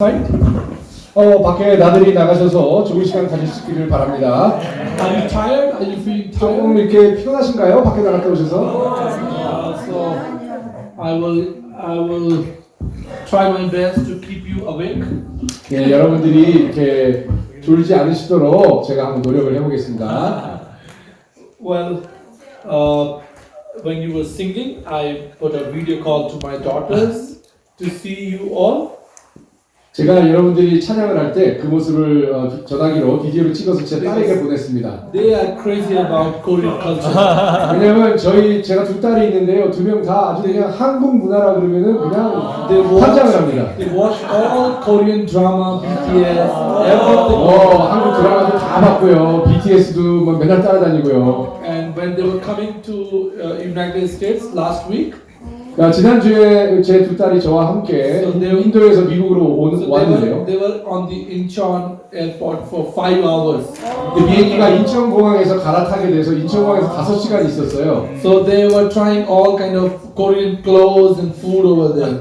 밖에 나들이 나가셔서 좋은 시간 가질 수 있기를 바랍니다. Are you tired? Are you feeling 조금 tired? 이렇게 피곤하신가요? 밖에 나갔다 오셔서? So I will try my best to keep you awake. 예, 여러분들이 이렇게 졸지 않으시도록 제가 한번 노력을 해보겠습니다. Well, when you were singing, I put a video call to my daughters to see you all. 제가 여러분들이 찬양을 할 때 그 모습을 전화기로 비디오를 찍어서 제 딸에게 보냈습니다. They are crazy about Korean culture. 왜냐면 제가 두 딸이 있는데요. 두 명 다 아주 그냥 한국 문화라 그러면은 그냥 환장을 합니다. They watch all Korean drama, BTS, everything. 한국 드라마도 다 봤고요. BTS도 뭐 맨날 따라다니고요. And when they were coming to United States last week, 지난주에 제 두 딸이 저와 함께 인도에서 미국으로 왔는데요. they were on the Incheon airport for 5 hours. 비행기가 인천공항에서 갈아타게 돼서 인천공항에서 5시간 있었어요. So they were trying all kind of Korean clothes and food over there.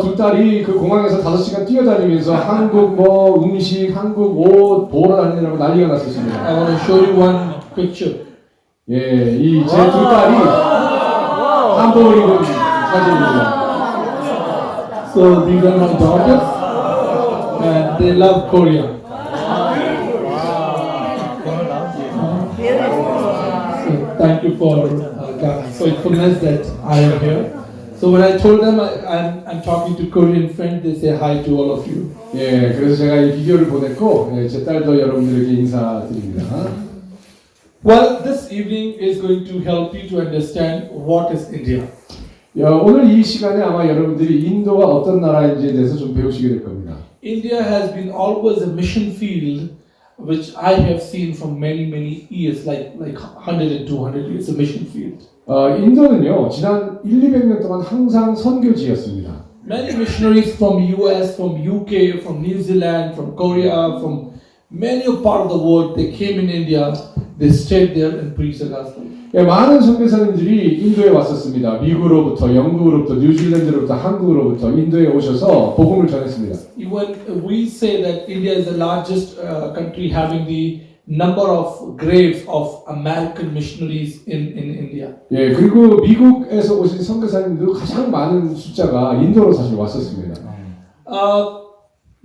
두 딸이 그 공항에서 5시간 뛰어다니면서 한국 음식, 한국 옷 보러 다니느라고 난리가 났었습니다. I want to show you one picture. 예, 이 제 두 딸이 한복을 입은 사진입니다. So these are my daughters, and they love Korea. So thank you for God's faithfulness that I am here. So when I told them I'm talking to Korean friends, they say hi to all of you. 예, 그래서 제가 이 비디오를 보냈고 제 딸도 여러분들에게 인사드립니다. Well, this evening is going to help you to understand what is India. 오늘 이 시간에 아마 여러분들이 인도가 어떤 나라인지에 대해서 좀 배우시게 될 겁니다. India has been always a mission field which I have seen from many years, like 100 and 200 years, a mission field. 인도는요, 지난 200년 동안 항상 선교지였습니다. Many missionaries from US, from UK, from New Zealand, from Korea, from many part of the world, they came in India, they stayed there and preached the gospel. 예, 많은 선교사님들이 인도에 왔었습니다. 미국으로부터, 영국으로부터, 뉴질랜드로부터, 한국으로부터 인도에 오셔서 복음을 전했습니다. Even we say that India is the largest country having the number of graves of American missionaries in India. 예, 그리고 미국에서 오신 선교사님도 가장 많은 숫자가 인도로 사실 왔었습니다.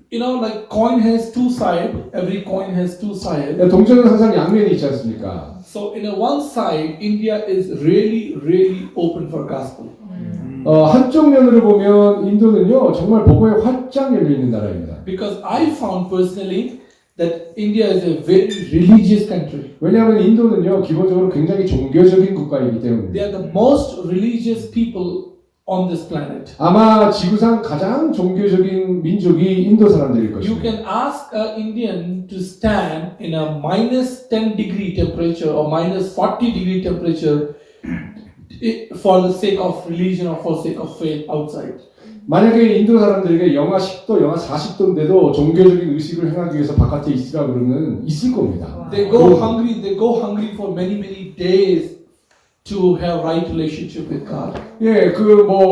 You know, like coin has two sides. Every coin has two sides. 예, 동전은 항상 양면이 있지 않습니까? So in a one side, India is really open for gospel. 한쪽 면으로 보면 인도는요 정말 복음에 활짝 열려 있는 나라입니다. Because I found personally that India is a very religious country. 왜냐하면 인도는요 기본적으로 굉장히 종교적인 국가이기 때문에. They are the most religious people on this planet. 아마 지구상 가장 종교적인 민족이 인도 사람들일 You 것입니다. can ask an Indian to stand in a minus 10 degree temperature or minus 40 degree temperature for the sake of religion or for the sake of faith outside. 만약에 인도 사람들에게 영하 10도, 영하 40도인데도 종교적인 의식을 행하기 위해서 바깥에 있으라 그러면 있을 겁니다. They go hungry for many days to have right relationship with God. 예,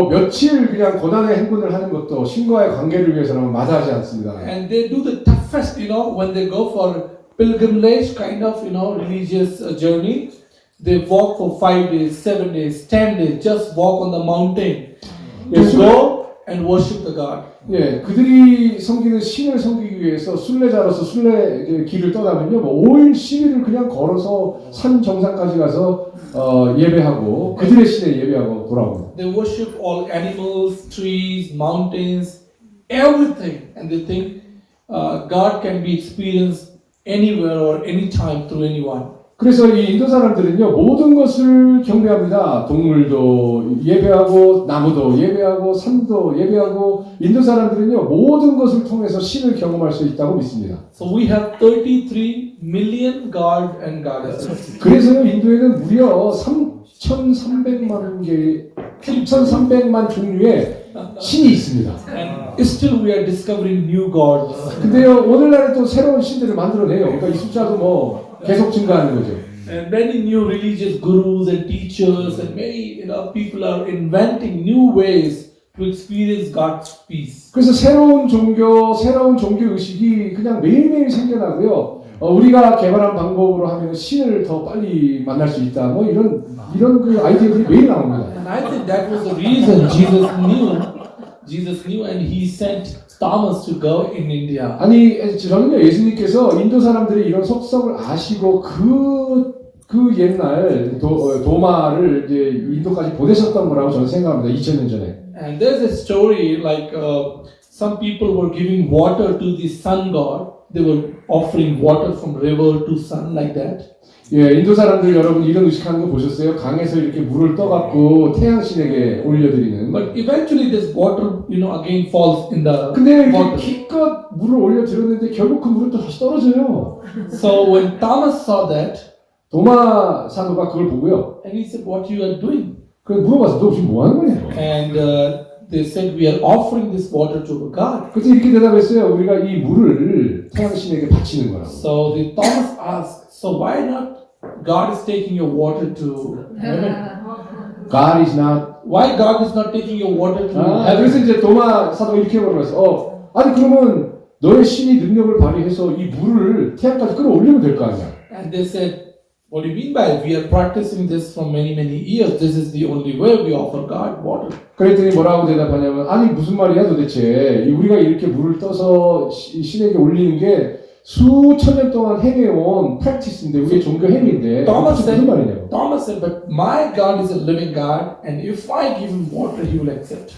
며칠 그냥 고단의 행군을 하는 것도 신과의 관계를 위해서는 마다하지 않습니다. And they do the toughest, when they go for pilgrimage kind of, religious journey. They walk for 5 days, 7 days, 10 days, just walk on the mountain. They go and worship the God. 예, 그들이 섬기는 신을 섬기기 위해서 순례자로서 순례 길을 떠나면요, 5일, 10일을 그냥 걸어서 산 정상까지 가서 예배하고 그들의 신에 예배하고 돌아옵니다. They worship all animals, trees, mountains, everything, and they think God can be experienced anywhere or anytime through anyone. 그래서 이 인도 사람들은요 모든 것을 경배합니다. 동물도 예배하고 나무도 예배하고 산도 예배하고 인도 사람들은요 모든 것을 통해서 신을 경험할 수 있다고 믿습니다. So we have 33 million gods and goddesses. 그래서 인도에는 무려 3,300만 종류의 신이 있습니다. And still we are discovering new gods. 근데요 오늘날에 또 새로운 신들을 만들어내요. 그러니까 이 숫자도 계속 증가하는 거죠. And many new religious gurus and teachers and many people are inventing new ways to experience God's peace. 그래서 새로운 종교 의식이 그냥 매일매일 생겨나고요. 우리가 개발한 방법으로 하면 신을 더 빨리 만날 수 있다. 뭐 이런 그 아이디어들이 매일 나옵니다. And I think that was the reason Jesus knew and he sent Thomas to go in India. 아니 저는요 예수님께서 인도 사람들의 이런 속성을 아시고 그 옛날 도마를 이제 인도까지 보내셨던 거라고 저는 생각합니다. 2000년 전에. And there's a story like some people were giving water to the sun god. They were offering water from river to sun like that. 예, 인도 사람들 여러분 이런 의식하는 거 보셨어요? 강에서 이렇게 물을 떠갖고 태양신에게 올려드리는. But eventually this water, again falls in the 근데 이렇게 water. 기껏 물을 올려드렸는데 결국 그 물은 또 다시 떨어져요. So when Thomas saw that, 도마 사도가 그걸 보고요. and he said, "What you are doing?" 그래서 물어봤어. 너 지금 뭐 하는 거냐? And they said, "We are offering this water to our God." 그때 이렇게 대답했어요. 우리가 이 물을 태양신에게 바치는 거라고. So the Thomas asked, "So why not God is taking your water to heaven? God is not. Why God is not taking your water to heaven?" 그래서 이제 도마 사도가 이렇게 물어봤어. 아니 그러면 너의 신이 능력을 발휘해서 이 물을 태양까지 끌어올리면 될 거 아니야? And they said, "What do you mean by it? We are practicing this for many years. This is the only way we offer God water." 그랬더니 뭐라고 대답하냐면 아니 무슨 말이야 도대체 우리가 이렇게 물을 떠서 신에게 올리는 게 수천 년 동안 행해온 프랙티스인데 우리의 종교 행위인데 무슨 말이냐고. Thomas said, "But my God is a living God, and if I give him water, he will accept."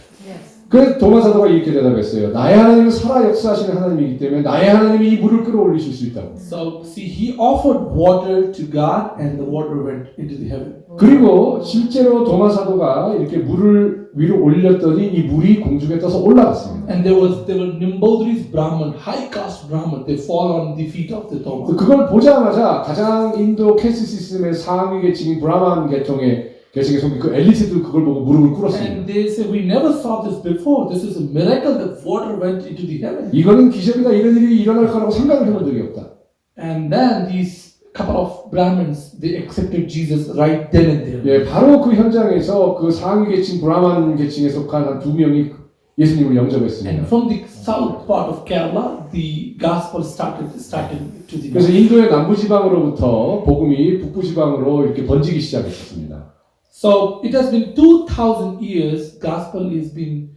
그래서 도마 사도가 이렇게 대답했어요. 나의 하나님은 살아 역사하시는 하나님이기 때문에 나의 하나님이 이 물을 끌어올리실 수 있다고. So see, he offered water to God, and the water went into the heaven. 그리고 실제로 도마 사도가 이렇게 물을 위로 올렸더니 이 물이 공중에 떠서 올라갔습니다. And there were Nimbodri's Brahman, high caste Brahman. They fall on the feet of the Thomas. 그걸 보자마자 가장 인도 캐스트 시스템의 상위 계층인 브라만 계층의 속인 그 엘리트도 그걸 보고 무릎을 꿇었습니다. And they say, "We never saw this before. This is a miracle that water went into the heaven." 이거는 기적이다. 이런 일이 일어날 거라고 생각을 해본 적이 없다. And then these couple of Brahmins, they accepted Jesus right then and there. 예, 바로 그 현장에서 그 상위 계층 브라만 계층에 속한 한 두 명이 예수님을 영접했습니다. And from the south part of Kerala, the gospel started to the 그래서 인도의 남부 지방으로부터 복음이 북부 지방으로 이렇게 번지기 시작했습니다. So it has been 2,000 years. Gospel is being,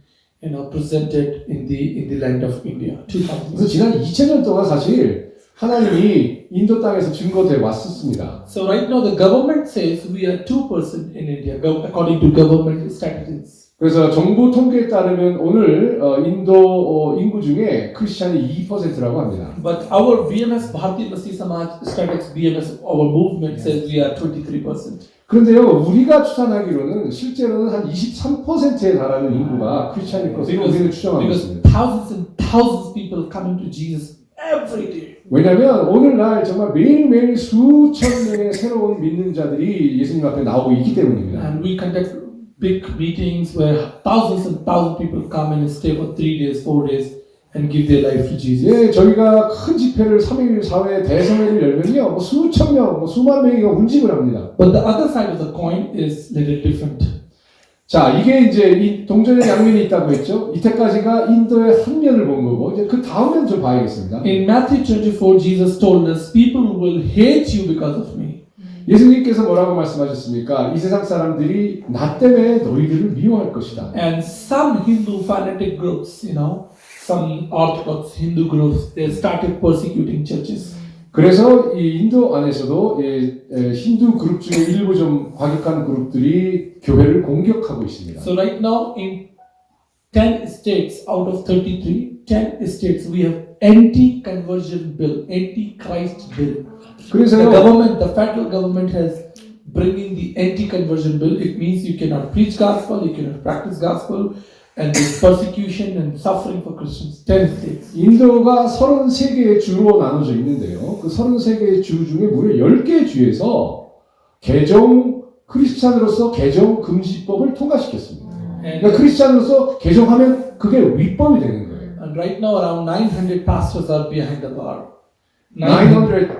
presented in the land of India. 2,000 그래서 years. 지난 2000년 동안 사실 하나님이 인도 땅에서 증거돼 왔었습니다. So right now the government says we are 2% in India, according to government statistics. 그래서 정부 통계에 따르면 오늘 인도 인구 중에 크리스찬이 2%라고 합니다. But our BMS, Bharatiya Masihi Samaj Statistics BMS, our movement says we are 23%. 그런데요, 우리가 추산하기로는 실제로는 한 23%에 달하는 인구가 크리스찬일 것으로 우리는 추정하고 Because 있습니다. thousands and thousands of people coming to Jesus every day. 왜냐하면 오늘날 정말 매일매일 수천 명의 새로운 믿는 자들이 예수님 앞에 나오고 있기 때문입니다. And we conduct big meetings where thousands and thousands of people come and stay for 3 days, 4 days and give their life to Jesus. 예, 저희가 큰 집회를 3일 4회 대성회를 열면요, 수천 명, 수만 명이 운집을 합니다. But the other side of the coin is little different. 자, 이게 이제 이 동전의 양면이 있다고 했죠. 이때까지가 인도의 한 면을 본 거고, 이제 그 다음면 좀 봐야겠습니다. In Matthew 24, Jesus told us, "People will hate you because of me." 예수님께서 뭐라고 말씀하셨습니까? 이 세상 사람들이 나 때문에 너희들을 미워할 것이다. And some Hindu fanatic groups, some Orthodox Hindu groups, they started persecuting churches. 그래서 이 인도 안에서도 힌두 그룹 중에 일부 좀 과격한 그룹들이 교회를 공격하고 있습니다. So right now in 10 states out of 33, 10 states we have anti-conversion bill, anti-Christ bill. 그래서요. The federal government has bringing the anti-conversion bill. It means you cannot preach gospel, you cannot practice gospel, and there's persecution and suffering for Christians. 10 states. 인도가 33개의 주로 나눠져 있는데요. 그 33개의 주 중에 무려 10개의 주에서 크리스찬으로서 개정 금지법을 통과시켰습니다. 그러니까 크리스찬으로서 개정하면 그게 위법이 되는 거예요. And right now around 900 pastors are behind the bar. 900,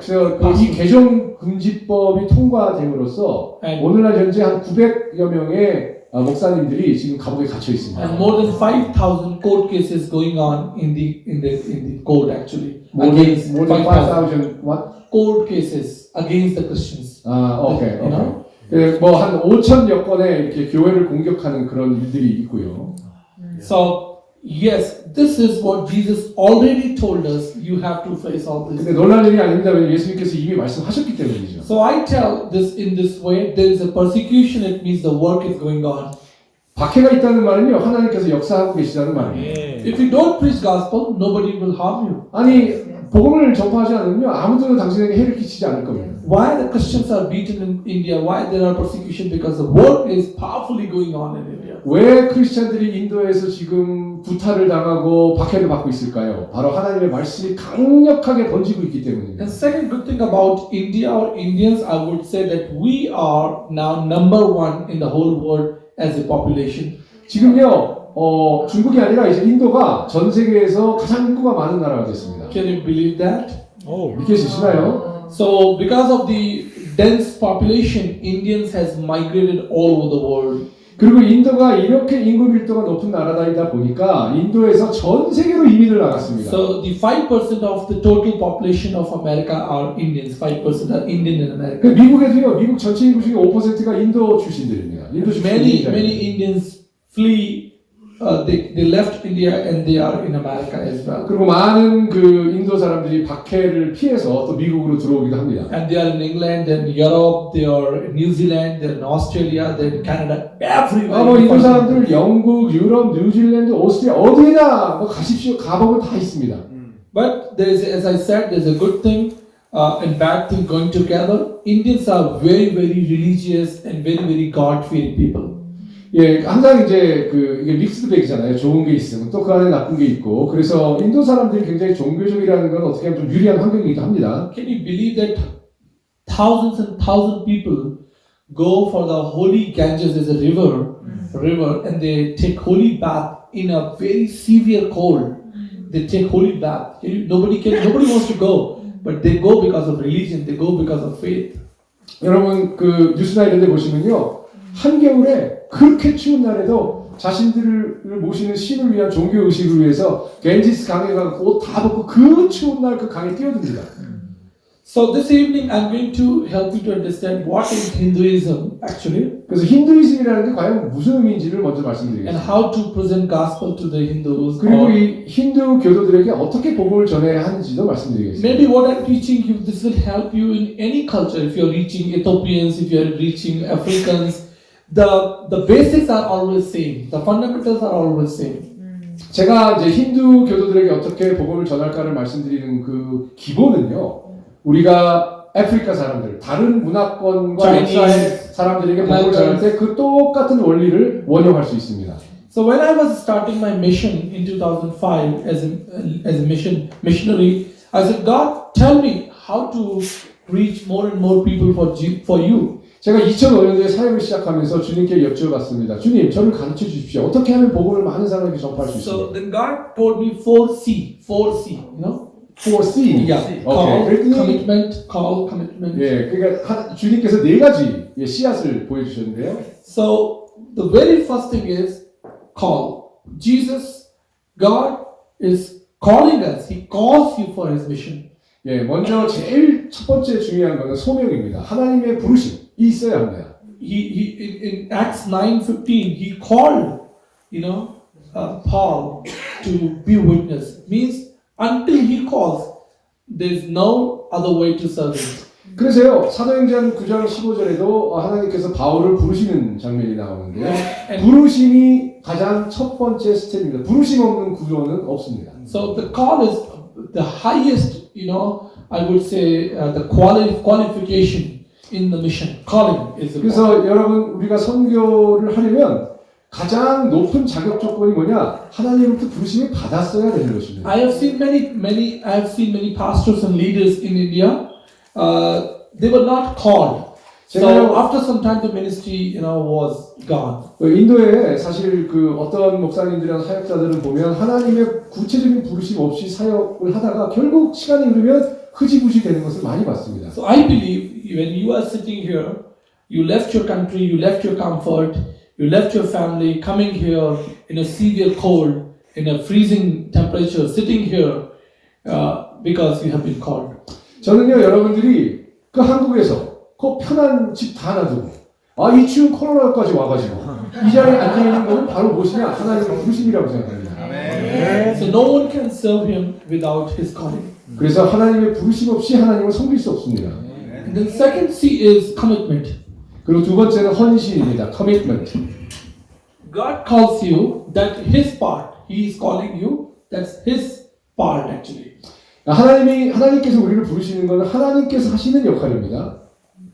이 개정 금지법이 통과됨으로써 And 오늘날 현재 한 900여 명의 목사님들이 지금 감옥에 갇혀 있습니다. And more than 5,000 court cases going on in the court actually. More than 5,000 what? Court cases against the Christians. 오케이. You know? 뭐한 5,000여 건의 이렇게 교회를 공격하는 그런 일들이 있고요. So yes, this is what Jesus already told us. You have to face all this. 근데 놀랄 일이 아닙니다. 왜냐면 예수님께서 이미 말씀하셨기 때문이죠. So I tell this in this way: there is a persecution. It means the work is going on. 박해가 있다는 말은요, 하나님께서 역사하고 계시다는 말이에요. If you don't preach gospel, nobody will harm you. 아니, 복음을 전파하지 않으면 아무도 당신에게 해를 끼치지 않을 겁니다. Why the Christians are beaten in India? Why there are persecution? Because the work is powerfully going on in India. 왜 크리스찬들이 인도에서 지금 구타를 당하고 박해를 받고 있을까요? 바로 하나님의 말씀이 강력하게 번지고 있기 때문입니다. And second good thing about India or Indians, I would say that we are now number one in the whole world as a population. 지금요, 중국이 아니라 이제 인도가 전 세계에서 가장 인구가 많은 나라가 됐습니다. Can you believe that? 믿길 수 있나요? So because of the dense population, Indians has migrated all over the world. 그리고 인도가 이렇게 인구 밀도가 높은 나라이다 보니까 인도에서 전 세계로 이민을 나갔습니다. So the 5% of the total population of America are Indians. 5% are Indian in America. 그 미국에도요, 미국 전체 인구 중에 5%가 인도 출신들입니다. 인도 Many 출신들입니다. Indians flee. They left India and they are in America as well. 그리고 많은 그 인도 사람들이 박해를 피해서 또 미국으로 들어오기도 합니다. And they are in England and Europe. They are in New Zealand. They are in Australia. They are in Canada. Everywhere. 뭐 인도 사람들 영국, 유럽, 뉴질랜드, 오스트리아 어디나 뭐 가십시오. 가보면 다 있습니다. But there is, as I said, there is a good thing and bad thing going together. Indians are very religious and very God-fearing people. 예, 항상 이제 이게 믹스드백이잖아요. 좋은 게 있으면 또 그 안에 나쁜 게 있고. 그래서 인도 사람들이 굉장히 종교적이라는 건 어떻게 하면 좀 유리한 환경이기도 합니다. Can you believe that thousands and thousands of people go for the holy Ganges as a river, and they take holy bath in a very severe cold. They take holy bath. Nobody wants to go, but they go because of religion. They go because of faith. 여러분 그 뉴스나 이런 데 보시면요. 한겨울에 그렇게 추운 날에도 자신들을 모시는 신을 위한 종교 의식을 위해서 겐지스 강에 가서 옷 다 벗고 그 추운 날 그 강에 뛰어듭니다. So this evening I'm going to help you to understand what is Hinduism actually 그래서 힌두이즘이라는 게 과연 무슨 의미인지를 먼저 and 말씀드리겠습니다. how to present gospel to the Hindus. 그리고 Or 이 힌두 교도들에게 어떻게 복음을 전해야 하는지도 말씀드리겠습니다. maybe what I'm teaching you, this will help you in any culture. If you're reaching Ethiopians, if you're reaching Africans, the basics are always same. The fundamentals are always same. 제가 이제 힌두 교도들에게 어떻게 복음을 전할까를 말씀드리는 그 기본은요. 우리가 아프리카 사람들, 다른 문화권과 Chinese, 역사의 사람들에게 복음을 전할 때 그 똑같은 원리를 원용할 수 있습니다. So when I was starting my mission in 2005 as a missionary, I said, God, tell me how to reach more and more people for you. 제가 2005년도에 사역을 시작하면서 주님께 여쭤봤습니다. 주님, 저를 가르쳐 주십시오. 어떻게 하면 복음을 많은 사람에게 전파할 수 So 있습니까? then God told me 4C, you know? 4C. Yeah. 오케이. Call, commitment. 예, 그러니까 주님께서 네 가지 씨앗을 보여주셨는데요. So the very first thing is call. God is calling us. He calls you for His mission. 예, 먼저 제일 첫 번째 중요한 것은 소명입니다. 하나님의 부르심이 있어야 합니다. In Acts 9:15, he called, Paul to be witness. Means until he calls, there is no other way to serve him. 그래서요, 사도행전 9장 15절에도 하나님께서 바울을 부르시는 장면이 나오는데요. 부르심이 가장 첫 번째 스텝입니다. 부르심 없는 구조는 없습니다. So the call is the highest, I would say the qualification in the mission. Calling is the 그래서 여러분 우리가 선교를 하려면 가장 높은 자격 조건이 뭐냐? 하나님으로부터 부르심을 받았어야 되는 것입니다. I have seen many pastors and leaders in India. They were not called. So after some time, the ministry, was gone. 인도에 사실 어떤 목사님들이나 사역자들은 보면 하나님의 구체적인 부르심 없이 사역을 하다가 결국 시간이 흐르면 흐지부지 되는 것을 많이 봤습니다. So I believe when you are sitting here, you left your country, you left your comfort, You left your family, coming here in a severe cold, in a freezing temperature, sitting here because you have been called. 저는요, 여러분들이 그 한국에서 그 편한 집 다 놔두고 이 추운 코로나까지 와가지고 이 자리에 앉아있는 것은 바로 무엇이냐? 하나님의 부르심이라고 생각합니다. So no one can serve him without his calling. 그래서 하나님의 부르심 없이 하나님을 섬길 수 없습니다. And then second C is commitment. 그리고 두 번째는 헌신입니다. commitment. God calls you, that his part. He is calling you, that's his part actually. 하나님께서 우리를 부르시는 것은 하나님께서 하시는 역할입니다.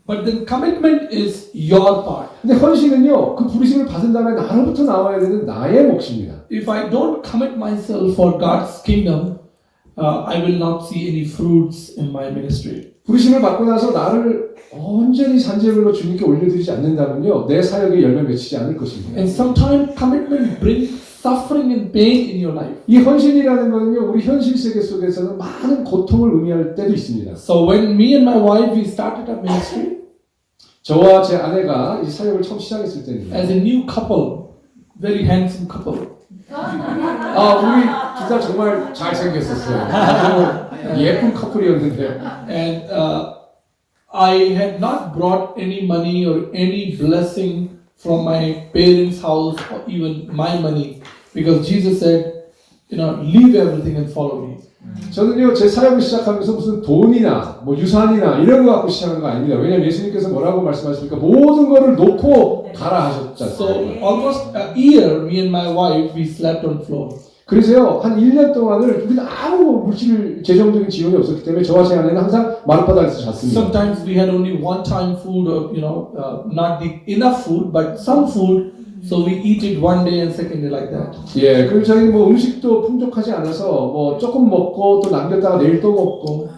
But then commitment is your part. 근데 헌신은요, 그 부르심을 받은 다음에 나로부터 나와야 되는 나의 몫입니다. If I don't commit myself for God's kingdom, I will not see any fruits in my ministry. 부르심을 받고 나서 나를 온전히 산재물로 주님께 올려드리지 않는다면요, 내 사역에 열매 맺히지 않을 것입니다. And sometimes commitment brings suffering and pain in your life. 이 헌신이라는 것은요, 우리 현실 세계 속에서는 많은 고통을 의미할 때도 있습니다. So when me and my wife we started our ministry 저와 제 아내가 이 사역을 처음 시작했을 때입니다. as a new couple, very handsome couple. 우리 둘 다 정말 잘생겼었어요. 아주 예쁜 커플이었는데요. And I had not brought any money or any blessing from my parents' house or even my money because Jesus said, leave everything and follow me. 저는요, 제 사역을 시작하면서 무슨 돈이나 뭐 유산이나 이런 거 갖고 시작한 거 아닙니다. 왜냐면 예수님께서 뭐라고 말씀하십니까? 모든 거를 놓고 가라 하셨잖아요. So almost a year, me and my wife, we slept on floor. 그래서요, 한 1년 동안을 우리는 아무 물질 재정적인 지원이 없었기 때문에 저와 제 아내는 항상 마룻바닥에서 잤습니다. Sometimes we had only one-time food, or not enough food, but some food. So we eat it one day and second day like that. 예, 그리고 저희는 뭐 음식도 풍족하지 않아서 뭐 조금 먹고 또 남겼다가 내일 또 먹고.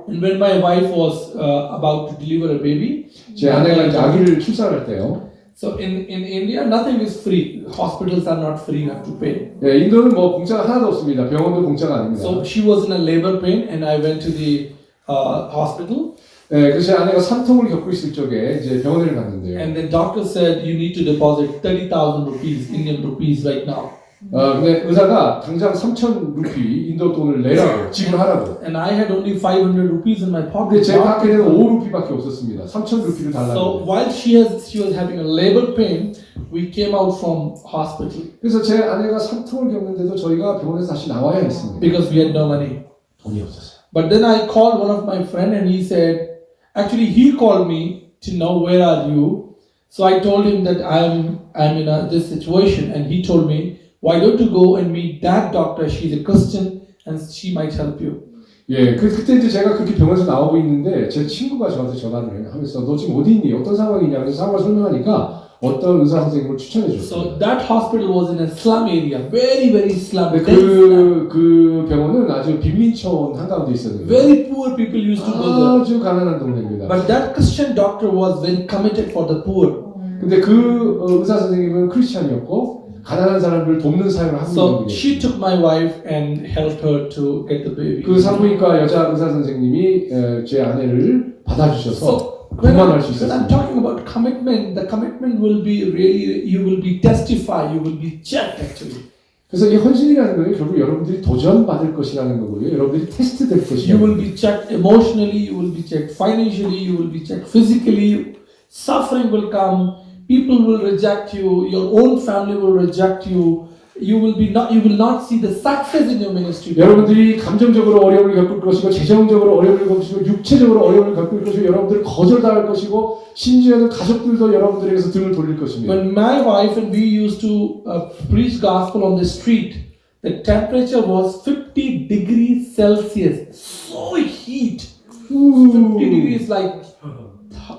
And when my wife was about to deliver a baby, 제 아내가 이제 아기를 출산할 때요. so in India nothing is free. Hospitals are not free; you have to pay. 예, 인도는 뭐 공짜가 하나도 없습니다. 병원도 공짜가 아닙니다. So she was in a labor pain, and I went to the hospital. 예, 그래서 제 아내가 산통을 겪고 있을 적에 이제 병원을 갔는데요. And the doctor said you need to deposit 30,000 rupees, Indian rupees, right now. 근데 의사가 당장 3,000 루피 인도 돈을 내라고 지불하라고. And I had only 500 rupees in my 근데 pocket. 제 밖에는 5루피밖에 없었습니다. 3,000 루피를 So 달라고. while she was having a labor pain, we came out from hospital 그래서 제 아내가 산통을 겪는데도 저희가 병원에서 다시 나와야 했습니다. because we had no money. 돈이 없었어요. But then I called one of my friend and he said, actually he called me to know where are you. So I told him that I'm in this situation, and he told me, why don't you go and meet that doctor? She's a Christian and she might help you. 예, 그때 이제 제가 그렇게 병원에서 나오고 있는데 제 친구가 저한테 전화를 하면서 너 지금 어디 있니? 어떤 상황이냐? 그래서 상황을 설명하니까 어떤 의사 선생님을 추천해 줬어요. So that hospital was in a slum area, very slum. 그 병원은 아주 빈민촌 한가운데 있었는데 Very poor people used to go there. 아주 가난한 동네입니다. But that Christian doctor was very committed for the poor. 근데 그 의사 선생님은 크리스찬이었고 가난한 사람들을 돕는 사역을 하고 있는 So 분이에요. she took my wife and helped her to get the baby. 그 산부인과 여자 의사 선생님이 제 아내를 받아주셔서 So 그만할 수 when I'm 있었습니다. talking about commitment, the commitment will be really, you will be testified, you will be checked actually. 그래서 이 헌신이라는 거는 결국 여러분들이 도전받을 것이라는 거고요. 여러분들이 테스트될 You 것이라는 will 거예요. be checked emotionally, you will be checked financially, you will be checked physically. Suffering will come. People will reject you. Your own family will reject you. You will not see the success in your ministry. 여러분들이 감정적으로 어려움을 겪을 것이고 재정적으로 어려움을 겪을 것이고 육체적으로 어려움을 겪을 것이고 여러분들 거절당할 것이고 심지어는 가족들도 여러분들에게서 등을 돌릴 것입니다. When my wife and we used to preach gospel on the street, the temperature was 50 degrees Celsius. So heat. 50 degrees like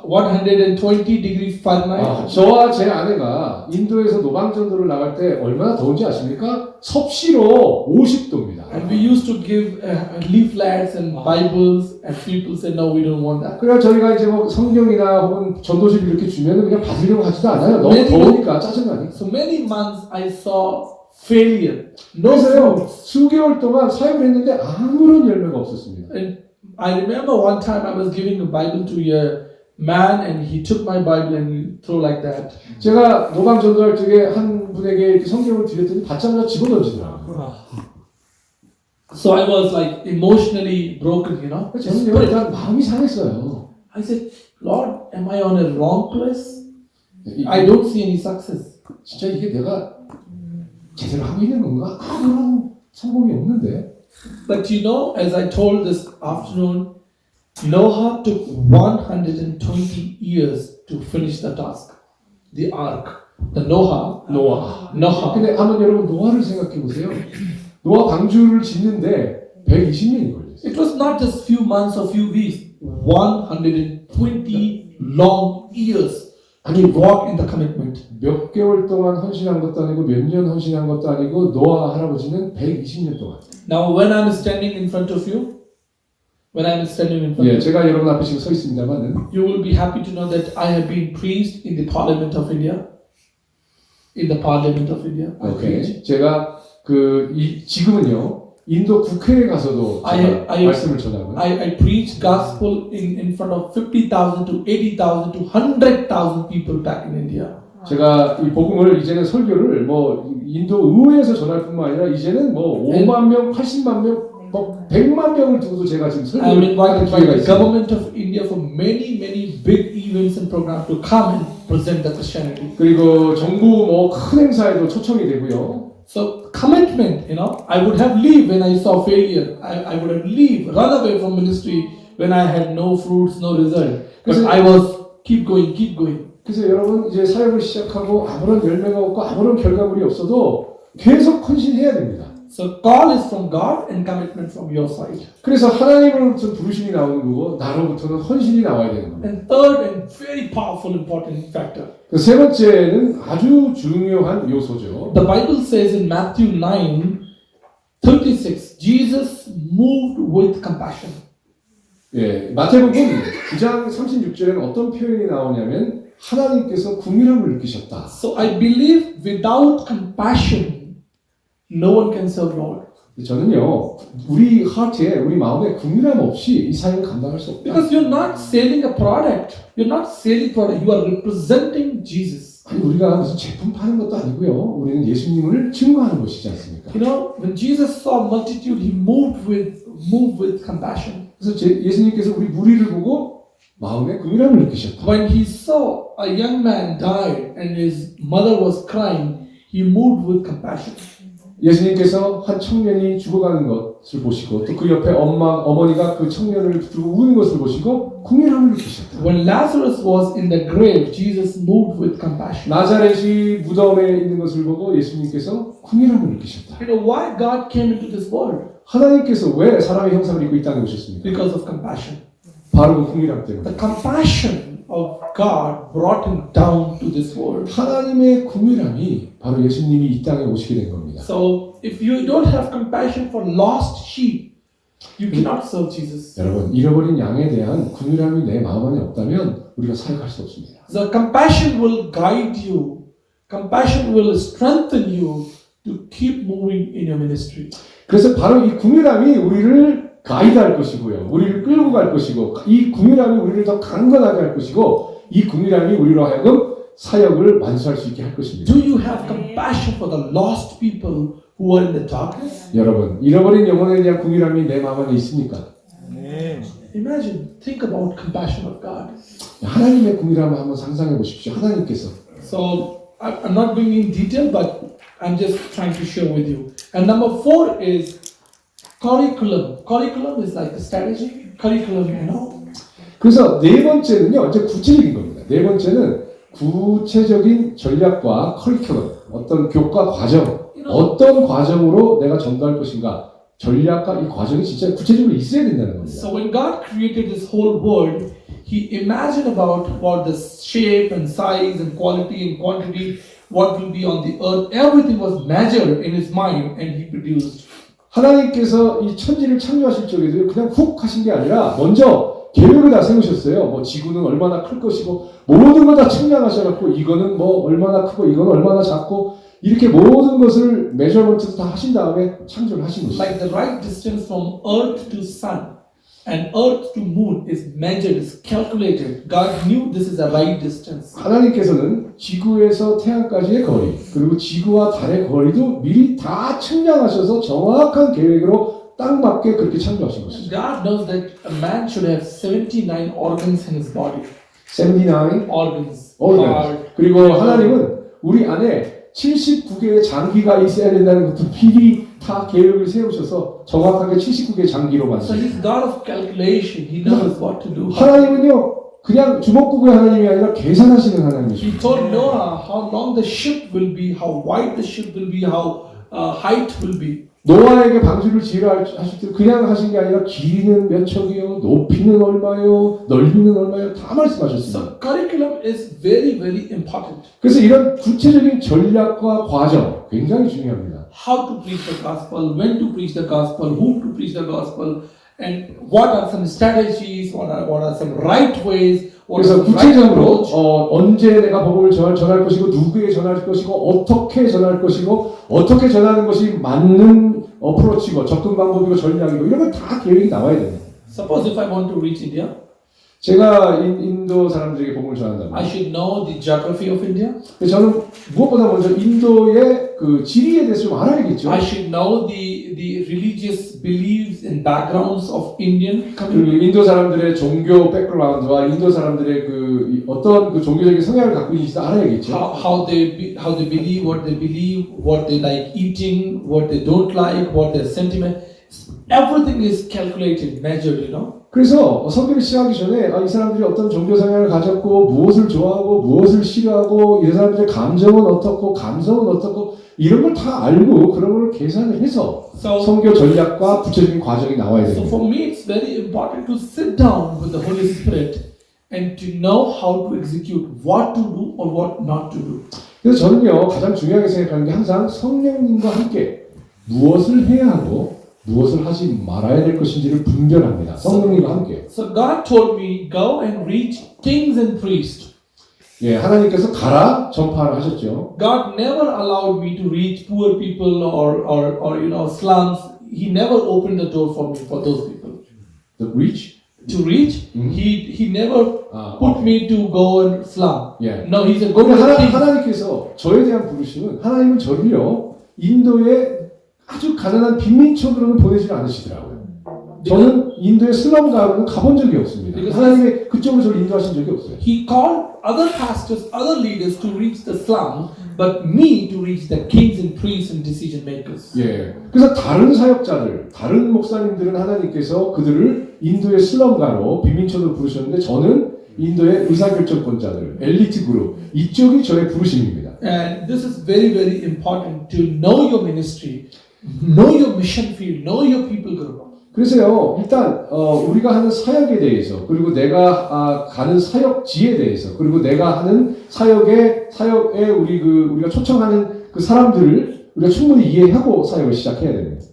120 degrees Fahrenheit. 저와 제 아내가 인도에서 노방전도를 나갈 때 얼마나 더운지 아십니까? 섭씨로 50도입니다. And we used to give leaflets and Bibles, and people said, no, we don't want that. 그래서 저희가 이제 뭐 성경이나 혹은 전도서를 이렇게 주면은 그냥 받으려고 하지도 않아요. 너무 더우니까 짜증나니. So many months I saw failure. No 그래서요 fruit. 수개월 동안 사역을 했는데 아무런 열매가 없었습니다. And I remember one time I was giving a Bible to a man, and he took my Bible and he throw like that. 제가 노방 전도할 적에 한 분에게 이렇게 성경을 드렸더니 받자마자 집어던지더라고요. So I was like emotionally broken, you know. 저는 일단 마음이 상했어요. I said, Lord, am I on a wrong place? I don't see any success. 진짜 이게 내가 제대로 하고 있는 건가? 아무런 성공이 없는데. But you know, as I told this afternoon, Noah took 120 years to finish the task. The ark. The Noah. Noah. 근데 한번 여러분 노아를 생각해 보세요. 노아 방주를 짓는데 120년이 걸렸어요. It was not just few months or few weeks. 120 long years 아니 to walk in the commitment. 몇 개월 동안 헌신한 것도 아니고 몇 년 헌신한 것도 아니고 노아 할아버지는 120년 동안. Now, when I'm standing in front of you, 예, 제가 여러분 앞에 지금 서 있습니다만은 you will be happy to know that I have been preached in the Parliament of India. In the Parliament of India. I preached. 오케이. 제가 지금은요 인도 국회에 가서도 제가 말씀을 전하고요. I preach gospel in front of 50,000 to 80,000 to 100,000 people back in India. 제가 이 복음을 이제는 설교를 뭐 인도 의회에서 전할 뿐만 아니라 이제는 뭐 5만 명, 80만 명, 뭐 100만 명을 두고도 제가 지금 I'm 설교를 invited 하는 by 기회가 the 있습니다. government of India for many big events and programs to come and present the Christianity. 그리고 정부 뭐 큰 행사에도 초청이 되고요. So commitment, you know, I would have leave when I saw failure. I would have leave, run away from ministry when I had no fruits, no result. But I was keep going. 그래서 여러분 이제 사역을 시작하고 아무런 열매가 없고 아무런 결과물이 없어도 계속 헌신해야 됩니다. So call is from God and commitment from your side. 그래서 하나님으로부터 부르심이 나오는 거고 나로부터는 헌신이 나와야 되는 겁니다. And third and very powerful important factor. 세 번째는 아주 중요한 요소죠. The Bible says in Matthew 9:36, Jesus moved with compassion. 예, 마태복음 9장 36절에는 어떤 표현이 나오냐면 하나님께서 긍휼함을 느끼셨다. So I believe without compassion, no one can serve Lord. 저는요, 우리 하트에, 우리 마음에 긍휼함 없이 이 사역을 감당할 수 없다. Because you're not selling a product. You're not selling product. You are representing Jesus. 아니, 우리가 무슨 제품 파는 것도 아니고요. 우리는 예수님을 증거하는 것이지 않습니까? You know, when Jesus saw multitude, he moved with compassion. 그래서 예수님께서 우리 무리를 보고 마음에 긍휼함을 느끼셨다. When he saw a young man died and his mother was crying, he moved with compassion. 예수님께서 한 청년이 죽어가는 것을 보시고 또 그 옆에 어머니가 그 청년을 두고 우는 것을 보시고 긍휼함을 느끼셨다. When Lazarus was in the grave, Jesus moved with compassion. 나자렛이 무덤에 있는 것을 보고 예수님께서 긍휼함을 느끼셨다. You know why God came into this world? 하나님께서 왜 사람의 형상을 입고 이 땅에 오셨습니까? Because of compassion. 바로 그 긍휼함 때문에. The compassion of God brought him down to this world. 하나님의 긍휼함이 바로 예수님이 이 땅에 오시게 된 겁니다. So if you don't have compassion for lost sheep, you cannot serve Jesus. 여러분, 잃어버린 양에 대한 긍휼함이 내 마음 안에 없다면 우리가 사역할 수 없습니다. So compassion will guide you. Compassion will strengthen you to keep moving in your ministry. 그래서 바로 이 긍휼함이 우리를 가이드할 것이고요. 우리를 끌고 갈 것이고 이 긍휼함이 우리를 더 강건하게 할 것이고 이 긍휼함이 우리로 하여금 사역을 완수할 수 있게 할 것입니다. Do you have compassion for the lost people who are in the darkness? 여러분, 잃어버린 영혼에 대한 긍휼함이 내 마음 안에 있습니까? Imagine, think about compassion of God. 하나님의 긍휼함을 한번 상상해 보십시오. 하나님께서. So I'm not going in detail, but I'm just trying to share with you. And number 4 is curriculum. Curriculum is like a strategy. Curriculum, you know. 그래서 네 번째는요, 이제 구체적인 겁니다. 네 번째는 구체적인 전략과 커리큘럼, 어떤 교과 과정, 어떤 과정으로 내가 전도할 것인가, 전략과 이 과정이 진짜 구체적으로 있어야 된다는 겁니다. So when God created this whole world, He imagined about what the shape and size and quality and quantity, what will be on the earth. Everything was measured in His mind, and He produced. 하나님께서 이 천지를 창조하실 적에도 그냥 훅 하신 게 아니라 먼저 계획을 다 세우셨어요. 뭐 지구는 얼마나 클 것이고 모든 걸 다 측량하셔갖고 이거는 뭐 얼마나 크고 이거는 얼마나 작고 이렇게 모든 것을 메저먼트 다 하신 다음에 창조를 하신 것이죠. Like the right distance from earth to sun. And earth to moon is measured, is calculated. God knew this is the right distance. 하나님께서는 지구에서 태양까지의 거리, 그리고 지구와 달의 거리도 미리 다 측량하셔서 정확한 계획으로 딱 맞게 그렇게 창조하신 것이죠. God knows that a man should have 79 organs in his body. 79 Organs. organs. 그리고 하나님은 우리 안에 79개의 장기가 있어야 된다는 것도 미리 다 계획을 세우셔서 정확하게 79개의 장기로 So 만드셨어요. he's God of calculation. He knows what to do. 하나님은요, 그냥 주먹구구의 하나님이 아니라 계산하시는 하나님이십니다. He told Noah how long the ship will be, how wide the ship will be, how height will be. 노아에게 방주를 지으라 하실 때 그냥 하신 게 아니라 길이는 몇 척이요, 높이는 얼마요, 넓이는 얼마요, 다 말씀하셨습니다. So curriculum is very, very important. 그래서 이런 구체적인 전략과 과정 굉장히 중요합니다. How to preach the gospel, when to preach the gospel, whom to preach the gospel, and what are some strategies, what are some right ways, what 그래서 is the right 구체적으로 approach. 언제 내가 복음을 전할 것이고 누구에게 전할 것이고 어떻게 전할 것이고 어떻게 전하는 것이 맞는 어프로치고 접근 방법이고 전략이고 이런 걸 다 계획이 나와야 됩니다. Suppose if I want to reach India, 제가 인도 사람들에게 복음을 전한다면 I should know the geography of India. 저는 무엇보다 먼저 인도의 그 지리에 대해서 좀 알아야겠죠. I should know the religious beliefs and backgrounds of Indian 그리고 community. 인도 사람들의 종교 백그라운드와 인도 사람들의 그 어떤 그 종교적인 성향을 갖고 있는지 알아야겠죠. How they believe, what they like eating, what they don't like, what their sentiment. Everything is calculated, measured, you know. 그래서 설교를 시작하기 전에 이 사람들이 어떤 종교 성향을 가졌고 무엇을 좋아하고 무엇을 싫어하고 이 사람들의 감정은 어떻고 감성은 어떻고 이런 걸 다 알고 그런 걸 계산을 해서 So, 선교 전략과 구체적인 과정이 나와야 so 됩니다. for me, it's very important to sit down with the Holy Spirit and to know how to execute, what to do or what not to do. 그래서 저는요 가장 중요하게 생각하는 게 항상 성령님과 함께 무엇을 해야 하고 무엇을 하지 말아야 될 것인지를 분별합니다. 성령님과 함께. So God told me, go and reach kings and priests. 예, 하나님께서 가라 전파를 하셨죠. God never allowed me to reach poor people or you know slums. He never opened the door for me for those people. The rich. To reach, he never put me to go and slum. 예. No, he said go to 근데 the king. 하나님께서 저에 대한 부르심은 하나님은 저를요 인도의 아주 가난한 빈민촌으로는 보내지 않으시더라고요. 저는 인도의 슬럼 가로는 가본 적이 없습니다. 하나님의 그쪽으로 저를 인도하신 적이 없어요. He called other pastors, other leaders to reach the slum, but me to reach the kings and priests and decision makers. 예. 그래서 다른 사역자들, 다른 목사님들은 하나님께서 그들을 인도의 슬럼가로 빈민촌으로 부르셨는데 저는 인도의 의사결정권자들, 엘리트 그룹 이쪽이 저의 부르심입니다. And this is very, very important to know your ministry, know your mission field, know your people group. 그래서요 일단 우리가 하는 사역에 대해서 그리고 내가 가는 사역지에 대해서 그리고 내가 하는 사역에 우리가 초청하는 그 사람들을 우리가 충분히 이해하고 사역을 시작해야 됩니다.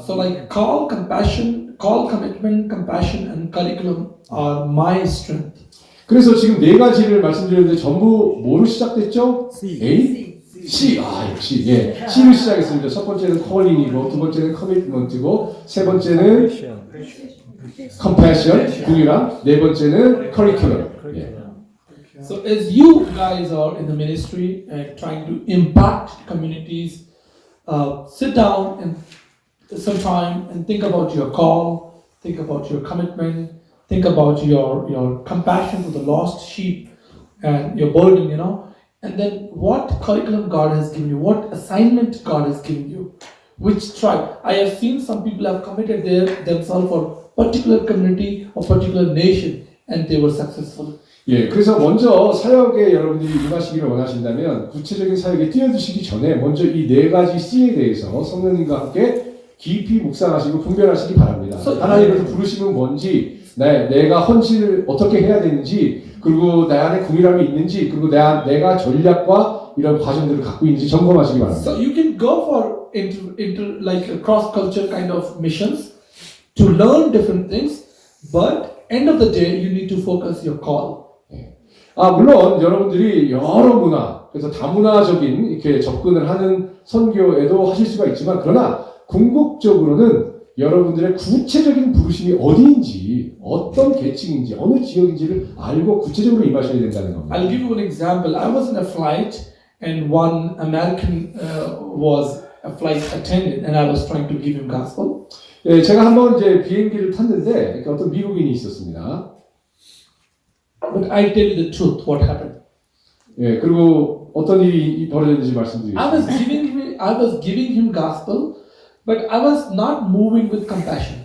So like call, compassion, call, commitment, compassion, and curriculum are my strength. 그래서 지금 네 가지를 말씀드렸는데 전부 뭐로 시작됐죠? A? C. 역시 예. C로 시작했습니다. 첫 번째는 calling이고 두 번째는 commitment이고 세 번째는 compassion, 궁유랑 네 번째는 curriculum. 예. So as you guys are in the ministry and trying to impact communities, sit down and some time and think about your call, think about your commitment, think about your compassion for the lost sheep and your burden, you know, and then what curriculum God has given you, what assignment God has given you, which tribe. I have seen some people have committed themselves for particular community or particular nation and they were successful. 예, 그래서 먼저 사역에 여러분들이 임하시기를 원하신다면 구체적인 사역에 뛰어드시기 전에 먼저 이 네 가지 C에 대해서 성령님과 함께 깊이 묵상하시고 분별하시기 바랍니다. 하나님께서 부르심은 뭔지, 내가 헌신을 어떻게 해야 되는지, 그리고 내 안에 궁일함이 있는지, 그리고 내가 전략과 이런 과정들을 갖고 있는지 점검하시기 바랍니다. So you can go for into like a cross-culture kind of missions to learn different things, but end of the day you need to focus your call. 물론 여러분들이 여러 문화, 그래서 다문화적인 이렇게 접근을 하는 선교에도 하실 수가 있지만, 그러나 궁극적으로는 여러분들의 구체적인 부르심이 어디인지, 어떤 계층인지, 어느 지역인지를 알고 구체적으로 임하셔야 된다는 겁니다. I'll give you an example. I was in a flight and one American was a flight attendant and I was trying to give him gospel. 예, 제가 한번 이제 비행기를 탔는데 어떤 미국인이 있었습니다. But I tell you the truth, what happened. 예, 그리고 어떤 일이 벌어졌는지 말씀드리겠습니다. I was giving him gospel, but I was not moving with compassion.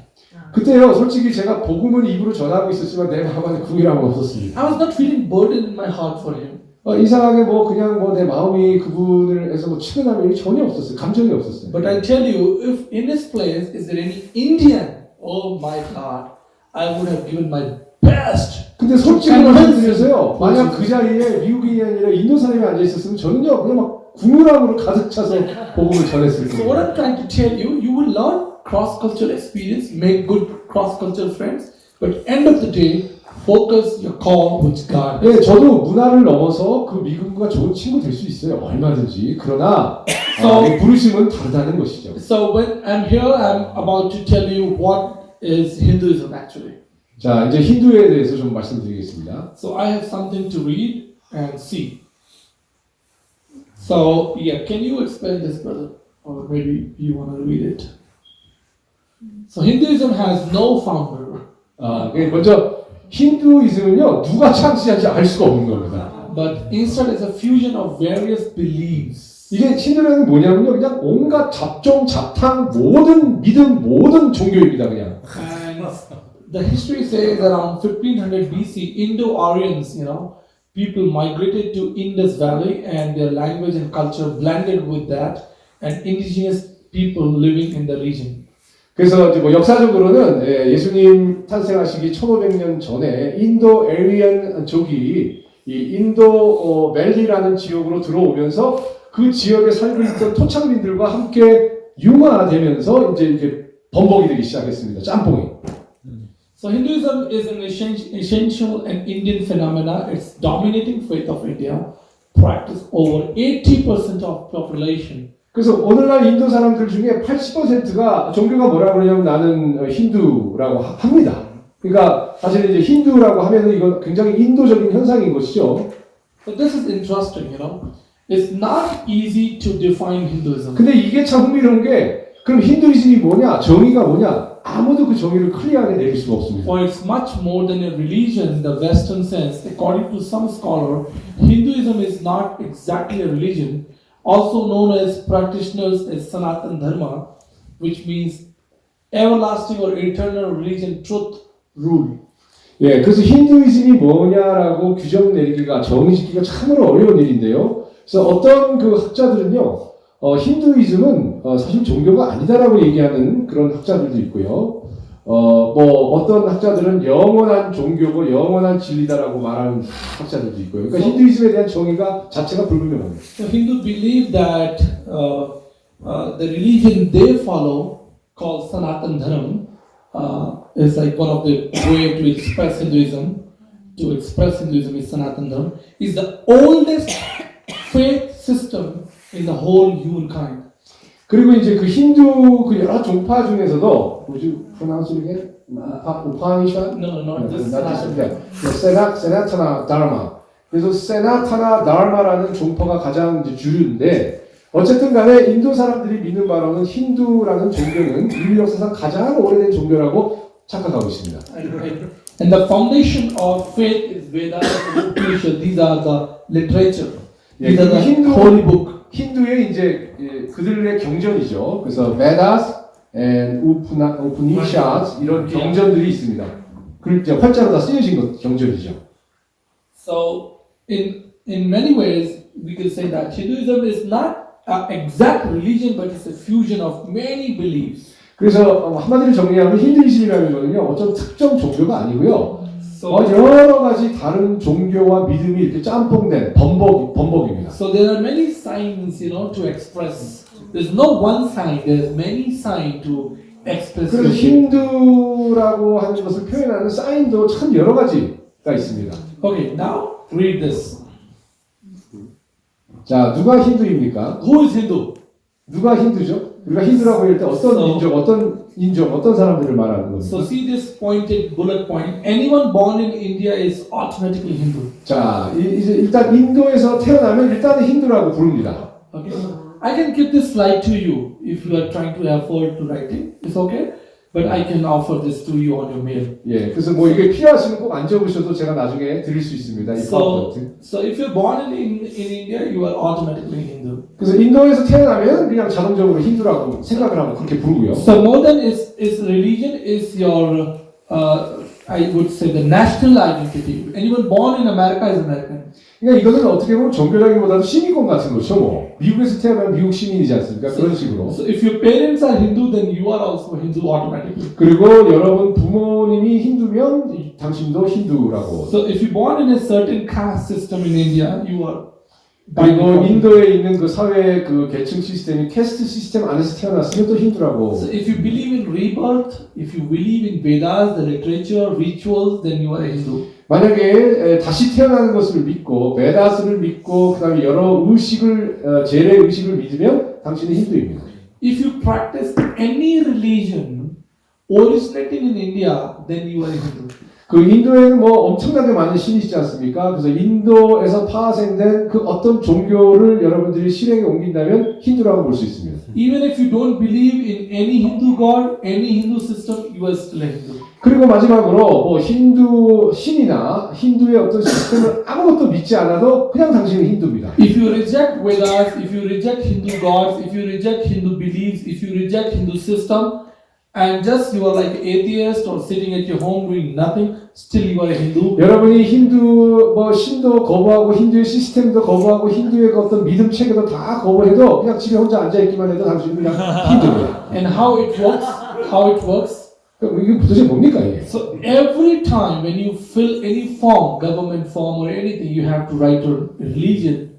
그때요, 솔직히 제가 복음은 입으로 전하고 있었지만 내 마음 안에 궁이라고 없었습니다. I was not feeling burden in my heart for him. 이상하게 그냥 내 마음이 그분을 해서 측은함이 전혀 없었어요. 감정이 없었어요. But I tell you, if in his place is there any Indian, oh my God, I would have given my best. 근데 솔직히 말씀드려서요, 만약 그 자리에 미국인이 아니라 인도 사람이 앉아 있었으면 저는요, 그냥 막 궁금함으로 가득 차서 복음을 전했을 So what 겁니다. I'm trying to tell you, you will learn cross-cultural experience, make good cross-cultural friends, but end of the day, focus your call with God. 예, 저도 문화를 넘어서 그 미국과 좋은 친구 될 수 있어요. 얼마든지. 그러나 부르심은 다르다는 것이죠. So when I'm here, I'm about to tell you what is Hinduism actually. 자, 이제 힌두에 대해서 좀 말씀드리겠습니다. So I have something to read and see. So yeah, can you explain this, brother? Or maybe you want to read it. So Hinduism has no founder, 먼저 힌두이즘은요, 누가 창시한지 알 수가 없는 겁니다. but instead is a fusion of various beliefs. 이게 힌두라는 게 뭐냐면요, 그냥 온갖 잡종, 잡탕, 모든 믿음, 모든 종교입니다, 그냥. And the history says around 1500 BC, Indo-Aryans, people migrated to Indus Valley and their language and culture blended with that, and indigenous people living in the region. 그래서 이제 역사적으로는 예수님 탄생하시기 1500년 전에 인도 에리안족이 이 인도 밸리라는 지역으로 들어오면서 그 지역에 살고 있던 토착민들과 함께 융화되면서 이제 이게 번복이 되기 시작했습니다. 짬뽕이. So Hinduism is an essential and Indian phenomena. It's dominating faith of India, practiced over 80% of population. 그래서 오늘날 인도 사람들 중에 80%가 종교가 뭐라고 그러냐면 나는 힌두라고 합니다. 그러니까 사실 이제 힌두라고 하면은 이건 굉장히 인도적인 현상인 것이죠. But this is interesting, It's not easy to define Hinduism. 근데 이게 참 흥미로운 게 그럼 힌두이즘이 뭐냐, 정의가 뭐냐? 아무도 그 정의를 클리어하게 내릴 수가 없습니다. For it's much more than a religion in the Western sense. According to some scholar, Hinduism is not exactly a religion, also known as practitioners as Sanatan Dharma, which means everlasting or eternal religion, truth, rule. 예, 그래서 힌두이즘이 뭐냐라고 규정 내리기가 정의짓기가 참으로 어려운 일인데요. 그래서 어떤 그 학자들은요, 힌두이즘은 사실 종교가 아니다라고 얘기하는 그런 학자들도 있고요. 어떤 학자들은 영원한 종교고 영원한 진리다라고 말하는 학자들도 있고요. 그러니까 힌두이즘에 대한 정의가 자체가 불분명합니다. So Hindu believe that the religion they follow, called Sanatan Dharma, is like one of the way to express Hinduism. To express Hinduism is Sanatan Dharma. Is the oldest faith system in the whole humankind. 그리고 이제 그 힌두 그 여러 종파 중에서도 would you pronounce it again? 우파니샤? No, not this. 세나타나 다르마. 그래서 세나타나 다르마라는 종파가 가장 이제 주류인데 어쨌든 간에 인도 사람들이 믿는 바로는 힌두라는 종교는 인류 역사상 가장 오래된 종교라고 착각하고 있습니다. And the foundation of faith is Vedas and Upanishad. These are the literature. These are the holy book. 힌두의 이제 그들의 경전이죠. 그래서 Vedas and Upanishads 이런 경전들이 있습니다. 그 이제 활자로 다 쓰여진 것 경전이죠. So in many ways we can say that Hinduism is not an exact religion, but it's a fusion of many beliefs. 그래서 한마디로 정리하면 힌두이즘이라는 거는요, 어떤 특정 종교가 아니고요. 여러 가지 다른 종교와 믿음이 이렇게 짬뽕된 번복입니다. So there are many signs, to express. There's no one sign. There's many signs to express. 그래서 힌두라고 하는 것을 표현하는 사인도 참 여러 가지가 있습니다. Okay, now read this. 자, 누가 힌두입니까? Who is Hindu? 누가 힌두죠? 우리가 힌두라고 할 때 어떤 So- 민족, 어떤 사람들을 말하는 겁니까? So see this pointed bullet point. Anyone born in India is automatically Hindu. 자, 이제 일단 인도에서 태어나면 일단은 힌두라고 부릅니다. Okay. I can give this slide to you if you are trying to afford to write it. It's okay. But I can offer this to you on your mail. 예, 그래서 뭐 이게 필요하시면 꼭 안 적으셔도 제가 나중에 드릴 수 있습니다. 이 So, 파워포인트. so if you're born in India, you are automatically Hindu. 그래서 인도에서 태어나면 그냥 자동적으로 힌두라고 생각을 하고 그렇게 부르고요. So more than is religion is your I would say the national identity. Anyone born in America is American. 그러니까 이거는 어떻게 보면 종교라기보다도 시민권 같은 거죠. 뭐 미국에서 태어나면 미국 시민이지 않습니까? 그런 식으로. So if your parents are Hindu, then you are also Hindu automatically. 그리고 여러분 부모님이 힌두면 당신도 힌두라고. So if you're born in a certain caste system in India, you are. by 그리고 default. 인도에 있는 그 사회 그 계층 시스템이 캐스트 시스템 안에서 태어났으면 또 힌두라고. So if you believe in rebirth, if you believe in Vedas, the literature, rituals, then you are a Hindu. 만약에 다시 태어나는 것을 믿고 메다스를 믿고 그다음에 여러 의식을 재래 의식을 믿으면 당신은 힌두입니다. If you practice any religion originating in India, then you are a Hindu. 그 인도에는 뭐 엄청나게 많은 신이 있지 않습니까? 그래서 인도에서 파생된 그 어떤 종교를 여러분들이 실행에 옮긴다면 힌두라고 볼 수 있습니다. Even if you don't believe in any Hindu god, any Hindu system, you are still a Hindu. 그리고 마지막으로 뭐 힌두 신이나 힌두의 어떤 시스템을 아무것도 믿지 않아도 그냥 당신은 힌두입니다. If you reject Vedas, if you reject Hindu gods, if you reject Hindu beliefs, if you reject Hindu system, and just you are like atheist or sitting at your home doing nothing, still you are a Hindu. 여러분이 힌두 뭐 신도 거부하고 힌두의 시스템도 거부하고 힌두의 그 어떤 믿음 체계도 다 거부해도 그냥 집에 혼자 앉아 있기만 해도 당신은 그냥 힌두입니다. And how it works? How it works? 그럼 이게 도대체 뭡니까 이게? So every time when you fill any form, government form or anything, you have to write your religion.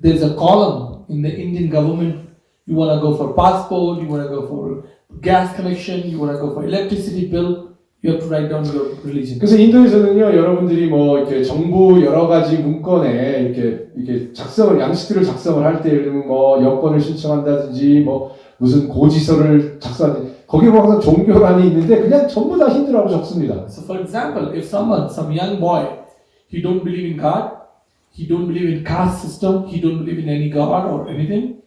There's a column in the Indian government. You want to go for passport, you want to go for gas connection, you want to go for electricity bill. You have to write down your religion. 그래서 인도에서는요, 여러분들이 뭐 이렇게 정부 여러 가지 문건에 이렇게 작성을 양식들을 작성을 할 때, 예를 들면 뭐 여권을 신청한다든지 뭐 무슨 고지서를 작성하든지 거기에 보면 항상 종교란이 있는데 그냥 전부 다 힌두라고 적습니다. So for example, if some young boy, he don't believe in God, he don't believe in caste system, he don't believe in any God or anything,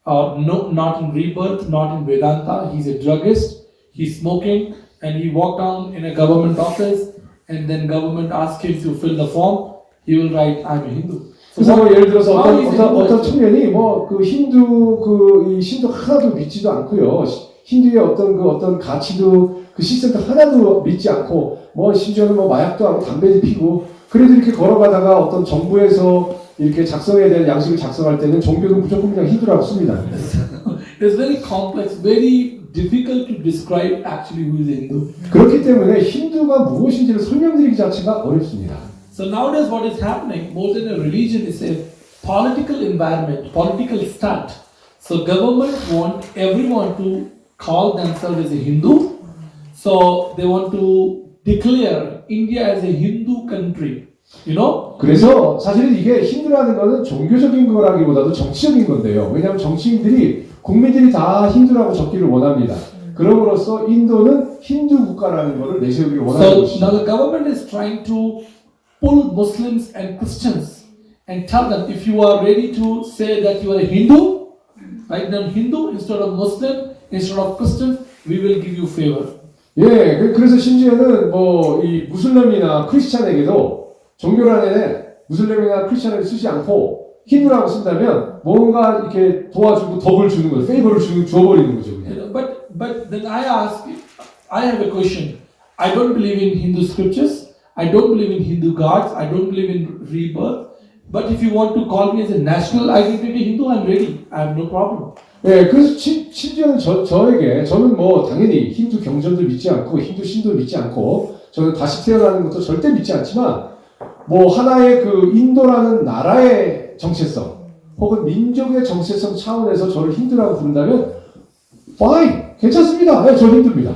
no, not in rebirth, not in Vedanta, he's a druggist, he's smoking, and he walk down in a government office, and then government asks him to fill the form, he will write, I'm a Hindu. 그래서 뭐 예를 들어서 how is 어떤 Hindu? 청년이 뭐 그 힌두 이 신도 하나도 믿지도 않고요. 힌두의 어떤 가치도 그 시스템도 하나도 믿지 않고 뭐 심지어는 뭐 마약도 하고 담배도 피고 그래도 이렇게 걸어가다가 어떤 정부에서 이렇게 작성해야 되는 양식을 작성할 때는 종교는 무조건 그냥 힌두라고 씁니다. It's very complex, very difficult to describe actually who is Hindu. 그렇기 때문에 힌두가 무엇인지를 설명드리기 자체가 어렵습니다. So nowadays what is happening, more than a religion, is a political environment, political stunt. So government want everyone to call themselves as a Hindu. So they want to declare India as a Hindu country. You know? 그래서 사실은 이게 힌두라는 거는 종교적인 거라기보다도 정치적인 건데요. 왜냐하면 정치인들이 국민들이 다 힌두라고 적기를 원합니다. 그럼으로써 인도는 힌두 국가라는 것을 내세우기를 원하는 So 것이죠. now the government is trying to pull Muslims and Christians and tell them, if you are ready to say that you are a Hindu, write down Hindu instead of Muslim, instead of Christian, we will give you favor. 예, 그래서 심지어는 뭐 이 무슬림이나 크리스찬에게도 종교란에 무슬림이나 크리스찬을 쓰지 않고 힌두라고 쓴다면 뭔가 이렇게 도와주고 덕을 주는 거죠. 페이버를 주어버리는 거죠. You 그냥. know, but then I have a question. I don't believe in Hindu scriptures. I don't believe in Hindu gods. I don't believe in rebirth. But if you want to call me as a national identity Hindu, I'm ready. I have no problem. 예, 그래서 심지어는 저는 뭐 당연히 힌두 경전도 믿지 않고 힌두 신도 믿지 않고 저는 다시 태어나는 것도 절대 믿지 않지만 뭐 하나의 그 인도라는 나라의 정체성 혹은 민족의 정체성 차원에서 저를 힌두라고 부른다면 fine, 괜찮습니다. 네, 저 힌두입니다.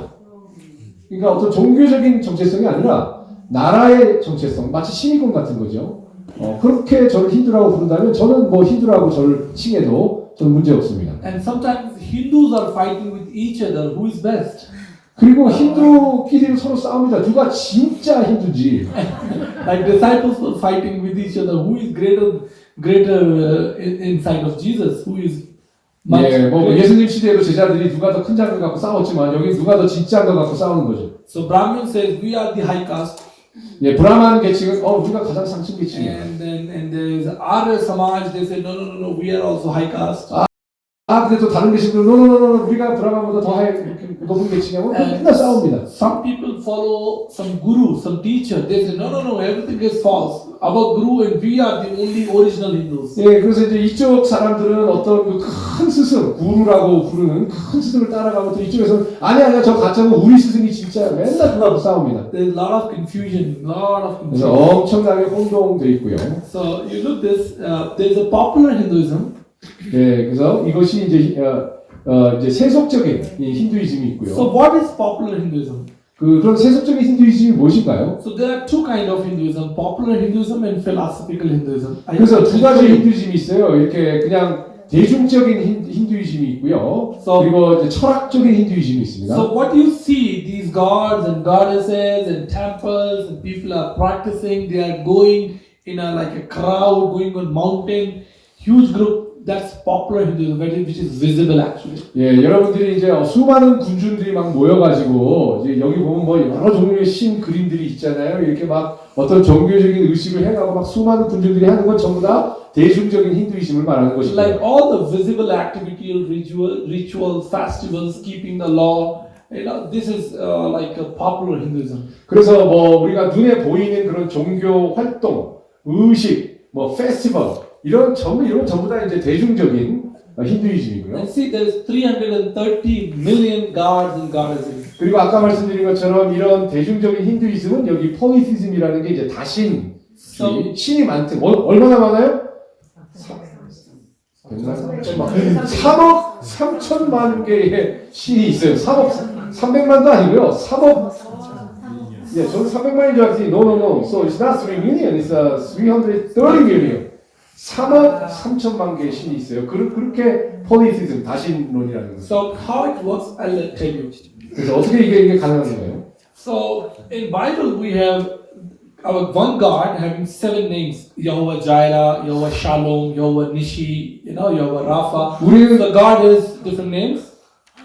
그러니까 어떤 종교적인 정체성이 아니라 나라의 정체성, 마치 시민권 같은 거죠. 그렇게 저를 힌두라고 부른다면 저는 뭐 힌두라고 저를 칭해도 저는 문제 없습니다. And sometimes Hindus are fighting with each other. Who is best? 그리고 힌두끼리 서로 싸웁니다. 누가 진짜 힌두인지. Like disciples were fighting with each other. Who is greater inside of Jesus? Who is much 예, 뭐 greater? 예수님 시대에도 제자들이 누가 더 큰 장을 갖고 싸웠지만 여기 누가 더 진짜인 걸 갖고 싸우는 거죠. So Brahmin says we are the high caste, 예, 브라만 계층은 우리가 가장 상층 계층이야. and there is Arya Samaj. They say no, we are also high caste. 근데 또 다른 계층들은 노노노노 우리가 브라만보다 더 높은 계층이고 맨날 싸웁니다. Some people follow some guru, some teacher. They say no, everything is false. Our guru and we are the only original Hindus. 예, 그래서 이제 이쪽 사람들은 어떤 그 큰 스승, 구루라고 부르는 큰 스승을 따라가고 또 이쪽에서는 아니야 저 가짜고 우리 스승이 진짜야. 맨날 그거하고 싸웁니다. There's a lot of confusion, 그래서 엄청나게 혼동돼 있고요. So you look this. There's a popular Hinduism. 예, 그래서 이것이 이제 이제 세속적인 이 힌두이즘이 있고요. So what is popular Hinduism? 그런 세속적인 힌두이즘이 무엇인가요? So there are two kind of Hinduism: popular Hinduism and philosophical Hinduism. 그래서 두 가지 힌두이즘이 있어요. 이렇게 그냥 대중적인 힌두이즘이 있고요. 그리고 이제 철학적인 힌두이즘이 있습니다. So what you see, these gods and goddesses and temples and people are practicing. They are going in like a crowd, going on mountain, huge group. That's popular Hinduism, which is visible actually. 예, 여러분들이 이제 수많은 군중들이 막 모여가지고 이제 여기 보면 뭐 여러 종류의 신 그림들이 있잖아요. 이렇게 막 어떤 종교적인 의식을 해가고 막 수많은 군중들이 하는 건 전부 다 대중적인 힌두이즘을 말하는 것입니다. Like all the visible activity, rituals, festivals, keeping the law. This is like a popular Hinduism. 그래서 뭐 우리가 눈에 보이는 그런 종교 활동, 의식, 뭐 페스티벌 이런 전부 다 이제 대중적인 힌두이즘이고요. And see, there's 330 million gods and goddesses. 그리고 아까 말씀드린 것처럼 이런 대중적인 힌두이즘은 여기 포리티즘이라는 게 이제 다신, 신이 많대. 얼마나 많아요? 3억 3천만 개의 신이 있어요. 300만도 아니고요. 3억. 예, 저는 300만인 줄 알았더니 no. So it's not 3 million. It's 330 million. 3억 3천만 개의 신이 있어요. 그렇게 포리티즘, 다신론이라는 거죠. So how it works, I'll tell you. 그래서 어떻게 이게 가능한 건가요? So in Bible we have our one God having 7 names: Jehovah Jireh, Jehovah Shalom, Jehovah Nishi, Jehovah Rapha. The God has different names.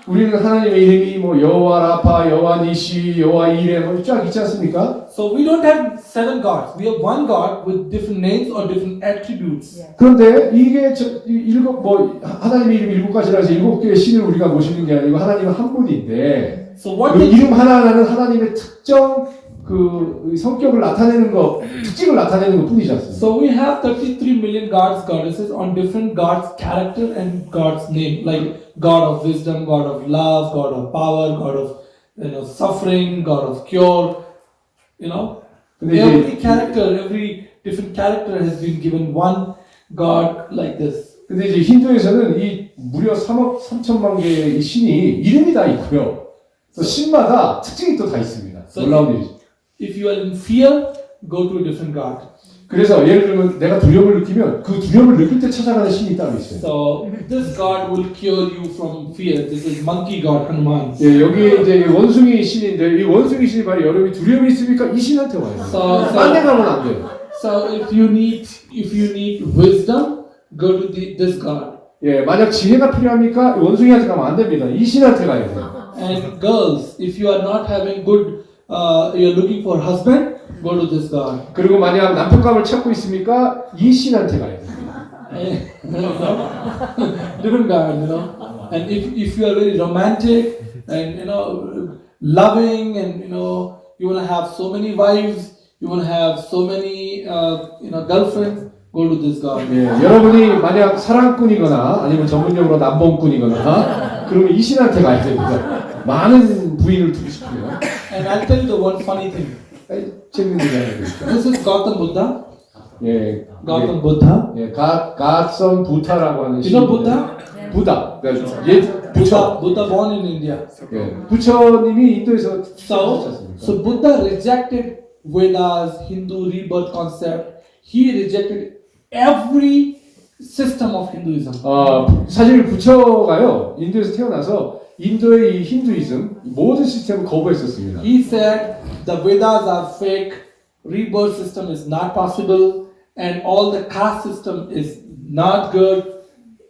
우리는 하나님의 이름이 뭐 여호와 라파, 여호와 니시, 여호와 이레 쫙 있지 않습니까? So we don't have 7 gods. We have one God with different names or different attributes. 그런데 이게 하나님의 이름이 7가지라서 7개의 신을 우리가 모시는 게 아니고 하나님은 한 분인데 So what 그 이름 하나하나는 하나님의 특정 그 성격을 나타내는 것, 특징을 나타내는 것 뿐이지 않습니까? So we have 33 million gods, goddesses on different gods' character and God's name, like God of wisdom, God of love, God of power, God of suffering, God of cure. Every character, every different character has been given one God like this. 근데 이제 힌두에서는 이 무려 3억 3천만 개의 이 신이 이름이 다 있고요. 또 신마다 특징이 또 다 있습니다. 놀라운 일이죠. If you are in fear, go to a different God. 그래서 예를 들면 내가 두려움을 느끼면 그 두려움을 느낄 때 찾아가는 신이 따로 있어요. So this God will cure you from fear. This is monkey God, Hanuman. 예, 여기 이제 원숭이 신인데 이 원숭이 신이 바로 여러분이 두려움이 있으니까 이 신한테 와요. 딴 데 가면 안 돼요. So if you need wisdom, go to this God. 예, 만약 지혜가 필요합니까? 원숭이한테 가면 안 됩니다. 이 신한테 가야 돼요. And girls, if you are not having good, you are looking for husband, go to this God. 그리고 만약 남편감을 찾고 있습니까? 이 신한테 가야 돼요. Different God, And if you are very romantic and loving and you want to have so many wives, you want to have so many girlfriends, go to this God. 예, 여러분이 만약 사랑꾼이거나 아니면 전문용어로 남봉꾼이거나 그러면 이 신한테 가야 됩니다. 많은 부인을 두고 싶고요. And I'll tell you the one funny thing. 재밌는 얘기가 This is Gautam Buddha. 예, Gautam Buddha. 예, 갓선 부타라고 하는 You know Buddha? 부다. 예, 부처. Buddha born in India. 예, 부처님이 인도에서 So Buddha rejected Vedas, Hindu rebirth concept. He rejected every system of Hinduism. 사실 부처가요 인도에서 태어나서 인도의 이 힌두이즘 모든 시스템을 거부했었습니다. He said the Vedas are fake, rebirth system is not possible, and all the caste system is not good.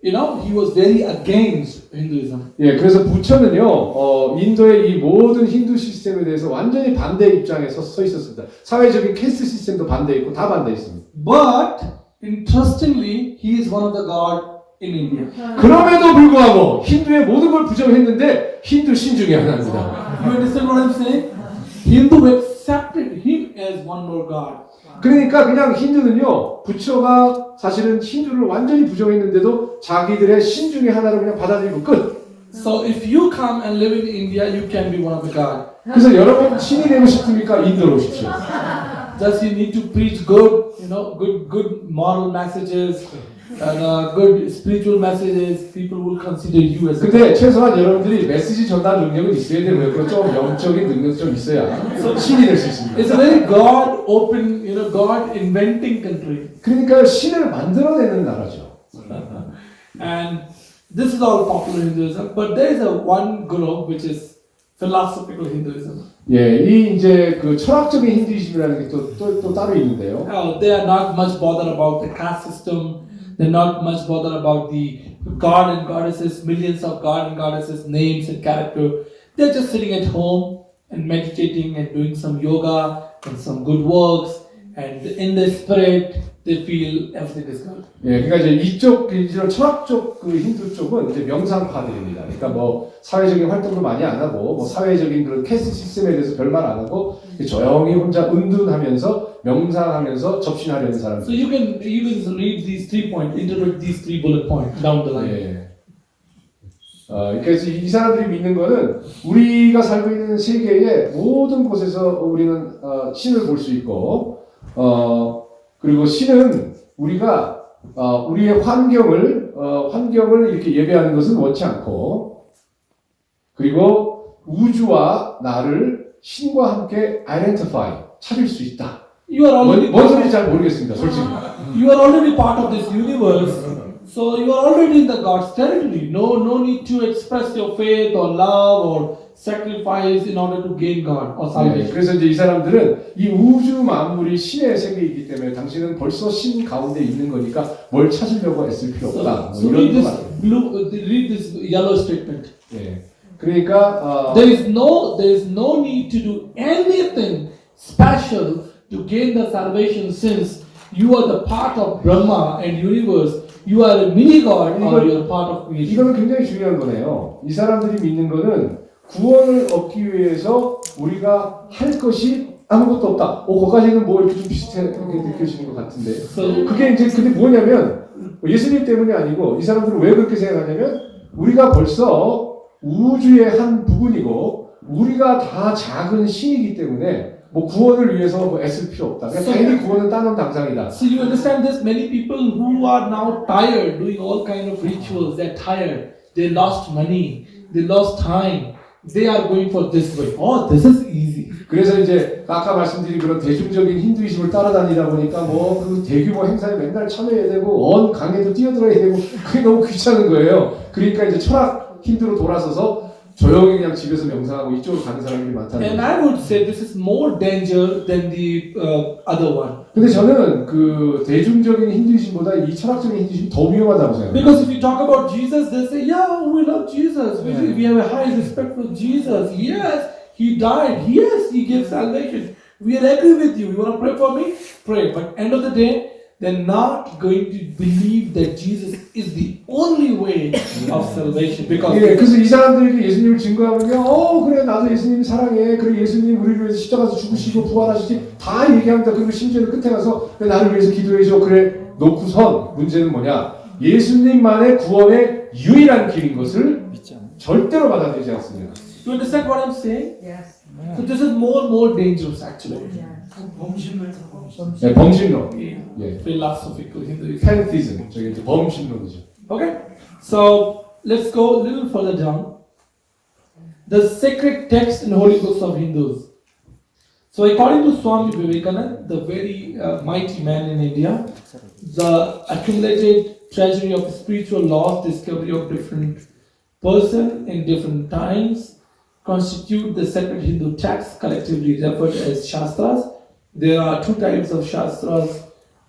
You know, he was very against Hinduism. 예, 그래서 부처는요 인도의 이 모든 힌두 시스템에 대해서 완전히 반대 입장에 서 있었습니다. 사회적인 캐스트 시스템도 반대했고 다 반대했습니다. But interestingly, he is one of the god in India. 그럼에도 불구하고 힌두의 모든 걸 부정했는데 힌두 신 중에 하나입니다. You understand what I'm saying? Hindu accepted him as one more god. 그러니까 그냥 힌두는요 부처가 사실은 힌두를 완전히 부정했는데도 자기들의 신 중에 하나로 그냥 받아들이고 끝. So if you come and live in India, you can be one of the god. 그래서 여러분 신이 되고 싶습니까? 인도로 오십시오. Just you need to preach good, you know, good moral messages and good spiritual messages. People will consider you as a 근데 최소한 여러분들이 메시지 전달 능력은 있어야 되고요. 그리고 좀 영적인 능력이 좀 있어야 신이 될 수 있습니다. It's a very God open, you know, God inventing country. 그러니까 신을 만들어내는 나라죠. And this is all popular Hinduism, but there is a one group which is philosophical Hinduism. 예, 이 이제 그 철학적인 힌두이즘이라는 게 또 따로 있는데요. They are not much bothered about the caste system. They're not much bothered about the god and goddesses, millions of god and goddesses, names and character. They're just sitting at home and meditating and doing some yoga and some good works, and in the spirit they feel everything is good. 예, 그러니까 이제 이쪽 이런 철학적 그 힌두 쪽은 이제 명상파들입니다. 그러니까 뭐 사회적인 활동도 많이 안 하고 뭐 사회적인 그런 캐스트 시스템에 대해서 별말 안 하고 조용히 혼자 은둔하면서 명상하면서 접신하려는 사람들. So you can read these 3 points, interpret these 3 bullet points down the line. 예. 그래서 이 사람들이 믿는 거는 우리가 살고 있는 세계의 모든 곳에서 우리는 신을 볼 수 있고, 그리고 신은 우리가 우리의 환경을 이렇게 예배하는 것은 원치 않고, 그리고 우주와 나를 신과 함께 identify 찾을 수 있다. You are already 뭔 소리인지 잘 모르겠습니다, 솔직히. You are already part of this universe, so you are already in the God's territory. No need to express your faith or love or sacrifice in order to gain God or 네, salvation. 그래서 이제 이 사람들은 이 우주 만물이 신의 세계이기 때문에 당신은 벌써 신 가운데 있는 거니까 뭘 찾으려고 애쓸 필요 없다. So 이런 거 read this yellow statement. 예. 그러니까 There is no need to do anything special to gain the salvation, since you are the part of Brahma and universe. You are a mini God or you are part of creation. 이거는 굉장히 중요한 거네요. 이 사람들이 믿는 거는 구원을 얻기 위해서 우리가 할 것이 아무것도 없다. 거기까지는 뭐 이렇게 좀 비슷하게 느껴지는 것 같은데. 그게 이제 근데 뭐냐면 예수님 때문이 아니고 이 사람들은 왜 그렇게 생각하냐면 우리가 벌써 우주의 한 부분이고 우리가 다 작은 신이기 때문에 뭐 구원을 위해서 뭐 애쓸 필요 없다. 그냥 당연히 구원은 따놓은 당상이다. So you understand this? Many people who are now tired doing all kind of rituals, they're tired. They lost money. They lost time. They are going for this way. Oh, this is easy. 그래서 이제 아까 말씀드린 그런 대중적인 힌두이즘을 따라다니다 보니까 뭐 그 대규모 행사에 맨날 참여해야 되고 언 강에도 뛰어들어야 되고 그게 너무 귀찮은 거예요. 그러니까 이제 철학 힌두로 돌아서서 조용히 그냥 집에서 명상하고 이쪽으로 가는 사람들이 많다는 And 거예요. I would say this is more danger than the other one. 근데 저는 그 대중적인 힌두이즘보다 이 철학적인 힌두이즘이 더 위험하다고 생각해요. Because if you talk about Jesus, they say, yeah, we love Jesus. We have a high respect for Jesus. Yes, He died. Yes, He gives salvation. We agree with you. You want to pray for me? Pray. But end of the day, they're not going to believe that Jesus is the only way of salvation. Because 예, 그래서 이 사람들에게 예수님을 증거하면 그래 나도 예수님 사랑해. 그래 예수님 우리를 위해서 십자가에서 죽으시고 부활하시지 다 얘기합니다. 그리고 심지어는 끝에 가서 그래, 나를 위해서 기도해줘. 그래 놓고선 문제는 뭐냐? 예수님만의 구원의 유일한 길인 것을 절대로 받아들이지 않습니다. you understand what I'm saying? Yes. So this is more and more dangerous actually. 네, 범신론, 예, Philosophical Hinduism. 팬티즘, 저기 이제 범신론이죠. Okay, so let's go a little further down. The sacred texts and holy books of Hindus. So according to Swami Vivekananda, the very mighty man in India, the accumulated treasury of spiritual laws, discovery of different person in different times, constitute the sacred Hindu texts collectively referred as Shastras. There are two types of Shastras,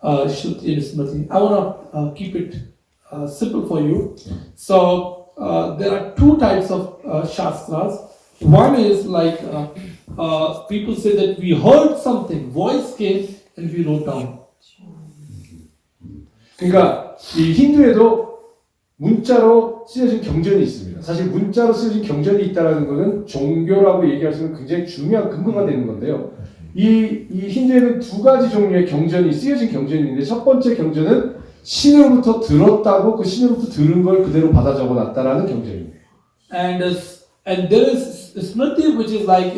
Shruti and Smriti. I want to keep it simple for you. So there are two types of Shastras. One is like people say that we heard something, voice came and we wrote down. 그러니까 이 힌두에도 문자로 쓰여진 경전이 있습니다. 사실 문자로 쓰여진 경전이 있다는 것은 종교라고 얘기할 수 있는 굉장히 중요한 근거가 되는 건데요. 이 힌두에는 두 가지 종류의 경전이 쓰여진 경전이 있는데 첫 번째 경전은 신으로부터 들었다고 그 신으로부터 들은 걸 그대로 받아 적어놨다라는 경전입니다. And there is Smriti, which is like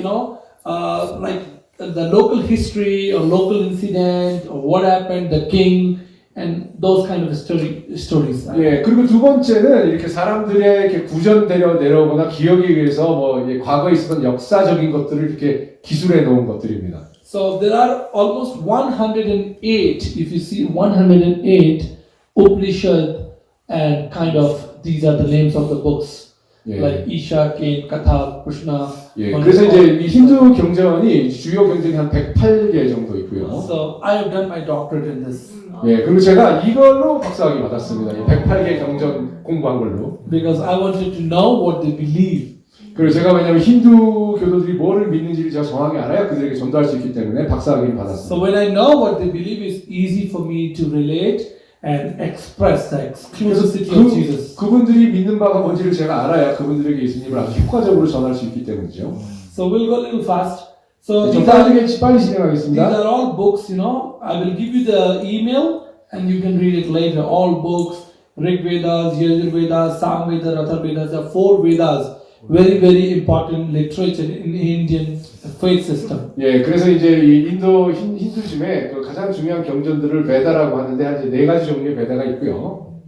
like the local history or local incident or what happened, the king, and those kind of stories. 예, 그리고 두 번째는 이렇게 사람들의 이렇게 구전되려 내려오거나 기억에 의해서 뭐 과거에 있었던 역사적인 것들을 이렇게 기술해 놓은 것들입니다. So there are almost 108, if you see 108 Upanishad and kind of these are the names of the books. 예. Like Isha, Kane, Katha, Krishna. 예, 그래서 이제 이 힌두 경전이 주요 경전이 한 108개 정도 있고요. So I have done my doctorate in this. 예, 그리고 제가 이걸로 박사학위 받았습니다. 이 108개 경전 공부한 걸로. Because I wanted to know what they believe. 그리고 제가 왜냐하면 힌두 교도들이 뭐를 믿는지를 제가 정확히 알아야 그들에게 전달할 수 있기 때문에 박사학위를 받았습니다. So when I know what they believe, it's easy for me to relate and express the exclusivity of Jesus. 그분들이 믿는 바가 뭔지를 제가 알아야 그분들에게 예수님을 아주 효과적으로 전할 수 있기 때문이죠. So we'll go a little fast. So 좀 these 빨리 진행하겠습니다. are all books, I will give you the email and you can read it later. All books, Rig Vedas, Yajur Vedas, Sam Vedas, Atharva Vedas, there are 4 Vedas. Very, very important literature in the Indian faith system. 예, 그래서 이제 이 인도 힌두즘의 그 가장 중요한 경전들을 베다라고 하는데 한 이제 4가지 종류의 베다가 있고요.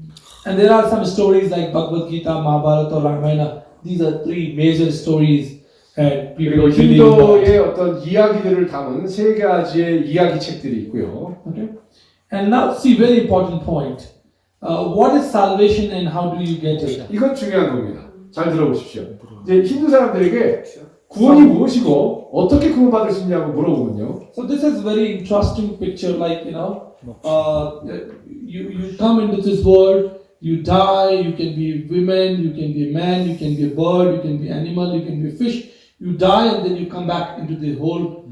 And there are some stories like Bhagavad Gita, Mahabharata, Ramayana. These are 3 major stories. And people 그리고 believe in God. 힌두의 어떤 이야기들을 담은 3가지의 이야기 책들이 있고요. Okay. And now see very important point. What is salvation and how do you get it? 이건 중요한 겁니다. 잘 들어보십시오. 이제 힌두 사람들에게 구원이 무엇이고 어떻게 구원받을 수 있냐고 물어보면요. So this is very interesting picture. Like you come into this world, you die. You can be women, you can be a man, you can be a bird, you can be animal, you can be a fish. You die and then you come back into the whole.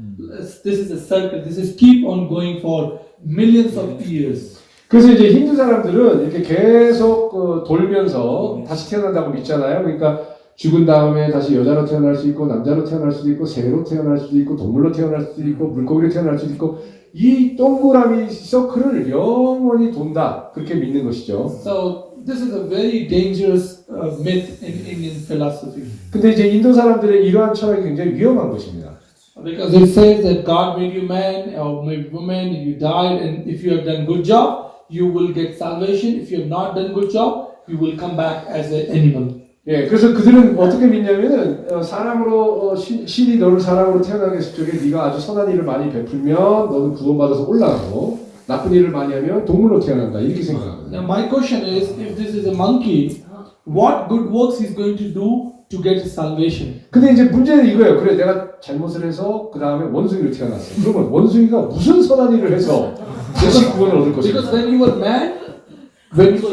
This is a circle. This is keep on going for millions of years. 그래서 이제 힌두 사람들은 이렇게 계속 돌면서 다시 태어난다고 믿잖아요. 그러니까 죽은 다음에 다시 여자로 태어날 수 있고 남자로 태어날 수도 있고 새로 태어날 수도 있고 동물로 태어날 수도 있고 물고기로 태어날 수도 있고 이 동그라미 서클을 영원히 돈다 그렇게 믿는 것이죠. So this is a very dangerous myth in Indian philosophy. 근데 이제 인도 사람들의 이러한 철학이 굉장히 위험한 것입니다. Because it says that God made you man or made woman, you died, and if you have done good job, you will get salvation. If you have not done good job, you will come back as an animal. 예, 그래서 그들은 어떻게 믿냐면은 사람으로 신이 너를 사람으로 태어나게 했을 적에 네가 아주 선한 일을 많이 베풀면 너는 구원받아서 올라가고 나쁜 일을 많이 하면 동물로 태어난다 이렇게 생각하거든요. Now my question is, if this is a monkey, what good works he's going to do to get his salvation? 근데 이제 문제는 이거예요. 그래 내가 잘못을 해서 그 다음에 원숭이로 태어났어. 그러면 원숭이가 무슨 선한 일을 해서 다시 구원을 얻을 것인가? Because when you were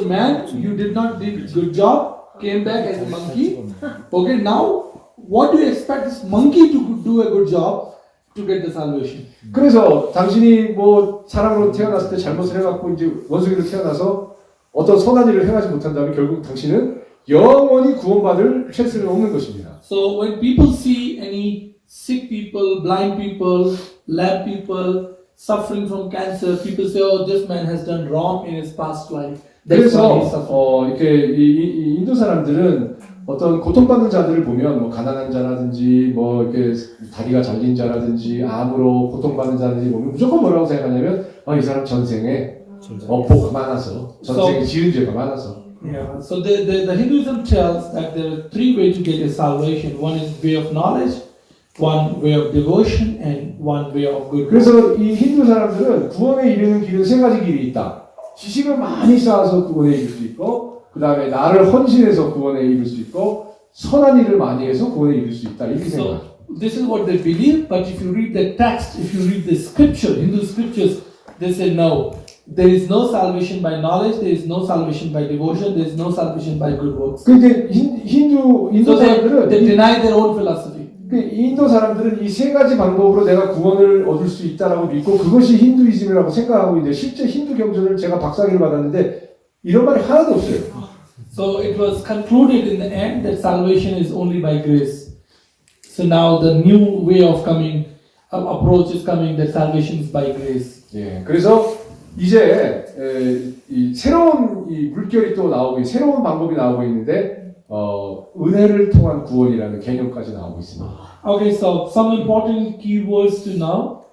man, you did not do good job, came back as a monkey. Okay, now what do you expect this monkey to do a good job to get the salvation? 그래서 당신이 뭐 사람으로 태어났을 때 잘못을 해갖고 이제 원숭이로 태어나서 어떤 선한 일을 행하지 못한다면 결국 당신은 영원히 구원받을 찬스를 얻는 것입니다. So when people see any sick people, blind people, lame people suffering from cancer, people say, "Oh, this man has done wrong in his past life." That's why he's suffering. 이렇게 이 인도 사람들은 어떤 고통받는 자들을 보면 뭐 가난한 자라든지 뭐 이렇게 다리가 잘린 자라든지 암으로 고통받는 자든지 보면 무조건 뭐라고 생각하냐면 이 사람 전생에 업보가 많아서 전생에 지은 죄가 많아서. Yeah. So the Hinduism tells that there are 3 ways to get a salvation. One is way of knowledge, one way of devotion, and one way of good works. 그래서 이 힌두 사람들은 구원에 이르는 길은 세 가지 길이 있다. 지식을 많이 쌓아서 구원에 이를 수 있고, 그 다음에 나를 헌신해서 구원에 이를 수 있고, 선한 일을 많이 해서 구원에 이를 수 있다. 이렇게 생각합니다. So this is what they believe, but if you read the text, if you read the scripture, Hindu scriptures, they say no. There is no salvation by knowledge, there is no salvation by devotion, there is no salvation by good works. 그 이제 인도 So 사람들은 they deny their own philosophy. 그 인도 사람들은 이 세 가지 방법으로 내가 구원을 얻을 수 있다라고 믿고 그것이 힌두이즘이라고 생각하고 있는데 실제 힌두 경전을 제가 박사학위를 받았는데 이런 말이 하나도 없어요. So it was concluded in the end that salvation is only by grace. So now the new way of coming, approach is coming that salvation is by grace. 예, 그래서 이제 이 새로운 이 물결이 또 나오고 새로운 방법이 나오고 있는데 은혜를 통한 구원이라는 개념까지 나오고 있습니다. Okay, so some important keywords to know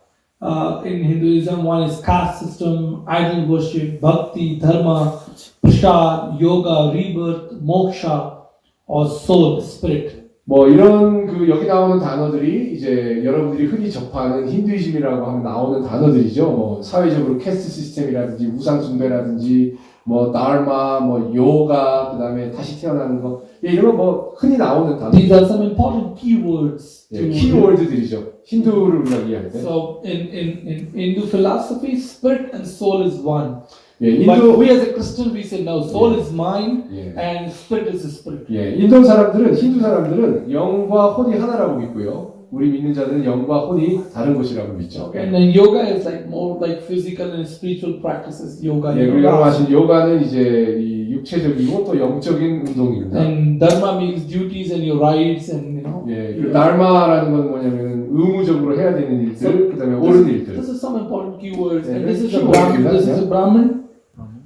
in Hinduism. One is caste system, idol worship, bhakti, dharma, prasad, yoga, rebirth, moksha, or soul, spirit. 뭐 이런 그 여기 나오는 단어들이 이제 여러분들이 흔히 접하는 힌두이즘이라고 하면 나오는 단어들이죠. 뭐 사회적으로 캐스트 시스템이라든지 우상 숭배라든지 뭐 다르마, 뭐 요가, 그다음에 다시 태어나는 거 이런 거 뭐 흔히 나오는 단어. These are some important keywords. 예, 키워드들이죠. 힌두를 우리가 이해할 때. So in Hindu philosophy, spirit and soul is one. 예, But 인도 we as a Christian, we say no, soul is mine 예. and spirit is a spirit. 예, 인도 사람들은 힌두 사람들은 영과 혼이 하나라고 믿고요. 우리 믿는 자들은 영과 혼이 다른 것이라고 믿죠. And then yoga is like more like physical and spiritual practices. Yoga. 예, 그리고 여러분 아시는 요가는 이제 이 육체적이고 또 영적인 운동입니다. And dharma means duties and your rights and you know. 예, 그 다르마라는 건 뭐냐면은 의무적으로 해야 되는 일들, 그다음에 옳은 일들. This is some important keywords. Yeah, And this is that's a keywords, Brahmin. This yeah. is a Brahmin.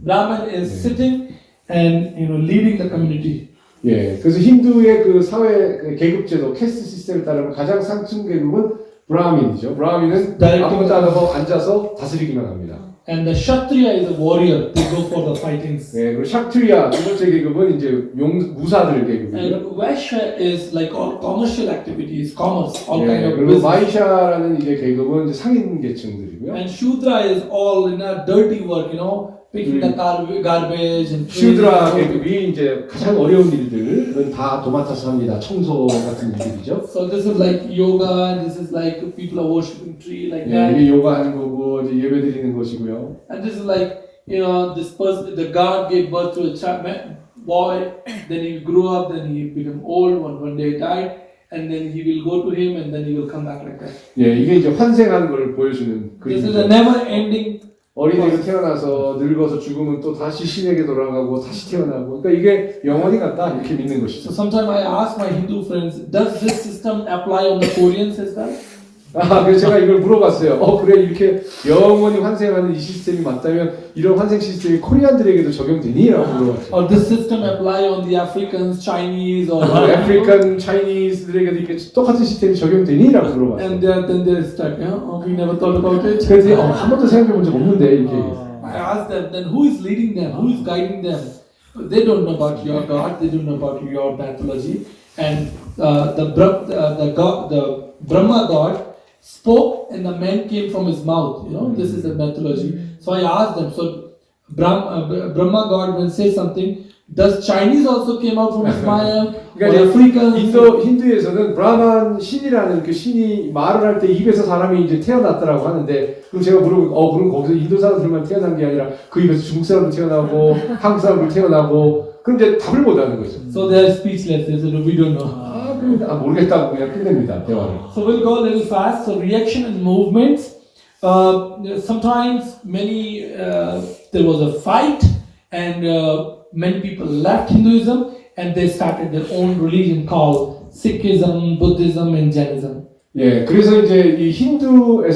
Brahmin is Yeah. sitting and you know leading the community. 예, 그래서 힌두의 그 사회 그 계급제도 캐스트 시스템을 따르면 가장 상층 계급은 브라민이죠. 브라민은 아무것도 안 하고 앉아서 다스리기만 합니다. And the Kshatriya is a warrior. They go for the fightings. 예, 그리고 샥트리아 두 번째 계급은 이제 무사들 계급이고요. And Vaishya is like all commercial activities, commerce, all kind 예, of 그리고 business. 마이샤라는 이제 계급은 이제 상인 계층들이고요. And Shudra is all in a dirty work, you know, picking the garbage and 슈드라 cleaning. 계급이 이제 가장 어려운 일들은 다 도맡아서 합니다. 청소 같은 일들이죠. So this is like yoga, and this is like people are worshipping tree like 예, that. 이게 요가하는 거고 이제 예배드리는 것이고요. And this is like, you know, this person, the God gave birth to a child, boy, then he grew up, then he became old, one day died, and then he will go to him, and then he will come back like that. 예, 이게 이제 환생하는 걸 보여주는 This is 그림이죠. a never-ending. 어린이로 태어나서 늙어서 죽으면 또 다시 신에게 돌아가고 다시 태어나고 그러니까 이게 영원히 간다 이렇게 믿는 So 것이죠. sometimes I ask my Hindu friends, does this system apply on the Koreans as well? 아, 그래서 제가 이걸 물어봤어요. 그래 이렇게 영원히 환생하는 이 시스템이 맞다면 이런 환생 시스템이 코리안들에게도 적용되니? 라고 물어봤어요. Or this system apply on the Africans, Chinese, or 아프리칸 차이니스들에게도 이렇게 똑같은 시스템이 적용되니? 라고 물어봤어요. and then they start, we never thought about it. 그래서 한 번도 생각해 본 적 없는데 이렇게 얘기했어요. I asked them, then who is leading them? Who is guiding them? They don't know about your God. They don't know about your pathology. And the Brahma God spoke, and the man came from his mouth. You know, this is the mythology. So I asked them. So Brahma God, when say something, does Chinese also came out from his mouth? Or 그러니까 Africans? 힌두에서는 브라만 신이라는 그 신이 말을 할 때 입에서 사람이 이제 태어났다라고 하는데 그럼 제가 물어보면 그럼 거기서 인도 사람들만 태어난 게 아니라 그 입에서 중국 사람도 태어나고 한국 사람도 태어나고 그럼 이제 답을 못 하는 거죠. So they are speechless. They said, we don't know. 모르겠다고 그냥 끝냅니다 대화를. So we'll go a little fast. So reaction and movements. Sometimes there was a fight, and many people left Hinduism and they started their own religion called Sikhism, Buddhism, and Jainism. 예, 그래서 이제 이 힌두의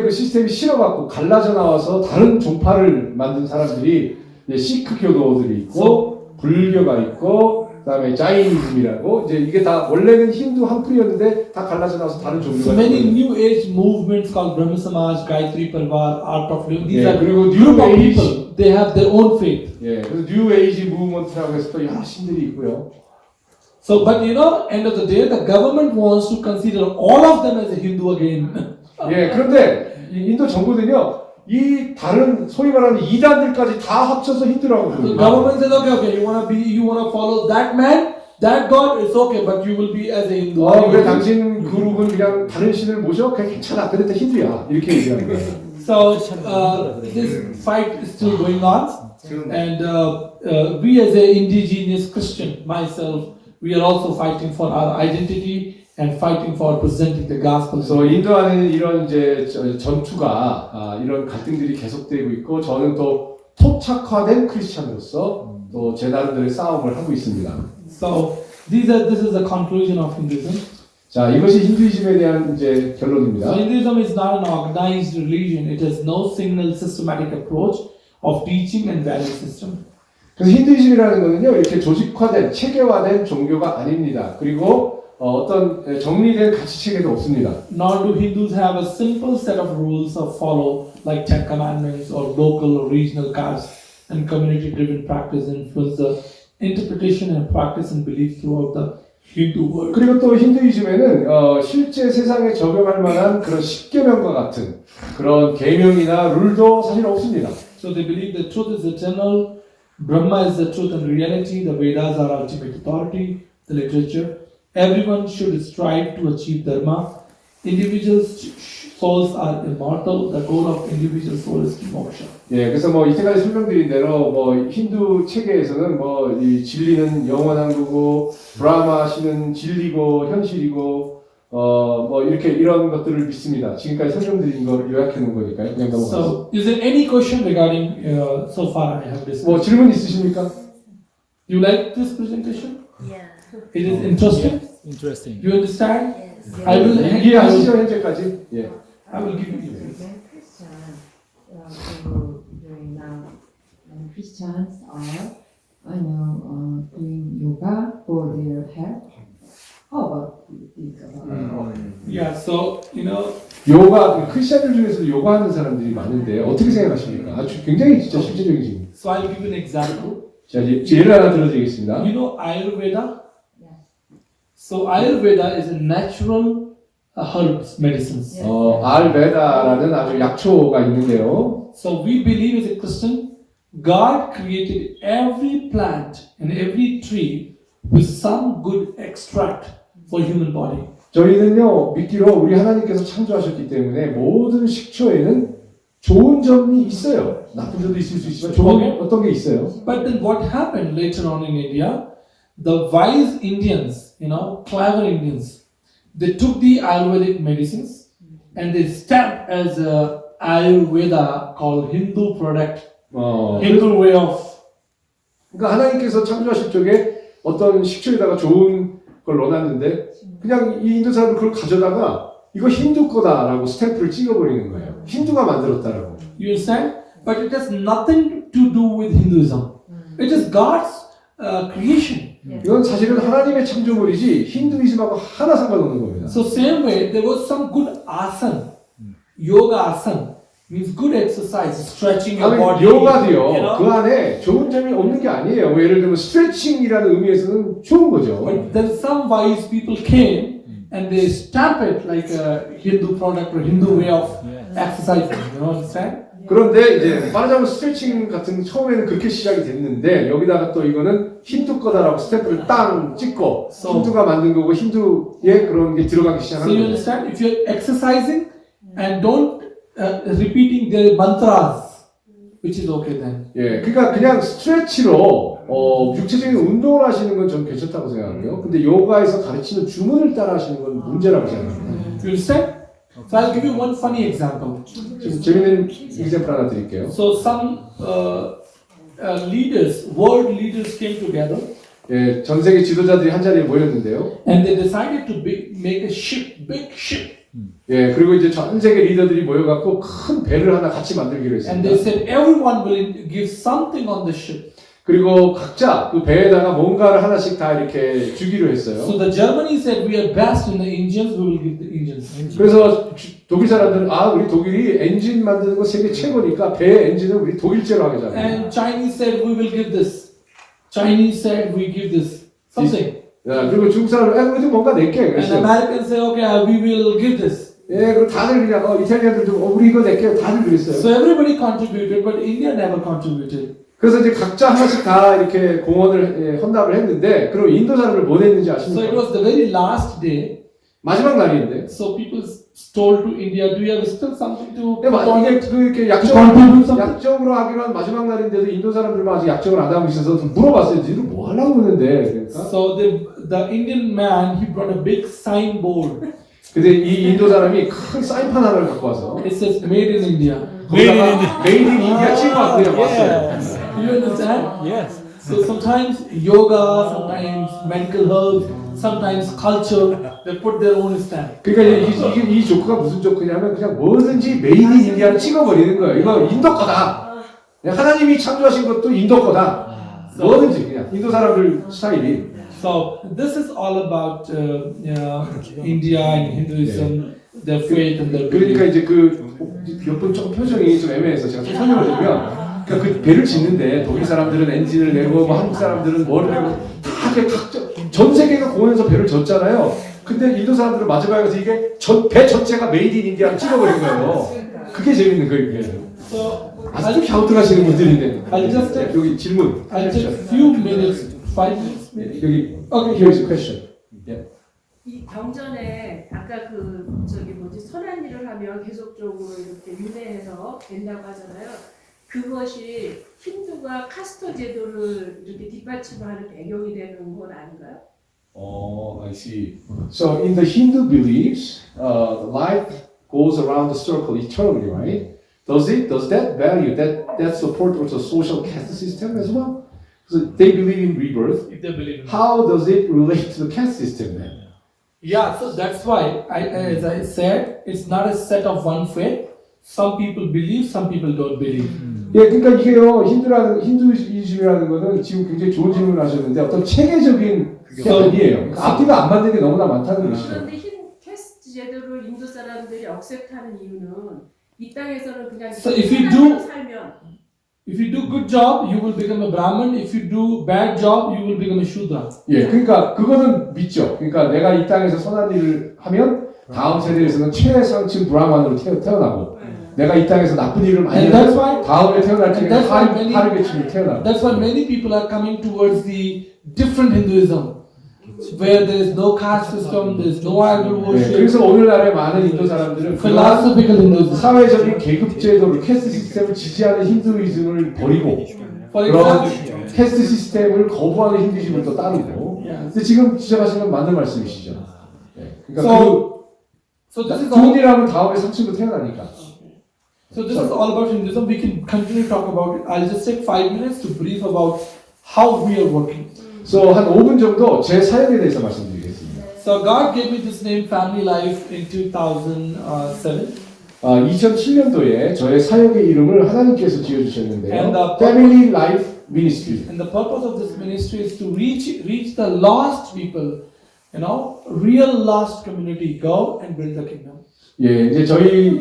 그 시스템이 싫어갖고 갈라져 나와서 다른 종파를 만든 사람들이 이제 시크 교도들이 있고 불교가 있고 그다음에 자이니즘이라고 이제 이게 다 원래는 힌두 한 풀이었는데 다 갈라져 나와서 다른 So 종류가 many 있어요. new age movements called Brahma Samaj, Gayatri Parivar, Art of Living. These Yeah, are 그리고 group new of age- people. They have their own faith. 예, 그래서 뉴 에이지 무브먼트라고 해서 또 여러 신들이 있고요. So, but you know, end of the day, the government wants to consider all of them as a Hindu again. 예, 그런데 이 인도 정부는요, 이 다른 소위 말하는 이단들까지 다 합쳐서 힌두라고 The 부릅니다. government says, okay, you wanna follow that man, that God, it's okay, but you will be as a Hindu. 그래 당신 그룹은 그냥 다른 신을 모셔? 그냥 괜찮아. 근데 다 힌두야. 이렇게 얘기하는 거예요. So this fight is still going on, and we as a indigenous Christian, myself, we are also fighting for our identity and fighting for presenting the gospel. 그래서 인도 안에는 이런 이제 전투가 이런 갈등들이 계속되고 있고 저는 또 토착화된 크리스찬으로서 또 제 나름대로의 싸움을 하고 있습니다. So this is the conclusion of Hinduism. 자, 이것이 힌두이즘에 대한 이제 결론입니다. So Hinduism is not an organized religion. It has no single systematic approach of teaching and value system. 그래서 힌두이즘이라는 것은요, 이렇게 조직화된, 체계화된 종교가 아닙니다. 그리고 어떤 정리된 가치 체계도 없습니다. Nor do Hindus have a simple set of rules to follow, like Ten Commandments or local or regional caste and community-driven practice influence the interpretation and practice and belief throughout the Hindu world. 그리고 또 힌두이즘에는 실제 세상에 적용할 만한 그런 십계명과 같은 그런 계명이나 룰도 사실 없습니다. So they believe the truth is eternal, Brahma is the truth and reality, the Vedas are ultimate authority, the literature. Everyone should strive to achieve dharma. Individuals' souls are immortal. The goal of individual soul is moksha. 예, 그래서 뭐 이때까지 설명드린 대로 뭐 힌두 체계에서는 뭐 이 진리는 영원한 거고 브라마 신은 진리고 현실이고 뭐 이렇게 이런 것들을 믿습니다. 지금까지 설명드린 거 요약해 놓은 거니까요. 그냥 넘어가죠. So, is there any question regarding so far I have discussed? 뭐 질문 있으십니까? You like this presentation? Yeah. It is interesting. Interesting. You understand? Yes. I will. 이해하시죠 현재까지? 예. I will give you. When Christians who doing now, when Christians are doing yoga for their health. How about this? Yeah. So you know. 요가 크리스천들 중에서도 요가하는 사람들이 많은데 어떻게 생각하십니까? 아주 굉장히 진짜 실제적인 질문. So I'll give you an example. 자, 예를 하나 들어드리겠습니다. You know Ayurveda? Yes. So Ayurveda is a natural herbs medicines. Yeah. 알베다라는 아주 약초가 있는데요. So we believe as a Christian, God created every plant and every tree with some good extract for human body. 저희는요 믿기로 우리 하나님께서 창조하셨기 때문에 모든 식초에는 좋은 점이 있어요. 나쁜 점도 있을 수 있지만 좋은 어떤 게 있어요. But then what happened later on in India? The wise Indians, clever Indians, they took the Ayurvedic medicines and they stamped as a Ayurveda called Hindu product, Hindu way of. 그러니까 하나님께서 창조하실 적에 어떤 식초에다가 좋은 걸 넣어놨는데 그냥 이 인도 사람들 그걸 가져다가 이거 힌두 거다라고 스탬프를 찍어버리는 거예요. 힌두가 만들었다라고. You understand? But it has nothing to do with Hinduism. It is God's creation. 이건 사실은 하나님의 창조물이지 힌두이즘하고 하나 상관없는 겁니다. So same way, there was some good asana, yoga asana, means good exercise, stretching your body. 요가도요. 그 안에 좋은 점이 없는 게 아니에요. 뭐 예를 들면 스트레칭이라는 의미에서는 좋은 거죠. But then some wise people came and they stamp it like a Hindu product or Hindu way of exercising. You understand? 그런데 이제 말하자면 스트레칭 같은 처음에는 그렇게 시작이 됐는데 여기다가 또 이거는 힌두 거다라고 스탬프를 땅 찍고 힌두가 만든 거고 힌두에 그런 게 들어가기 So 시작하는 you 거예요. understand? If you're exercising and don't repeating their mantras, which is okay then. 예, 그러니까 그냥 스트레치로 육체적인 운동을 하시는 건 전 괜찮다고 생각하고요. 근데 요가에서 가르치는 주문을 따라 하시는 건 문제라고 생각합니다. You understand? So I'll give you one funny example. 지금 재밌는 example 하나 드릴게요. So some leaders, world leaders came together 예, 전 세계 지도자들이 한 자리에 모였는데요. and they decided to make a ship, big ship. 예, 그리고 이제 전 세계 리더들이 모여갖고 큰 배를 하나 같이 만들기로 And they 했습니다. said everyone will give something on the ship. 그리고 각자 그 배에다가 뭔가를 하나씩 다 이렇게 주기로 했어요. So the Germany said we are best in the engines, we will give the engines. 그래서 독일 사람들은 우리 독일이 엔진 만드는 거 세계 최고니까 배 엔진은 우리 독일제로 하겠잖아요. And Chinese said we will give this. Chinese said we give this. Something. 야, 그리고 중국 사람은 우리도 뭔가 낼게 And 그랬어요. Americans say, okay, we will give this. 예, 그럼 다들 그냥 이탈리아들도 우리 이거 낼게 다들 그랬어요. So everybody contributed, but India never contributed. 그래서 이제 각자 하나씩 다 이렇게 공헌을 헌납을 했는데 그럼 인도 사람을 뭐 냈는지 So it 아십니까? was the very last day. 마지막 날인데. So people told to India, do you have still something to 근데 put on 이게 it? 그 이렇게 contribute something? 약정으로 하기로 한 마지막 날인데도 인도 사람들만 아직 약정을 안 하고 있어서 물어봤어요. 니들 뭐 하려고 그러는데? 그러니까. So the Indian man, he brought a big signboard. 근데 이 인도 사람이 큰 사인판 하나를 갖고 와서 It says made in India. 거기다가 메이드 인 인디아 찍어갖고 그냥 왔어요. Yes. You understand? Yes. So sometimes yoga, sometimes medical herbs, sometimes culture, they put their own stamp. 그러니까 이 조크가 무슨 조크냐면 그냥 뭐든지 메이드 인 인디아를 찍어버리는 거예요. 이거 인도 거다. 그냥 하나님이 창조하신 것도 인도 거다. 뭐든지 그냥 인도 사람들 스타일이. So this is all about India and Hinduism, their faith and their 그러니까 belief. 이제 그 몇 번 좀 표정이 좀 애매해서 제가 좀 설명을 드리면 그러니까 그 배를 짓는데 독일 사람들은 엔진을 내고 뭐 한국 사람들은 뭐를 내고 다 그냥 각자 전 세계가 공원에서 배를 졌잖아요. 근데 인도 사람들은 마지막에 가서 이게 배 전체가 메이드 인 인디아를 찍어버린 거예요. 그게 재밌는 거예요. 이게. So 아직도 갸우뚱하시는 분들인데. I'll just take- 여기 질문. I'll take few minutes, 5 minutes maybe. 여기 Okay, here's a question. 이 경전에 아까 그 저기 뭐지 선한 일을 하면 계속적으로 이렇게 윤회해서 된다고 하잖아요. 그것이 힌두가 카스터 제도를 이렇게 뒷받침하는 배경이 되는 건 아닌가요? Oh, I see. So in the Hindu beliefs, life goes around the circle eternally, right? Does that value that support also social caste system as well? So they believe in rebirth. If they believe in How does it relate to the caste system then? Yeah, so that's why, as I said, it's not a set of one faith. Some people believe, some people don't believe. 예, 그러니까 이게요 힌두이즘이라는 거는 지금 굉장히 좋은 질문을 하셨는데 어떤 체계적인 개념이에요. 앞뒤가 안 맞는 게 너무나 많다는 것이죠. 그런데 흰 캐스트 제도를 인도 사람들이 억셉트하는 이유는 이 땅에서는 그냥 So if you do- 살면 If you do good job, you will become a Brahmin. If you do bad job, you will become a Shudra. 예, 그러니까 그거는 믿죠. 그러니까 내가 이 땅에서 선한 일을 하면 다음 세대에서는 최상층 브라만으로 태어나고 내가 이 땅에서 나쁜 일을 많이 And that's 하면 why- 다음에 태어날 and 때는 that's why many- 하르게층으로 태어나고 That's why many people are coming towards the different Hinduism, where there is no caste system, there is no idol 예, worship, 그래서 오늘날의 많은 인도 사람들은 그러한 philosophical Hinduism. 사회적인 계급 제도를 캐스트 시스템을 지지하는 힌두이즘을 버리고 For 그런 example, 캐스트 시스템을 거부하는 힌두이즘을 또 따르고 근데 지금 지적하신 건 맞는 말씀이시죠. 예, 그러니까 so this is 좋은 all. 일 하면 다음에 상층으로 태어나니까. So this is all about Hinduism. We can continue to talk about it. I'll just take 5 minutes to brief about how we are working. 그래서 한 5분 정도 제 사역에 대해서 말씀드리겠습니다. So God gave me this name, Family Life, in 2007. 2007년도에 저의 사역의 이름을 하나님께서 지어주셨는데요. And the- Family Life Ministry. And the purpose of this ministry is to reach the lost people, real lost community. Go and build the kingdom. 예, 이제 저희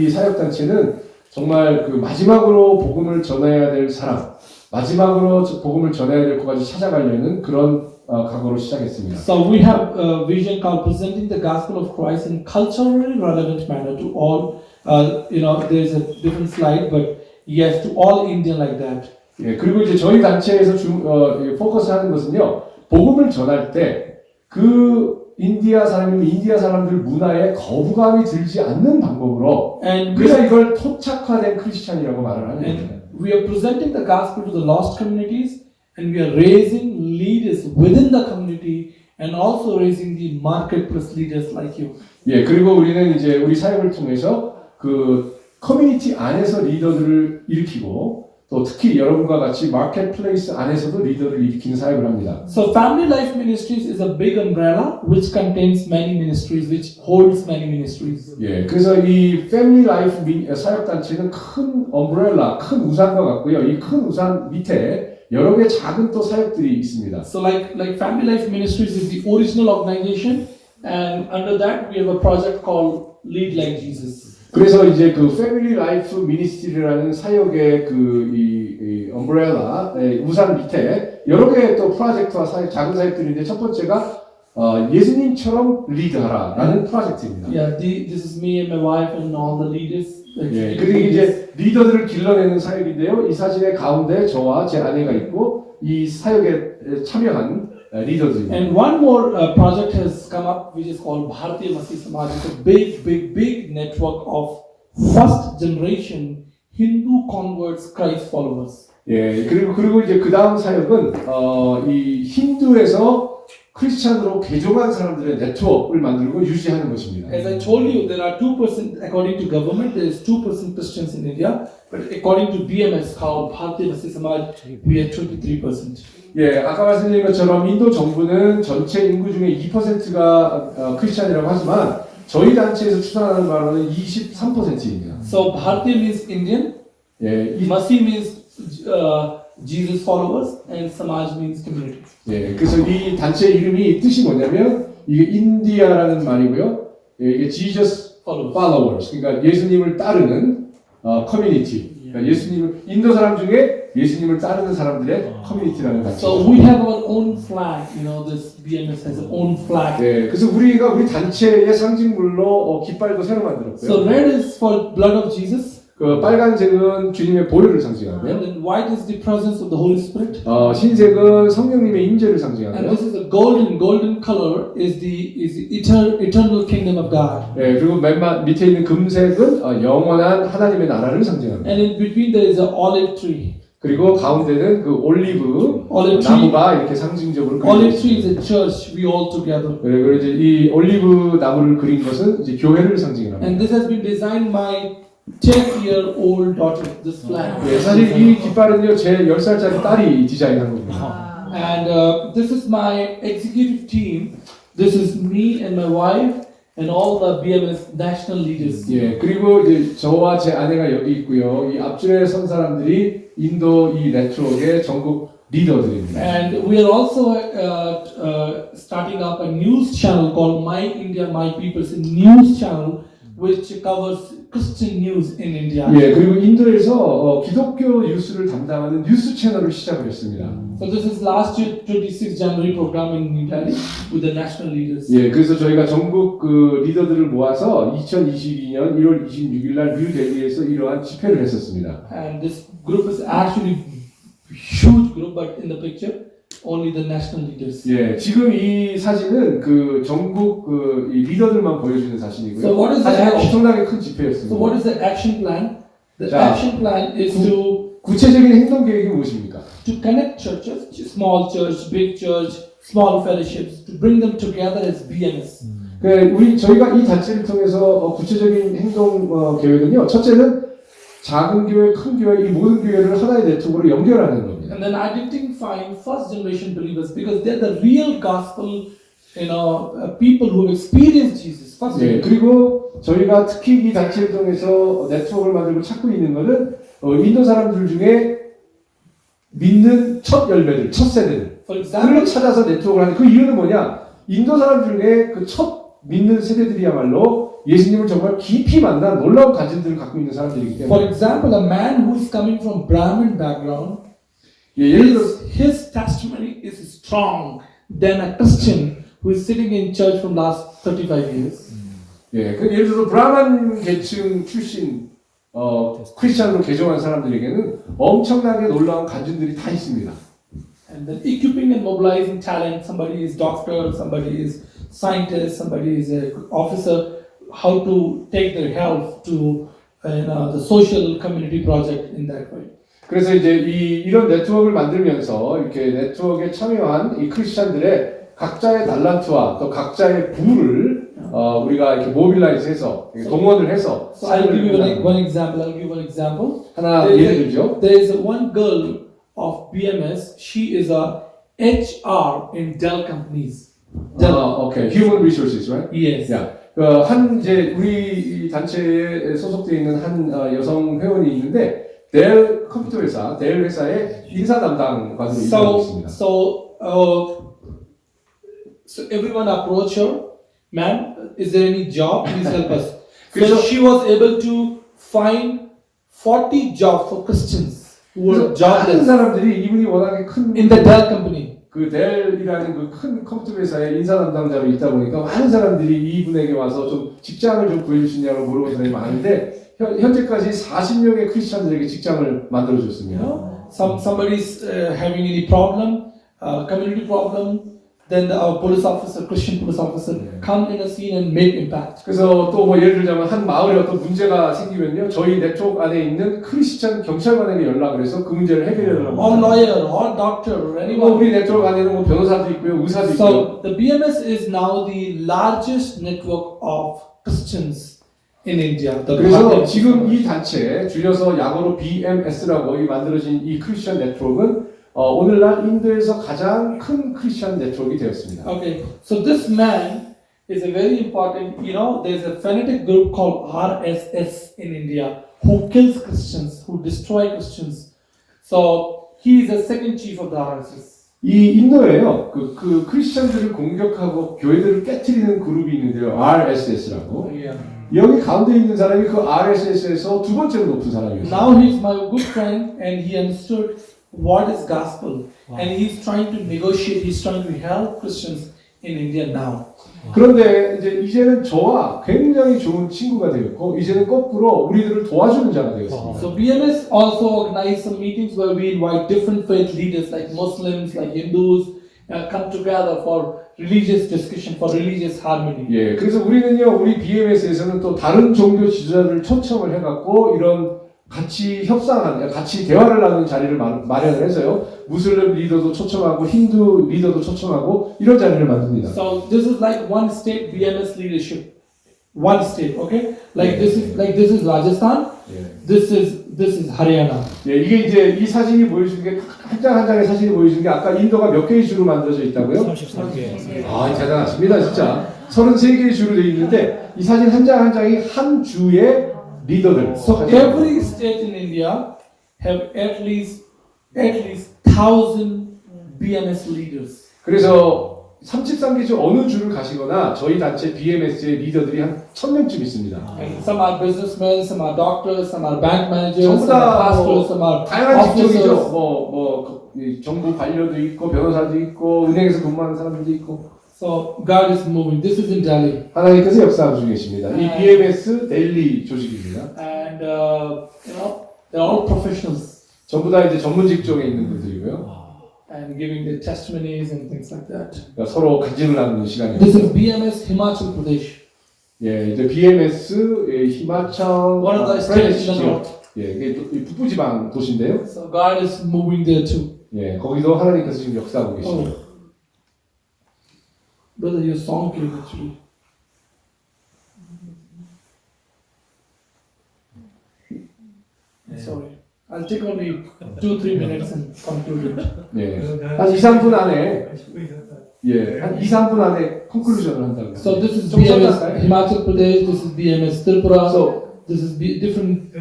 이 사역 단체는 정말 그 마지막으로 복음을 전해야 될 사람, 마지막으로 복음을 전해야 될 것까지 찾아가려는 그런 각오로 시작했습니다. So we have a vision called presenting the gospel of Christ in culturally relevant manner to all. There's a different slide, but yes, to all Indian like that. 예, 그리고 이제 저희 단체에서 포커스하는 것은요, 복음을 전할 때 그 인디아 사람들 문화에 거부감이 들지 않는 방법으로 And we 그래서 are, 이걸 토착화된 크리스찬이라고 말을 하는 거예요. and we are presenting the gospel to the lost communities, and we are raising leaders within the community, and also raising the marketplace leaders like you. 예, 그리고 우리는 이제 우리 사역을 통해서 그 커뮤니티 안에서 리더들을 일으키고 또 특히 여러분과 같이 마켓플레이스 안에서도 리더를 일으키는 사역을 합니다. So Family Life Ministries is a big umbrella which contains many ministries, which holds many ministries. 예, 그래서 이 패밀리 라이프 사역 단체는 큰 엄브렐라, 큰 우산과 같고요. 이 큰 우산 밑에 여러 개의 작은 또 사역들이 있습니다. So like Family Life Ministries is the original organization, and under that we have a project called Lead Like Jesus. 그래서 이제 그 패밀리 라이프 미니스트리라는 사역의 이 엄브렐라 우산 밑에 여러 개의 또 프로젝트와 작은 사역들인데 첫 번째가 예수님처럼 리드하라라는 프로젝트입니다. Yeah, this is me and my wife and all the leaders. 예, 그리고 이제 리더들을 길러내는 사역인데요. 이 사진의 가운데 저와 제 아내가 있고 이 사역에 참여한 리더들입니다. And one more project has come up, which is called Bharatiya Masih Samaj. It's a big network of first generation Hindu converts, Christ followers. 예, 그리고 이제 그 다음 사역은 이 힌두에서 크리스찬으로 개종한 사람들의 네트워크를 만들고 유지하는 것입니다. As I told you, there are 2%, according to government, there is 2% Christians in India. But according to BMS, called Bharatiya Masih Samaj, we are 23%. 예, 아까 말씀드린 것처럼 인도 정부는 전체 인구 중에 2%가 크리스찬이라고 하지만 저희 단체에서 추산하는 바로는 23%입니다. So Bharatiya means Indian, 예, Masih means Jesus followers, and Samaj means community. 예, 그래서 이 단체 이름이 뜻이 뭐냐면 이게 인디아라는 말이고요. 예, 이게 Jesus followers, 그러니까 예수님을 따르는 커뮤니티. 그러니까 예수님을 인도 사람 중에 예수님을 따르는 사람들의 커뮤니티라는 단체. So we have our own flag. You know, this BMS has its own flag. 예, 그래서 우리가 우리 단체의 상징물로 깃발도 새로 만들었고요. So red is for blood of Jesus. 그 빨간색은 주님의 보혈을 And 상징하고요. then white is the presence of the Holy Spirit. 흰색은 성령님의 임재를 And 상징하고요. this is the golden color is the eternal kingdom of God. 예, 그리고 맨 밑에 있는 금색은 영원한 하나님의 나라를 상징합니다. And in between there is an olive tree. 그리고 가운데는 그 올리브 Olive tree. 나무가 이렇게 상징적으로 Olive 그려져 tree 있습니다. is a church. We all together. 그리고 이제 이 올리브 나무를 그린 것은 이제 교회를 상징합니다. And this has been designed by 10-year-old daughter. This flag. 예, 사실 이 깃발은요 제 10살짜리 딸이 디자인한 겁니다. And this is my executive team. This is me and my wife and all the BMS national leaders. 예, 그리고 이제 저와 제 아내가 여기 있고요. 이 앞줄에 선 사람들이 인도 이 네트워크의 전국 리더들입니다. And we are also starting up a news channel called My India, My People. It's a news channel which covers Christian news in India. 예, 그리고 인도에서 기독교 뉴스를 담당하는 뉴스 채널을 시작을 했습니다. So this is last year 26 January program in New Delhi with the national leaders. 예, 그래서 저희가 전국 그 리더들을 모아서 2022년 1월 26일 날 뉴델리에서 이러한 집회를 했었습니다. And this group is actually huge group, but in the picture only the national leaders. 예, 지금 이 사진은 그 전국 그 이 리더들만 보여주는 사진이고요. So what is the 사실 action? 엄청나게 큰 So 집회였습니다. what is the action plan? The 자, action plan is to 구체적인 행동 계획이 무엇입니까? connect churches, small church, big church, small fellowships, to bring them together as BMS. 저희가 이 단체를 통해서 구체적인 행동 계획은요. 첫째는 작은 교회, 큰 교회, 이 모든 교회를 하나의 네트워크로 연결하는 겁니다. And then identifying first generation believers because they're the real gospel, people who have experienced Jesus. First 예, generation. 그리고 저희가 특히 이 단체를 통해서 네트워크를 만들고 찾고 있는 것은 인도 사람들 중에 믿는 첫 열매들, 첫 세대들. For 그를 example, 찾아서 네트워크를 하는 그 이유는 뭐냐? 인도 사람 중에 그 첫 믿는 세대들이야말로 예수님을 정말 깊이 만난 놀라운 간증들을 갖고 있는 사람들이기 for 때문에. example, a man who is coming from Brahmin background, 예, 예를 들어 his testimony is strong than a Christian who is sitting in church from last 35 years. 예, 그 예를 들어 브라만 계층 출신 크리스천으로 개종한 사람들에게는 엄청나게 놀라운 간증들이 다 있습니다. And then equipping and mobilizing talent. Somebody is doctor, somebody is scientist, somebody is a officer. How to take their health to the social community project in that way. 그래서 이제 이런 네트워크를 만들면서 이렇게 네트워크에 참여한 이 크리스천들의 각자의 달란트와 또 각자의 부를 우리가 이렇게 모빌라이즈해서 동원을 해서 So I'll give you one example. I'll give one example. 하나 There is 예를 들죠. There is one girl of BMS. She is a HR in Dell companies. 오케이, Human Resources, right? Yes. 야, 이제 우리 이 단체에 소속되어 있는 한 여성 회원이 있는데 델 컴퓨터 회사, 델 회사의 인사 담당관으로 일하고 있습니다. So everyone approach her, ma'am, is there any job? Please help us. So 그래서- she was able to find 40 jobs for Christians. who were 그래서 많은 jobless 사람들이 이분이 워낙에 큰 in the Dell company. 그 델이라는 그 큰 컴퓨터 회사의 인사 담당자로 있다 보니까 많은 사람들이 이분에게 와서 좀 직장을 좀 구해줄 수 있냐고 물어보는 사람이 많은데 현재까지 40명의 크리스찬들에게 직장을 만들어줬습니다. Somebody's having any problem, community problem, then our police officer, Christian police officer, come in a scene and make impact. 그래서 또 뭐 예를 들자면 한 마을에 어떤 문제가 생기면요 저희 네트워크 안에 있는 크리스찬 경찰관에게 연락을 해서 그 문제를 해결해달라고 Or 합니다. lawyer, or doctor, or 뭐 anyone. 우리 네트워크 안에는 뭐 변호사도 있고요 의사도 있고요. So the BMS is now the largest network of Christians in India. The 그래서 Bharatiya 지금 이 단체 줄여서 약어로 BMS라고 이 만들어진 이 크리스천 네트워크는 오늘날 인도에서 가장 큰 크리스천 네트워크가 되었습니다. Okay, so this man is a very important, there's a fanatic group called RSS in India who kills Christians, who destroy Christians. So he is the second chief of the RSS. 이 인도에요 그 크리스천들을 공격하고 교회들을 깨트리는 그룹이 있는데요 RSS라고. Yeah. 여기 가운데 있는 사람이 그 RSS에서 두 번째로 높은 사람이었어요. Now he's my good friend and he understood what is gospel and he's trying to negotiate, he's trying to help Christians in India now. 그런데 이제는 저와 굉장히 좋은 친구가 되었고 이제는 거꾸로 우리들을 도와주는 자가 되었습니다. So BMS also organized some meetings where we invite different faith leaders like Muslims, like Hindus, come together for religious discussion, for religious harmony. 예, 그래서 우리는요, 우리 BMS에서는 또 다른 종교 지도자를 초청을 해갖고 이런 같이 협상하는, 같이 대화를 나누는 자리를 마련을 해서요. 무슬림 리더도 초청하고 힌두 리더도 초청하고 이런 자리를 만듭니다. So this is like one state BMS leadership, one state, okay? Like this is Rajasthan, 예. this is Haryana. 예, 이게 이제 이 사진이 보여주는 게 한 장 한 장의 사진이 보여주는 게 아까 인도가 몇 개의 주로 만들어져 있다고요? 33개. 아, 대단하십니다, 진짜. 33개의 주로 되어 있는데 이 사진 한 장 한 장이 한 주의 리더들. So every state in India have at least 1,000 BMS leaders. 그래서 33개 주 어느 주를 가시거나 저희 단체 BMS의 리더들이 한 1000명쯤 있습니다. And some are businessmen, some are doctors, some are bank managers, 전부 some are 다 pastors, some are 다양한 직종이죠. officers. 이 정부 관료도 있고 변호사도 있고 은행에서 근무하는 사람들도 있고 So God is moving. This is in Delhi, 하나님께서 역사하고 계십니다. 이 BMS 델리 조직입니다. and they're all professionals 전부 다 이제 전문 직종에 있는 분들이고요. and giving their testimonies and things like that. 그러니까 서로 간증을 나누는 This 시간입니다. is BMS Himachal Pradesh. 예, 이제 BMS 히마철 One of the states in the north. 예, 이게 또 이 북부지방 도시인데요. So God is moving there too. 예, 거기도 하나님께서 지금 역사하고 계십니다. Oh, brother, your song came actually. Sorry, I'll take only 2-3 minutes and conclude it. 예, 한 2-3분 안에 예, 한 2-3분 안에 컨클루전을 한다고요. So this is 좀 BMS 짧을까요? Himachal Pradesh. This is BMS Tripura. So, This is different.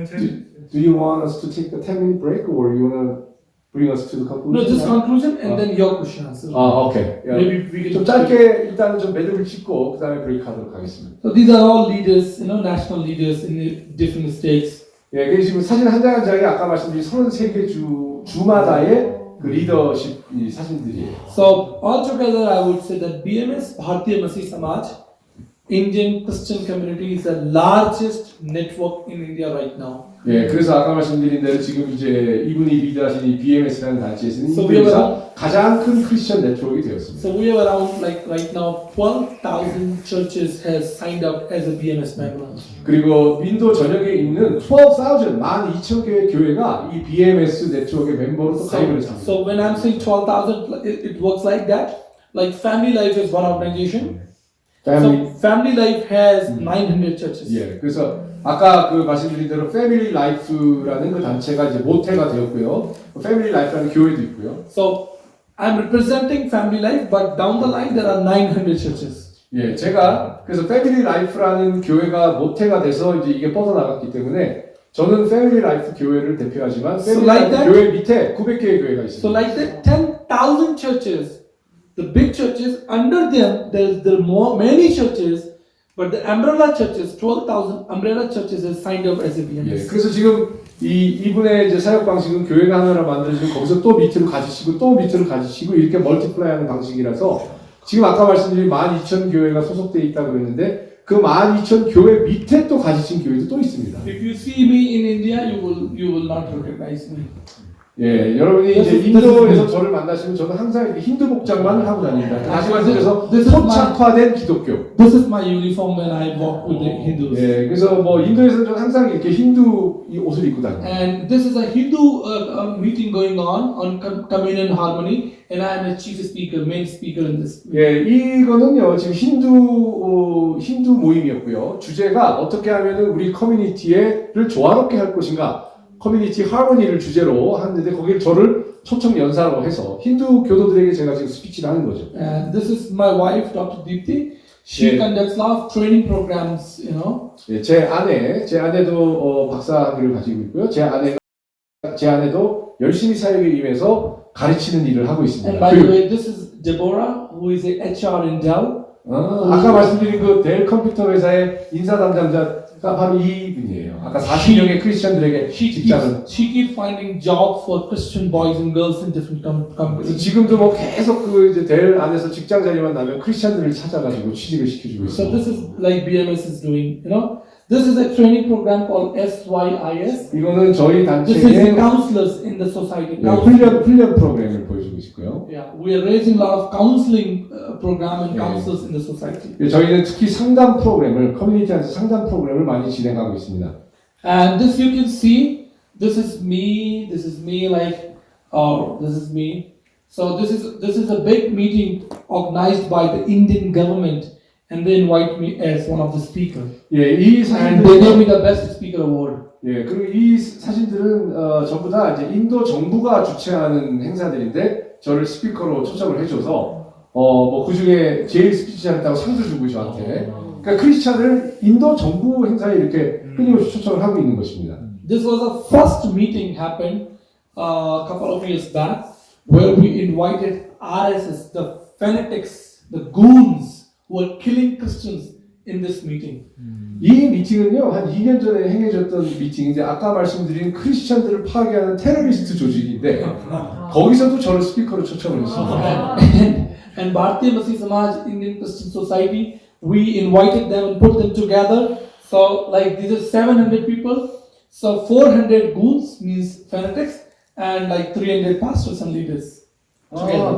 do you want us to take a 10-minute break or you want to bring us to the conclusion? No, just conclusion and then your question answer. 아, 오케이. 야, Maybe we 좀 can. 짧게 일단은 좀 매듭을 짓고 그 다음에 브레이크하도록 하겠습니다. So these are all leaders, national leaders in the different states. 예, 이게 지금 사진 한 장 한 장이 아까 말씀드린 33개 주마다의 그 리더십 이 사진들이에요. So altogether, I would say that BMS Bharatiya Masih Samaj, Indian Christian community, is the largest network in India right now. 예, 그래서 아까 말씀드린 대로 지금 이제 이분이 리드하신 이 BMS라는 단체에서는 So 인도에서 가장 큰 크리스천 네트워크가 되었습니다. So we have around, like right now, 12,000 churches has signed up as a BMS member. 그리고 인도 전역에 있는 12,000, 12,000개의 교회가 이 BMS 네트워크의 멤버로 또 가입을 했습니다. So when I'm saying 12,000, it works like that. Like Family Life is one organization. 패밀리, So Family Life has 900 churches. 예, 그래서 아까 그 말씀드린 대로 패밀리 라이프라는 그 단체가 이제 모태가 되었고요. 패밀리 라이프라는 교회도 있고요. So I'm representing Family Life, but down the line there are 900 churches. 예, 제가 그래서 패밀리 라이프라는 교회가 모태가 돼서 이제 이게 뻗어나갔기 때문에 저는 패밀리 라이프 교회를 대표하지만 패밀리 like 라이프 that? 교회 밑에 900개의 교회가 있습니다. So like that, 10,000 churches, the big churches, under them there are many churches, but the umbrella churches, 12,000 umbrella churches have signed up as a 예, BMS. 그래서 지금 이분의 이제 사역 방식은 교회가 하나를 만들어지고 거기서 또 밑으로 가지시고 또 밑으로 가지시고 이렇게 멀티플라이하는 방식이라서 지금 아까 말씀드린 12,000 교회가 소속되어 있다고 그랬는데 그 12,000 교회 밑에 또 가지신 교회도 또 있습니다. If you see me in India, you will not recognize me. 예, 여러분이 이제 인도에서 저를 만나시면 저는 항상 이렇게 힌두 복장만 하고 다닙니다. 다시 말씀드려서 토착화된 기독교. This is my uniform when I walk with the Hindus. 예, 그래서 뭐 인도에서는 저는 항상 이렇게 힌두 이 옷을 입고 다닙니다. And this is a Hindu meeting going on communion harmony, and I am a chief speaker, main speaker in this. 예, 이거는요 지금 힌두 모임이었고요. 주제가 어떻게 하면은 우리 커뮤니티를 조화롭게 할 것인가. 커뮤니티 하모니를 주제로 하는데 거기에 저를 초청 연사로 해서 힌두 교도들에게 제가 지금 스피치를 하는 거죠. And this is my wife, Dr. Deepti. She Yeah. conducts a lot of training programs, you know. 예, 제 아내도 박사학위를 가지고 있고요. 제 아내도 열심히 사역에 임해서 가르치는 일을 하고 And 있습니다. by the way, this is Deborah, who is a HR in Dell. 아까 말씀드린 그 델 컴퓨터 회사의 인사 담당자가 바로 이분이에요. 아까 40명의 크리스천들에게 직장을. She keeps finding jobs for Christian boys and girls in different 그래서 companies. 지금도 뭐 계속 그 이제 델 안에서 직장 자리만 나면 크리스천들을 찾아가지고 취직을 시켜주고 So 있어요. this is like BMS is doing, you know. This is a training program called SYIS. 이거는 저희 This is the 단체의 counselors in the society. 훈련 프로그램을 보여주고 있고요. Yeah, we are raising a lot of counseling program and counselors in the society. 저희는 특히 상담 프로그램을 커뮤니티에서 상담 프로그램을 많이 진행하고 있습니다. And this you can see. This is me. This is me. Like, this is me. So this is a big meeting organized by the Indian government, and they invite me as one of the speakers. 예, 이 And they gave 사진들은 me the best speaker award. 예, 그리고 이 사진들은 전부 다 이제 인도 정부가 주최하는 행사들인데 저를 스피커로 초청을 해줘서 뭐 그 중에 제일 스피치 잘했다고 상도 주고 저한테. 그러니까 크리스찬을 인도 정부 행사에 이렇게 끊임없이 초청을 하고 있는 것입니다. This was the first meeting happened a couple of years back, where we invited RSS, the fanatics, the goons who were killing Christians in this meeting. 이 미팅은요 한 2년 전에 행해졌던 미팅인데 아까 말씀드린 크리스찬들을 파괴하는 테러리스트 조직인데 거기서도 저를 스피커로 초청을 했습니다. And Bharatiya Masih Samaj Indian Christian Society, we invited them and put them together. So like these are 700 people. So 400 goons means fanatics, and like 300 pastors and leaders.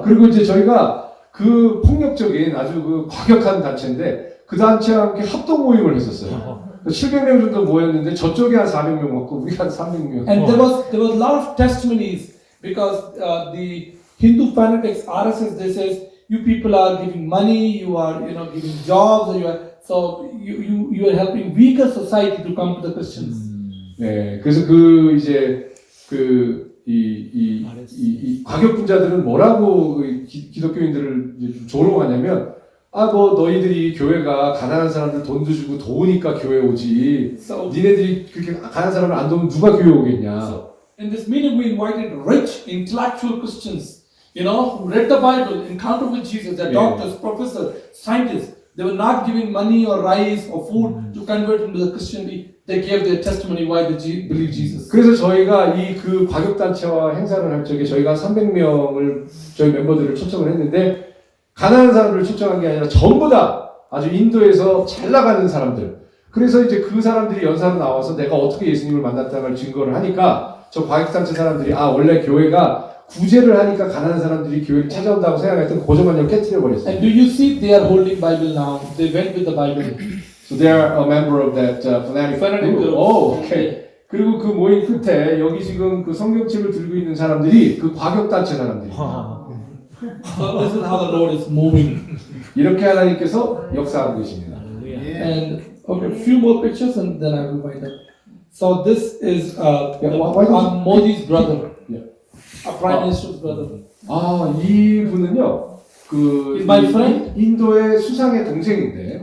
그리고 이제 저희가 그 폭력적인 아주 그 과격한 단체인데 그 단체와 함께 합동 모임을 했었어요. 700명 정도 모였는데 저쪽에 한 400명 왔고 우리 한 300명. And there was a lot of testimonies because the Hindu fanatics RSS, they says you people are giving money, you are giving jobs, you are helping weaker society to come to the Christians. 네, 그래서 그 이제 이 과격분자들은 뭐라고 기독교인들을 좀 조롱하냐면 뭐 너희들이 교회가 가난한 사람들 돈도 주고 도우니까 교회 오지. 니네들이 그렇게 가난한 사람을 안 도우면 누가 교회 오겠냐. In this meeting, we invited rich, intellectual Christians, who read the Bible, encountered with Jesus, they're doctors, professors, scientists. They were not giving money or rice or food to convert them to the Christianity. They gave their testimony why they believe Jesus. 그래서 저희가 그 과격단체와 행사를 할 적에 저희가 300명을 저희 멤버들을 초청을 했는데 가난한 사람들을 초청한 게 아니라 전부 다 아주 인도에서 잘 나가는 사람들. 그래서 이제 그 사람들이 연사로 나와서 내가 어떻게 예수님을 만났다는 걸 증거를 하니까 저 과격단체 사람들이 원래 교회가 구제를 하니까 가난한 사람들이 교회를 찾아온다고 생각했던 고정관념을 깨트려 버렸어요. And do you see they are holding Bible now? They went with the Bible. So they are a member of that fanatic group. 오케이. 그리고 그 모임 끝에 여기 지금 그 성경책을 들고 있는 사람들이 그 과격단체 사람들이. So this is how the Lord is moving. 이렇게 하나님께서 역사하고 계십니다. And okay, a few more pictures and then I will wind up. So this is Modi's brother, a prime minister's brother. 이분은요, Is my friend? 인도의 수상의 동생인데,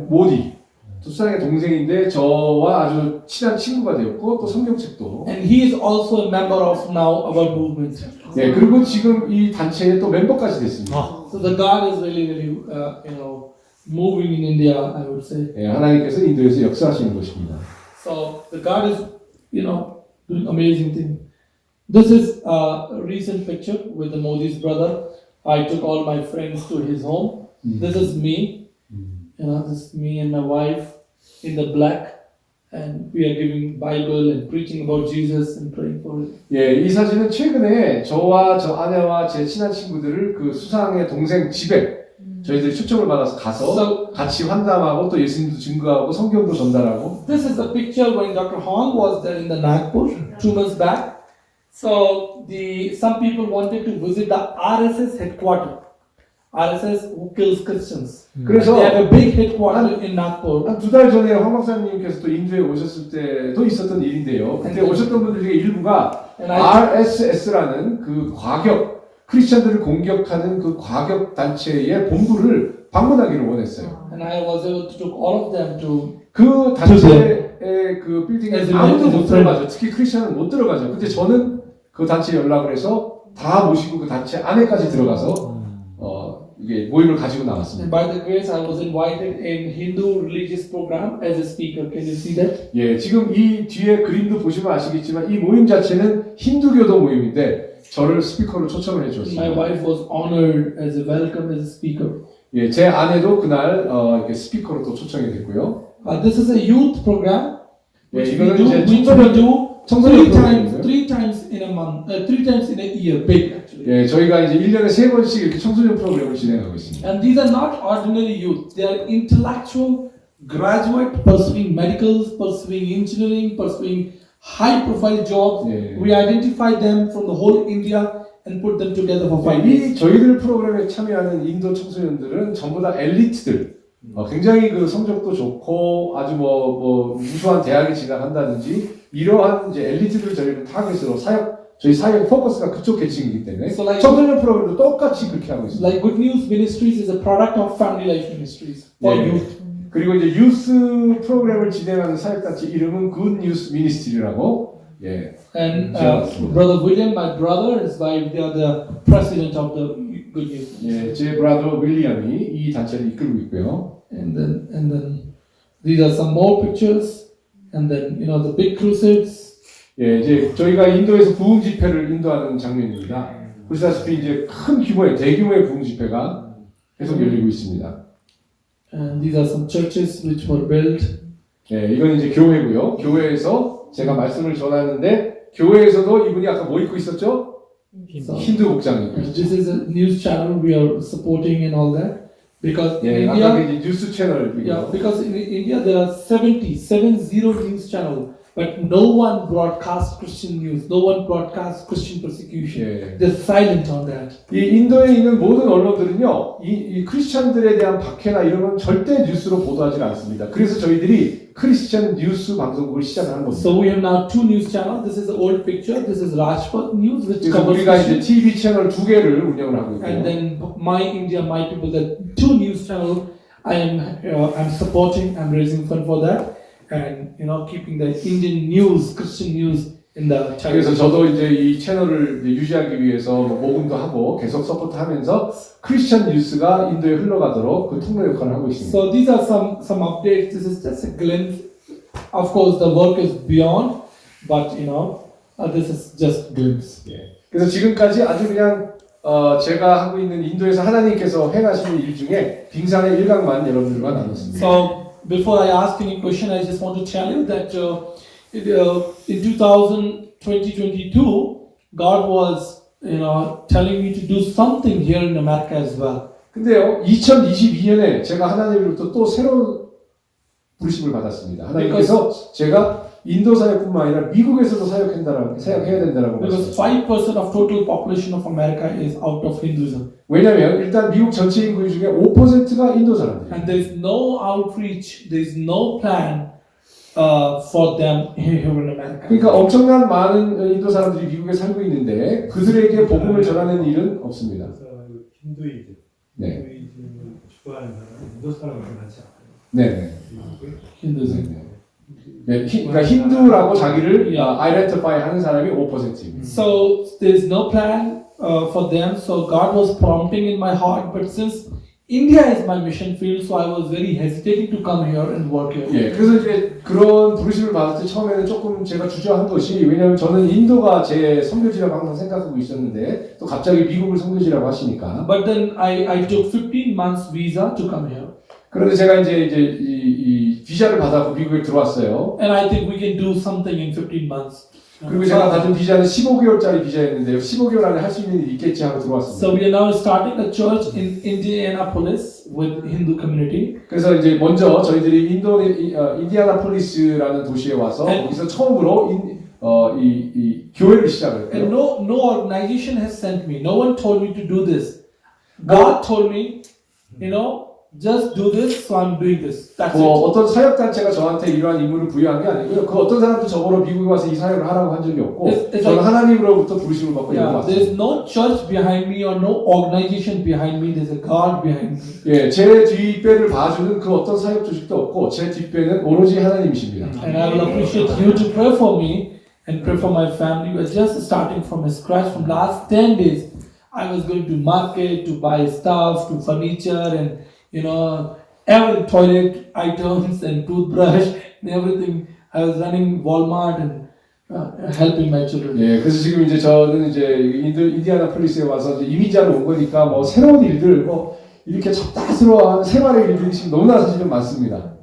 모디. 수상의 동생인데 저와 아주 친한 친구가 되었고 또 성경책도. And he is also a member of now our movement. 네, 그리고 지금 이 단체에 또 멤버까지 됐습니다. So the God is really, moving in India, I would say. 네, 하나님께서 인도에서 역사하시는 것입니다. So the God is doing amazing things. This is a recent picture with the Modi's brother. I took all my friends to his home. This is me. This is me and my wife in the black. And we are giving Bible and preaching about Jesus and praying for it. 예, 이 사진은 최근에 저와 저 아내와 제 친한 친구들을 그 수상의 동생 집에 저희들이 초청을 받아서 가서 같이 환담하고 또 예수님도 증거하고 성경도 전달하고. This is the picture when Dr. Hong was there in the Nagpur 2 months back. So some people wanted to visit the RSS headquarters. RSS who kills Christians. 그래서 They have a big headquarters in Nagpur. 한 2달 전에 황 박사님께서 또 인도에 오셨을 때도 있었던 일인데요. 그때 오셨던 분들 중에 일부가 RSS라는 그 과격 크리스천들을 공격하는 그 과격 단체의 본부를 방문하기를 원했어요. And I was able to take all of them to 그 단체의 그 빌딩에 아무도 못 as 들어가죠. 특히 크리스천은 못 들어가죠. 근데 저는 그 단체에 연락을 해서 다 모시고 그 단체 안에까지 들어가서 이게 모임을 가지고 And 나왔습니다. by the grace, I was invited in Hindu religious program as a speaker. Can you see that? 예, 지금 이 뒤에 그림도 보시면 아시겠지만 이 모임 자체는 힌두교도 모임인데 저를 스피커로 초청을 My 해주었습니다. wife was honored as a welcome as a speaker. 예, 제 아내도 그날 이렇게 스피커로 또 초청이 됐고요. This is a youth program 예, which 이거는 we do, 이제 which we do 청소년 three times in a month, 3 times in a year, big actually. 예, 저희가 이제 1년에 3번씩 이렇게 청소년 프로그램을 진행하고 있습니다. And these are not ordinary youth. They are intellectual, graduate, pursuing medicals, pursuing engineering, pursuing high-profile jobs. 예. We identify them from the whole India and put them together for 5 이 years. 저희들 프로그램에 참여하는 인도 청소년들은 전부 다 엘리트들, 굉장히 그 성적도 좋고 아주 뭐 우수한 대학에 진학한다든지 이러한 이제 엘리트들 저희를 타겟으로 저희 사역 포커스가 그쪽 계층이기 때문에 So like- 청소년 프로그램도 똑같이 그렇게 하고 있습니다. Like Good News Ministries is a product of Family Life Ministries for 네. youth. 그리고 이제 유스 프로그램을 진행하는 사역단체 이름은 Good News Ministry라고. 예. And Yeah. Brother William, my brother, his wife, they are the president of the Good News. 예, 제 브라더 윌리엄이 이 단체를 이끌고 있고요. And then these are some more pictures. And then the big crusades. 예, 이제 저희가 인도에서 부흥 집회를 인도하는 장면입니다. 보시다시피 이제 큰 규모의 대규모의 부흥 집회가 계속 열리고 있습니다. And these are some churches which were built. 예, 이건 이제 교회고요. 교회에서 제가 말씀을 전하는데 교회에서도 이분이 아까 뭐 입고 있었죠? So, 힌두 복장 입고 and 있죠. this is a news channel we are supporting and all that. Because 예, in 아까 India, 그 뉴스 채널 yeah, because in India there are 70 news channels, but no one broadcasts Christian news. No one broadcasts Christian persecution. 예. They're silent on that. 이 인도에 있는 모든 언론들은요, 이 크리스천들에 대한 박해나 이런 건 절대 뉴스로 보도하지 않습니다. 그래서 저희들이 크리스천 뉴스 방송국을 시작한 겁니다. So we have now 2 news channels. This is the old picture. This is Rajpath News, which 그래서 covers 우리가 이제 Christian. TV 채널 2개를 운영을 하고 있고요. And then My India, My People, the 2 news channel. I'm supporting. I'm raising fund for that, and keeping the Indian news, Christian news in the channel. 그래서 저도 이제 이 채널을 이제 유지하기 위해서 뭐 모금도 하고 계속 서포트하면서 크리스천 뉴스가 인도에 흘러가도록 그 통로 역할을 하고 있습니다. So these are some updates. This is just a glimpse. Of course, the work is beyond, but this is just glimpse. 예. 그래서 지금까지 아주 그냥 제가 하고 있는 인도에서 하나님께서 행하시는 일 중에 빙산의 일각만 여러분들과 나눴습니다. So before I ask any question, I just want to tell you that in 2022, God was telling me to do something here in America as well. 근데요, 2022년에 제가 하나님으로부터 또 새로운 부르심을 받았습니다. 하나님께서 제가 인도 사역뿐만 아니라 미국에서도 사역해야 된다라고 Because 말씀하셨습니다. 5% of total population of America is out of Hinduism. 왜냐하면 일단 미국 전체 인구 중에 5%가 인도 사람들이에요. And there is no outreach, there is no plan for them here in America. 그러니까 엄청난 많은 인도 사람들이 미국에 살고 있는데 그들에게 복음을 전하는 일은 없습니다. 힌두이즘, 네, 힌두이즘을 추구하는 사람은 인도 사람을 원하지 않아요. 네, Hinduism. 네. 네, 그러니까 힌두라고 자기를 identify 하는 사람이 5%입니다. So there is no plan for them. So God was prompting in my heart, but since India is my mission field, so I was very hesitating to come here and work here. 예, 그래서 이제 그런 부르심을 받을 때 처음에는 조금 제가 주저한 것이 왜냐하면 저는 인도가 제 선교지라고 항상 생각하고 있었는데 또 갑자기 미국을 선교지라고 하시니까 But then I took 15 months visa to come here. 그런데 제가 이제 이 비자를 받아서 미국에 들어왔어요. And I think we can do something in 15 months. 그리고 제가 받은 비자는 15개월짜리 비자였는데요. 15개월 안에 할 수 있는 일이 있겠지 하고 들어왔습니다. So we are now starting a church in Indianapolis with Hindu community. 그래서 이제 먼저 저희들이 인디아나폴리스라는 도시에 와서 거기서 처음으로 이 교회를 시작을 And 했고요. no organization has sent me. No one told me to do this. God told me, just do this, so I'm doing this. That's it. 어떤 사역단체가 저한테 이러한 임무를 부여한 게 아니고요. 그 어떤 사람도 저보러 미국에 와서 이 사역을 하라고 한 적이 없고 It's 저는 like- 하나님으로부터 부르심을 받고 여기 Yeah, there's 왔습니다. no church behind me or no organization behind me. There's a God behind me. 예, 제 뒷배를 봐주는 그 어떤 사역 조직도 없고 제 뒷배는 오로지 하나님이십니다. And I will appreciate you to pray for me and pray for my family. We're just starting from scratch. From last 10 days, I was going to market to buy stuff, to furniture and every toilet items and toothbrush and everything. I was running Walmart and helping my children. 예, 그래서 지금 이제 저는 이제 인디아나폴리스에 와서 이제 이민자로 온 거니까 뭐 새로운 일들 뭐 이렇게 잡다스러워하는 생활의 일들이 지금 너무나 사실은 많습니다.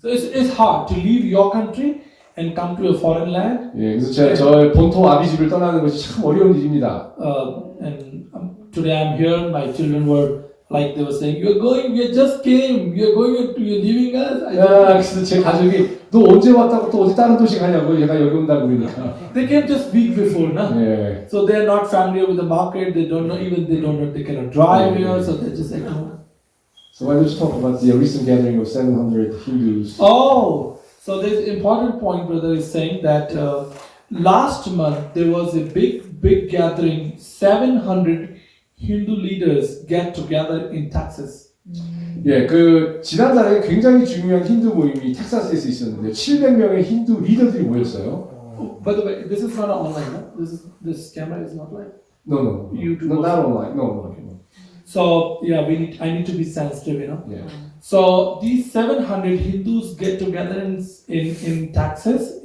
So it's hard to leave your country and come to a foreign land. 예, 그래서 제가 저의 본토 아비집을 떠나는 것이 참 어려운 일입니다. And today I'm here. My children were like they were saying, "You're going. We just came. You're leaving us." 그래서 제 가족이 너 언제 왔다고 또 어디 다른 도시 가냐고 얘가 여기 온다고 그러니까. They came just week before, no? 예. So they're not familiar with the market. They don't know. They cannot drive here. So they're just like, "Oh." So why don't you talk about the recent gathering of 700 Hindus? Oh, so there's an important point, brother is saying that last month there was a big gathering. 700 Hindu leaders get together in Texas. 예, 그 지난달에 굉장히 중요한 힌두 모임이 텍사스에서 있었는데 700명의 힌두 리더들이 모였어요. By the way, this is not online. No? This camera is not live. No. You do Not online. No. So yeah, I need to be sensitive, 예. So these 700 Hindus get together in Texas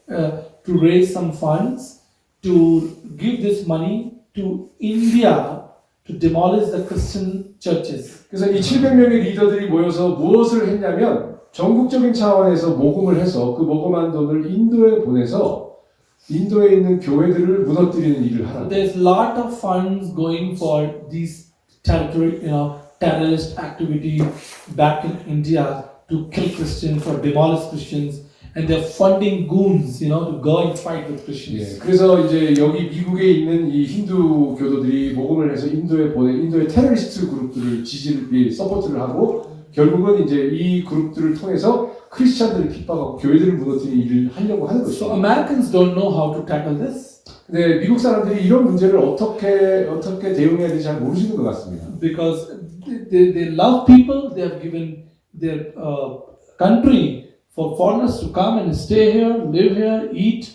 to raise some funds to give this money to India to demolish the Christian churches. 그래서 이 700명의 리더들이 모여서 무엇을 했냐면 전국적인 차원에서 모금을 해서 그 모금한 돈을 인도에 보내서 인도에 있는 교회들을 무너뜨리는 일을 하라. There's a lot of funds going for these terrorist activity back in India to kill Christians or demolish Christians, and they're funding goons, to go and fight with Christians. 예, 그래서 이제 여기 미국에 있는 이 힌두 교도들이 모금을 해서 인도의 테러리스트 그룹들을 서포트를 하고 결국은 이제 이 그룹들을 통해서 크리스찬들을 핍박하고 교회들을 무너뜨리는 일을 하려고 하는 So 것이죠. Americans don't know how to tackle this 근데 미국 사람들이 이런 문제를 어떻게 대응해야 되는지 잘 모르시는 것 같습니다. because they love people. They have given their country for foreigners to come and stay here, live here, eat,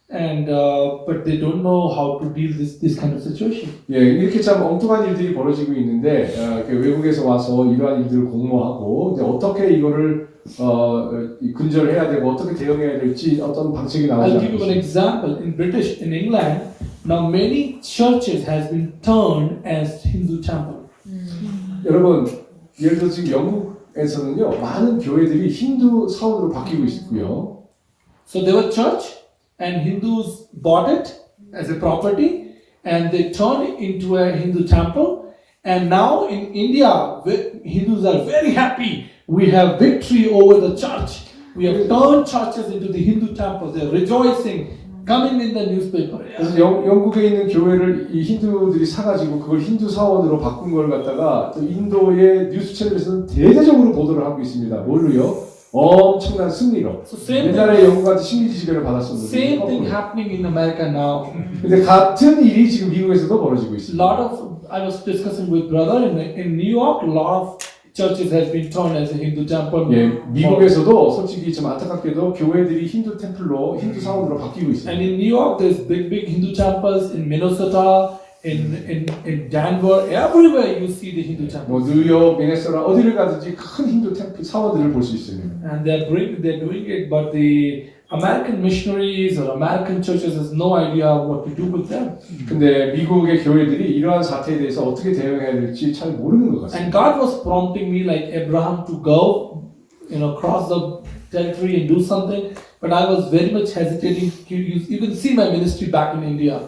and but they don't know how to deal this kind of situation. 예, 이렇게 참 엉뚱한 일들이 벌어지고 있는데 외국에서 와서 이러한 일들을 공모하고 이제 어떻게 이거를 근절해야 되고 어떻게 대응해야 될지 어떤 방식이 나오지 I'll give you an 않습니다. example. In England, now many churches has been turned as Hindu temple. 여러분, 예를 들어 지금 영국에서는요 많은 교회들이 힌두 사원으로 바뀌고 있고요. So they were church, and Hindus bought it as a property, and they turned it into a Hindu temple. And now in India, Hindus are very happy. We have victory over the church. We have turned churches into the Hindu temples. They're rejoicing, coming in the newspaper. 그래서 영국에 있는 교회를 이 힌두들이 사가지고 그걸 힌두 사원으로 바꾼 걸 갖다가 또 인도의 뉴스 채널에서는 대대적으로 보도를 하고 있습니다. 뭘로요? 엄청난 승리로. So same 옛날에 영국한테 식민지 지배를 받았었는데. Same thing happening in America now. 근데 같은 일이 지금 미국에서도 벌어지고 있습니다. I was discussing with brother in New York. A lot of churches has been turned as a Hindu temple. 예, 미국에서도 솔직히 좀 안타깝게도 교회들이 힌두 템플로 힌두 사원으로 바뀌고 And 있습니다. in New York, there's big Hindu temples in Minnesota, in Denver, everywhere you see the Hindu temples. 뭐 뉴욕, 미네소타 어디를 가든지 큰 힌두 템플 사원들을 볼 수 있습니다. And they're doing it, but the American missionaries or American churches has no idea what to do with them. 근데 미국의 교회들이 이러한 사태에 대해서 어떻게 대응해야 될지 잘 모르는 것 And 같습니다. God was prompting me like Abraham to go, cross the territory and do something, but I was very much hesitating. You can see my ministry back in India.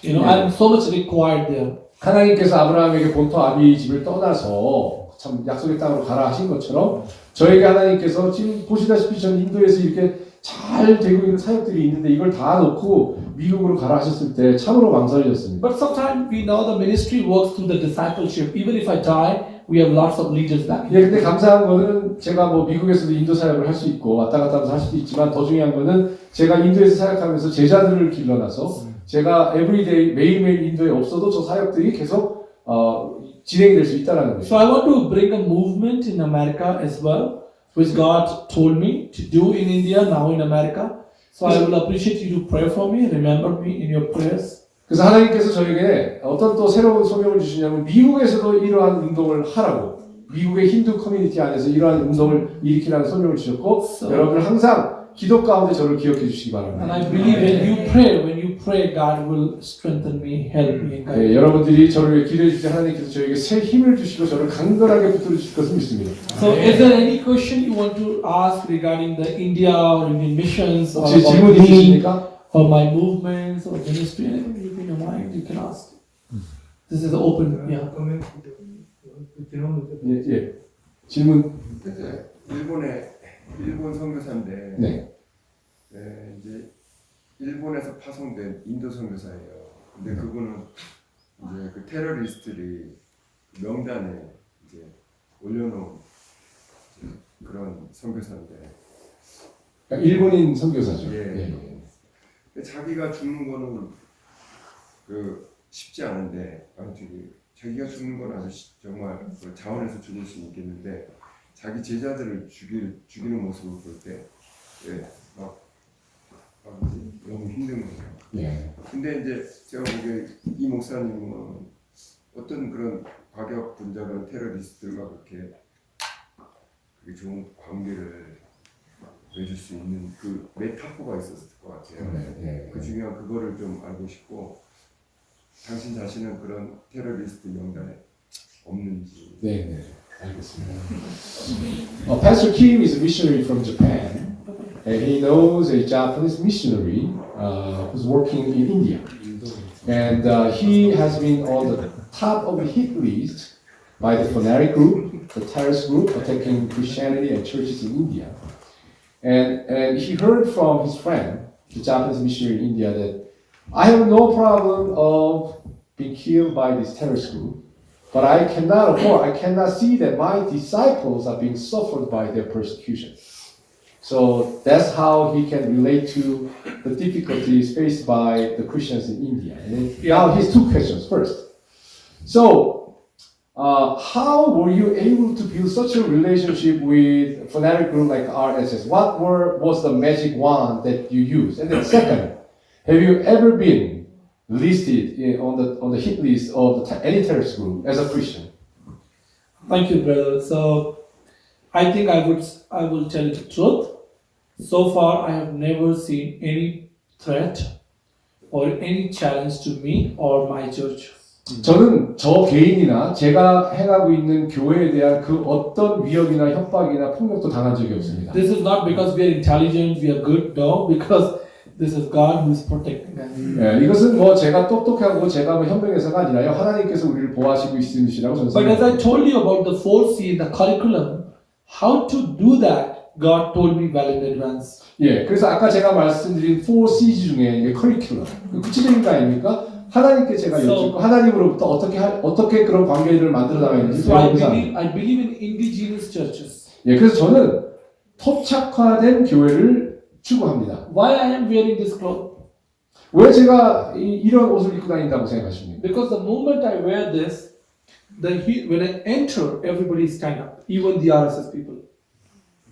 I'm so much required there. 하나님께서 아브라함에게 본토 아비 집을 떠나서 참 약속의 땅으로 가라 하신 것처럼 저에게 하나님께서 지금 보시다시피 전 인도에서 이렇게 잘 되고 있는 사역들이 있는데 이걸 다 놓고 미국으로 가라 하셨을 때 참으로 망설여졌습니다. But sometimes we know the ministry works through the discipleship. Even if I die, we have lots of leaders back 예, here. 근데 감사한 거는 제가 뭐 미국에서도 인도 사역을 할 수 있고 왔다 갔다 하면서 할 수도 있지만 더 중요한 거는 제가 인도에서 사역하면서 제자들을 길러놔서 제가 에브리데이 매일매일 인도에 없어도 저 사역들이 계속 진행될 수 있다는 거예요. So I want to bring a movement in America as well, which God told me to do in India, now in America. So I will appreciate you to pray for me, remember me in your prayers. 그래서 하나님께서 저에게 어떤 또 새로운 소명을 주시냐면 미국에서도 이러한 운동을 하라고 미국의 힌두 커뮤니티 안에서 이러한 운동을 일으키라는 소명을 주셨고 여러분들 항상 기도 가운데 저를 기억해 주시기 And 바랍니다. I believe when you pray, God will strengthen me, help me, and guide me. 네, 여러분들이 저를 위해 기도해 주실 때 하나님께서 저에게 새 힘을 주시고 저를 강건하게 붙들어 주실 것을 믿습니다. So is there any question you want to ask regarding the India or Indian missions or 혹시 질문 about me 있으십니까? or my movements or ministry, anything you in your mind, you can ask. This is open, yeah. 그러면 예, 예. 질문. 이제 일본 선교사인데 네. 이제 일본에서 파송된 인도 선교사예요. 근데 그분은 이제 그 테러리스트들이 명단에 이제 올려놓은 이제 그런 선교사인데 그러니까 일본인 선교사죠. 예. 자기가 죽는 거는 그 쉽지 않은데 아무튼 자기가 죽는 건 아주 정말 그 자원에서 죽을 수 있겠는데 자기 제자들을 죽이는 모습을 볼 때 막 너무 힘든 거예요. 예. 근데 이제 제가 보기에 이 목사님은 어떤 그런 과격 분자그런 테러리스트들과 그렇게 좋은 관계를 맺을 수 있는 그 메타포가 있었을 것 같아요. 네. 그 중요한 그거를 좀 알고 싶고 당신 자신은 그런 테러리스트 명단에 없는지. 네. 알겠습니다. Pastor Kim is a missionary from Japan, and he knows a Japanese missionary who's working in India, and he has been on the top of the hit list by the fanatic group, the terrorist group attacking Christianity and churches in India, and he heard from his friend, the Japanese missionary in India, that I have no problem of being killed by this terrorist group. But I cannot see that my disciples are being suffered by their persecution. So that's how he can relate to the difficulties faced by the Christians in India. And now his two questions. First, so how were you able to build such a relationship with a fanatic group like RSS? What was the magic wand that you used? And then second, have you ever been listed on the hit list of any terrorist group as a Christian? Thank you, brother. So I think I will tell you the truth. So far, I have never seen any threat or any challenge to me or my church. 저는 저 개인이나 제가 행하고 있는 교회에 대한 그 어떤 위협이나 협박이나 폭력도 당한 적이 없습니다. This is not because we are intelligent, we are good, no, because this is God who is protecting us. 예, 이것은 뭐 제가 똑똑하고 제가 뭐 현명해서가 아니라요. 하나님께서 우리를 보호하시고 있으시라고 저는 But as I 생각합니다. told you about the 4C in the curriculum, how to do that, God told me well in advance. 예, 그래서 아까 제가 말씀드린 4C's 중에 이제 커리큘럼, 그 구체적인 거 아닙니까? 하나님께 제가 여쭙고 하나님으로부터 어떻게 그런 관계를 만들어 나가야 되는지 So I 배우는 believe in indigenous churches. 예, 그래서 저는 토착화된 교회를 추구합니다. Why I am wearing this cloth? 왜 제가 이런 옷을 입고 다닌다고 생각하십니까? Because the moment I wear this, when I enter, everybody stand up, even the RSS people.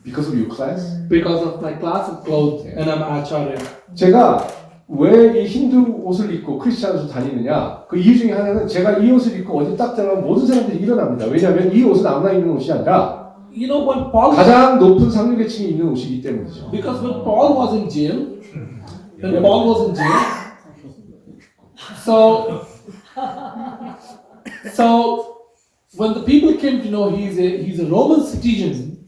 Because of your class? Because of my class of clothes, and I'm Acharya. 제가 왜 이 힌두 옷을 입고 크리스찬 옷을 다니느냐? 그 이유 중에 하나는 제가 이 옷을 입고 어디 딱 들어가면 모든 사람들이 일어납니다. 왜냐하면 이 옷은 아무나 입는 옷이 아니라 You know, when Paul, 가장 높은 상류계층이 입는 옷이기 때문이죠. because when Paul was in jail, when Paul was in jail, so when the people came to know he's a Roman citizen,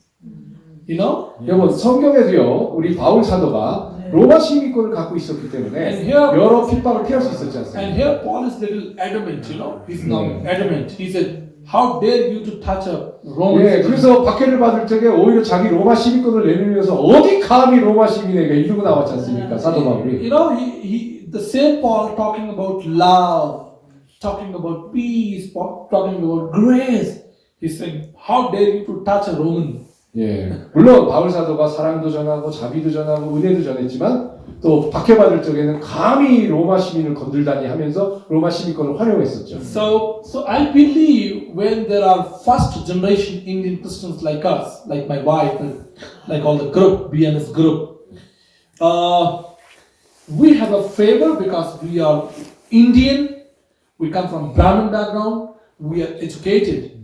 you know, 여러분 성경에도요 우리 바울 사도가 로마 시민권을 갖고 있었기 때문에 여러 핍박을 피할 수 있었지 않습니까? and here Paul is little adamant, you know, he's now adamant. He said, "How dare you to touch a Roman 예, citizen?" 그래서 박해를 받을 적에 오히려 자기 로마 시민권을 내밀면서 어디 감히 로마 시민에게 이러고 나왔지 않습니까? 사도 바울이. You know, the same Paul talking about love, talking about peace, talking about grace. He's saying, "How dare you to touch a Roman?" 예, 물론 바울 사도가 사랑도 전하고 자비도 전하고 은혜도 전했지만 또 박해받을 적에는 감히 로마 시민을 건들다니 하면서 로마 시민권을 활용했었죠. So I believe when there are first generation Indian Christians like us, like my wife, and like all the group, BNS group, we have a favor because we are Indian, we come from Brahmin background, we are educated.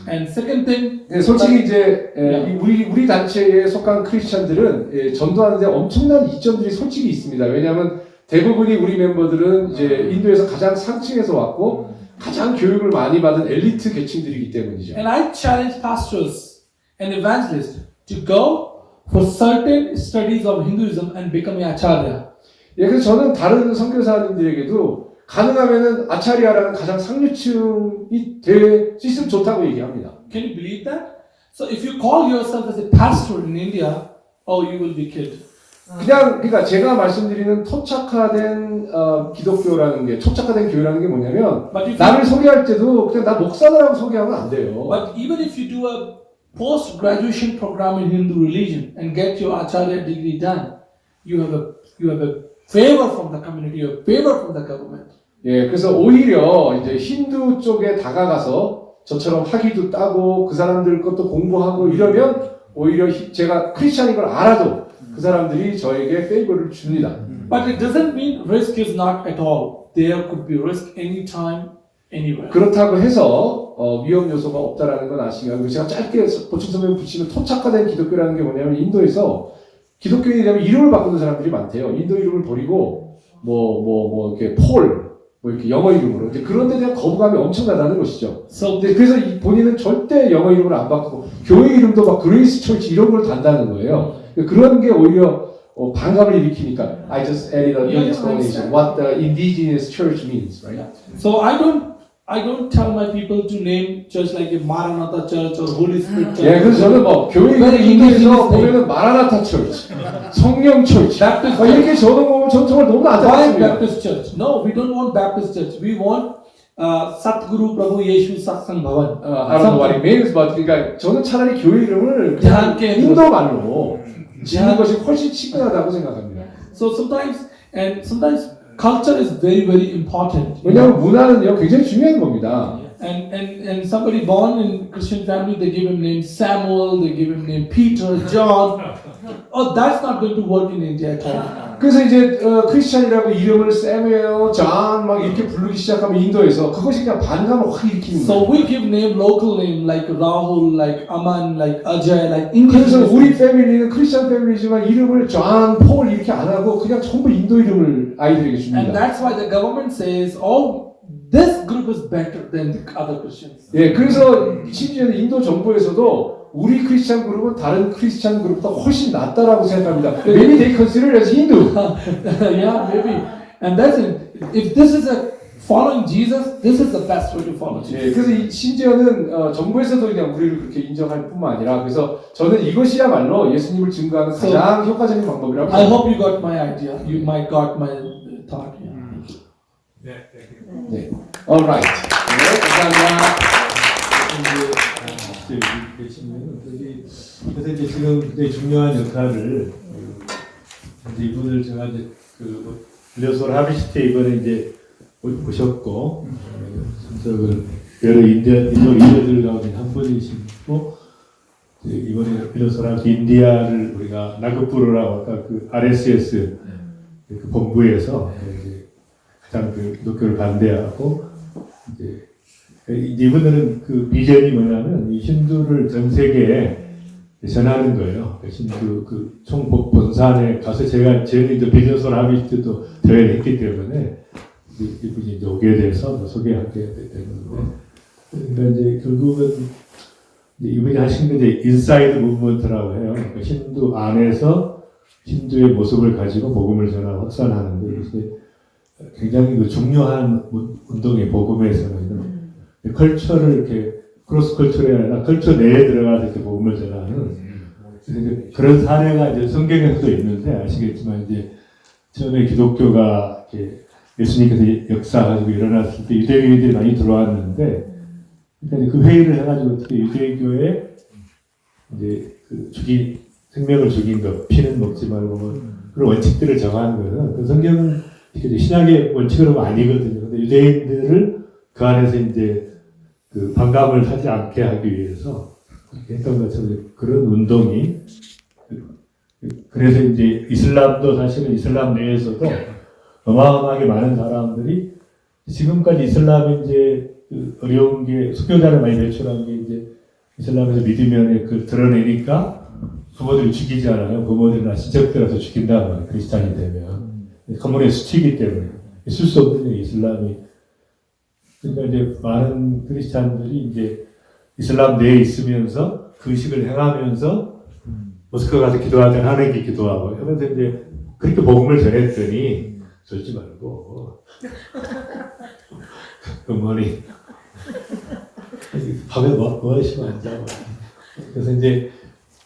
And second thing, 예, 솔직히 이제 우리 단체에 속한 크리스찬들은 예, 전도하는데 엄청난 이점들이 솔직히 있습니다. 왜냐하면 대부분이 우리 멤버들은 이제 인도에서 가장 상층에서 왔고 가장 교육을 많이 받은 엘리트 계층들이기 때문이죠. and I challenge pastors and evangelists to go for certain studies of Hinduism and become an acharya. 예, 그래서 저는 다른 선교사님들에게도 가능하면은 아차리아라는 가장 상류층이 될 수 있으면 좋다고 얘기합니다. Can you believe that? So if you call yourself as a pastor in India, oh, you will be killed. 그러니까 제가 말씀드리는 토착화된 기독교라는 게 토착화된 교회라는 게 뭐냐면 But if 나를 소개할 때도 그냥 나 목사라고 소개하면 안 돼요. But even if you do a post-graduation program in Hindu religion and get your acharya degree done, you have a favor from the community, you have favor from the government. 예, 그래서 오히려 이제 힌두 쪽에 다가가서 저처럼 학위도 따고 그 사람들 것도 공부하고 이러면 오히려 제가 크리스찬인 걸 알아도 그 사람들이 저에게 페이버를 줍니다. But it doesn't mean risk is not at all. There could be risk anytime, anywhere. 그렇다고 해서 위험 요소가 없다라는 건 아시나요? 제가 짧게 보충 설명 붙이면 토착화된 기독교라는 게 뭐냐면 인도에서 기독교인이 되면 이름을 바꾸는 사람들이 많대요. 인도 이름을 버리고 이렇게 폴 뭐 이렇게 영어 이름으로 이제 그런 데 대한 거부감이 엄청나다는 것이죠. So 근데 그래서 본인은 절대 영어 이름을 안 바꾸고 교회 이름도 막 그레이스 철치 이런 걸 단다는 거예요. 그런 게 오히려 반감을 일으키니까 I just added a new explanation what the indigenous church means, right? So I don't tell my people to name church like a Maranatha church or Holy Spirit church. 예, 그래서 저는 뭐 교회 Very 인도에서 indigenous 보면은 마라나타 철치, 성령 철치, Baptist 이렇게 적어보면 전 정말 너무 Why 안타깝습니다. Baptist church? No, we don't want Baptist church. We want Satguru Prabhu Yeshu Satsang Bhavan. I don't know what it means, but 그러니까 저는 차라리 교회 이름을 그냥 인도 말로 짓는 것이 훨씬 친근하다고 생각합니다. So sometimes culture is very, very important. 왜냐하면 문화는요 굉장히 중요한 겁니다. And somebody born in Christian family, they give him name Samuel, they give him name Peter, John. Oh, that's not going to work in India at all. 그래서 이제 크리스찬이라고 이름을 세뮤엘, 존 막 이렇게 부르기 시작하면 인도에서 그것이 그냥 반감을 확 일으키는 So 거예요. we give name, local name like Rahul, like Aman, like Ajay, like English. 그래서 우리 패밀리는 크리스찬 패밀리지만 이름을 존, 폴 이렇게 안 하고 그냥 전부 인도 이름을 아이들에게 And 줍니다. that's why the government says, oh, this group is better than the other Christians. 예, 그래서 심지어는 인도 정부에서도 우리 크리스찬 그룹은 다른 크리스찬 그룹보다 훨씬 낫다라고 생각합니다. Maybe they consider it as Hindu. Yeah, maybe. And that's it. If this is a following Jesus, this is the best way to follow Jesus. 예, 그래서 심지어는 정부에서도 그냥 우리를 그렇게 인정할 뿐만 아니라 그래서 저는 이것이야말로 예수님을 증거하는 가장 효과적인 방법이라고 I 생각합니다. hope you got my idea. You might got my thought. Yeah. 네. 네, alright. 네, 감사합니다. 그래서 이제 지금 굉장히 중요한 역할을 이제 이분을 제가 이제 빌려솔 하비시티에 이번에 이제 오셨고 참석을 여러 인도 인재들 가운데 한 분이시고 이번에 빌려솔 하비시티 인디아를 우리가 나그푸르라고 아까 그 RSS 그 본부에서 이제 가장 그 기독교를 반대하고 이제 이분들은 그 비전이 뭐냐면 이 힌두를 전 세계에 전하는 거예요. 그 힌두 그 총본산에 가서 제가 저는 이제 비즈니스 하비스트도 대회를 했기 때문에 이분이 이제 오게 돼서 소개하게 됐는데, 그러니까 이제 결국은 이제 이분이 하신 게 이제 인사이드 무브먼트라고 해요. 그러니까 힌두 안에서 힌두의 모습을 가지고 복음을 전하고 확산하는데, 그래서 굉장히 그 중요한 운동의 복음에서는 컬처를 이렇게 크로스 컬처가 아니라 컬처 내에 들어가서 이렇게 복음을 전하는 그런 사례가 이제 성경에도 있는데, 아시겠지만 이제 처음에 기독교가 이렇게 예수님께서 역사가지고 일어났을 때 유대인들이 많이 들어왔는데, 그러니까 그 회의를 해가지고 어떻게 유대교에 이제 그 생명을 죽인 것, 피는 먹지 말고 뭐 그런 원칙들을 정한 거는 그 성경은 이렇게 신약의 원칙으로 아니거든요. 근데 유대인들을 그 안에서 이제 그 반감을 하지 않게 하기 위해서 그렇게 했던 것처럼 그런 운동이, 그래서 이제 이슬람도 사실은 이슬람 내에서도 어마어마하게 많은 사람들이 지금까지 이슬람이 이제 그 어려운 게 수교자를 많이 배출한 게 이제 이슬람에서 믿으면 그 드러내니까 부모들이 죽이지 않아요. 부모들이나 친척들에서 죽인다는 거예요. 크리스찬이 되면. 가문의 수치이기 때문에 있을 수 없는 이슬람이. 그러니까 이제 많은 크리스찬들이 이제 이슬람 내에 있으면서 그 의식을 행하면서 모스크 가서 기도할 때는 하나님께 기도하고 하면서 이제 그렇게 복음을 전했더니 쫄지 말고 어머니 밤에 뭐 하시면 안 자고. 그래서 이제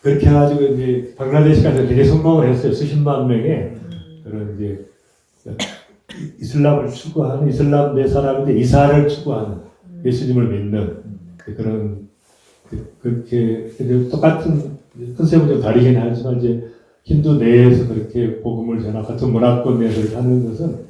그렇게 해가지고 이제 방글라데시 가서 굉장히 성공을 했어요. 수십만 명의 그런 이제 이슬람을 추구하는 이슬람 내 사람인데 이사를 추구하는 예수님을 믿는 그런 그렇게 똑같은 컨셉은 좀 다르긴 하지만 이제 힌두 내에서 그렇게 복음을 전하고 같은 문화권 내에서 이렇게 하는 것은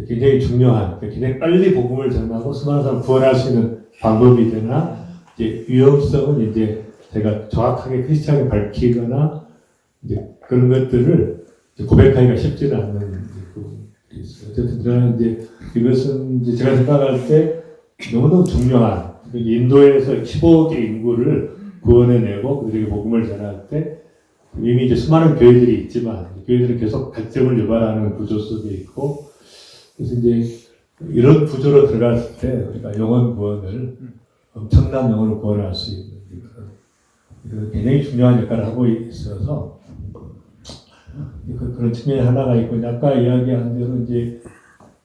굉장히 중요한, 굉장히 빨리 복음을 전하고 수많은 사람 구원할 수 있는 방법이 되나 이제 위험성은 이제 제가 정확하게 크리스찬에 밝히거나 이제 그런 것들을 이제 고백하기가 쉽지는 않는 부분이 있어요. 어쨌든 저는 이제 이것은 이제 제가 생각할 때 너무너무 중요한, 인도에서 15억의 인구를 구원해내고 그들에게 복음을 전할 때 이미 이제 수많은 교회들이 있지만 교회들은 계속 갈등을 유발하는 구조 속에 있고, 그래서 이제 이런 구조로 들어갔을 때 우리가 영혼 구원을, 엄청난 영혼을 구원할 수 있는 그런 굉장히 중요한 역할을 하고 있어서 그런 측면이 하나가 있고, 아까 이야기한 대로 이제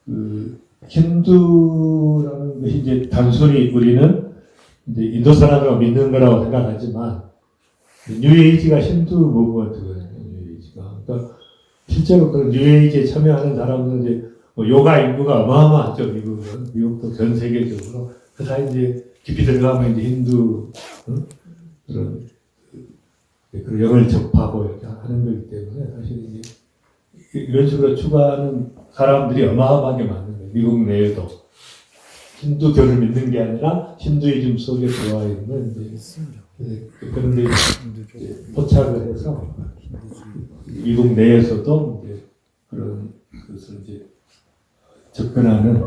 그 힌두라는 것이 이제 단순히 우리는 이제 인도 사람이라고 믿는 거라고 생각하지만 뉴에이지가 힌두 무브먼트거든요. 뉴에이지가. 그러니까 실제로 그런 뉴에이지에 참여하는 사람들은 이제 뭐 요가 인구가 어마어마하죠. 미국도 전 세계적으로. 그래서 이제 깊이 들어가면 이제 힌두 그런 영을 접하고 이렇게 하는 거기 때문에 사실 이제 이런 식으로 추구하는 사람들이 어마어마하게 많은 거예요. 미국 내에도. 힌두교를 믿는 게 아니라 힌두이즘 속에 들어와 있는 이제 그런데 포착을 해서 미국 내에서도 이제 그런 것을 이제 접근하는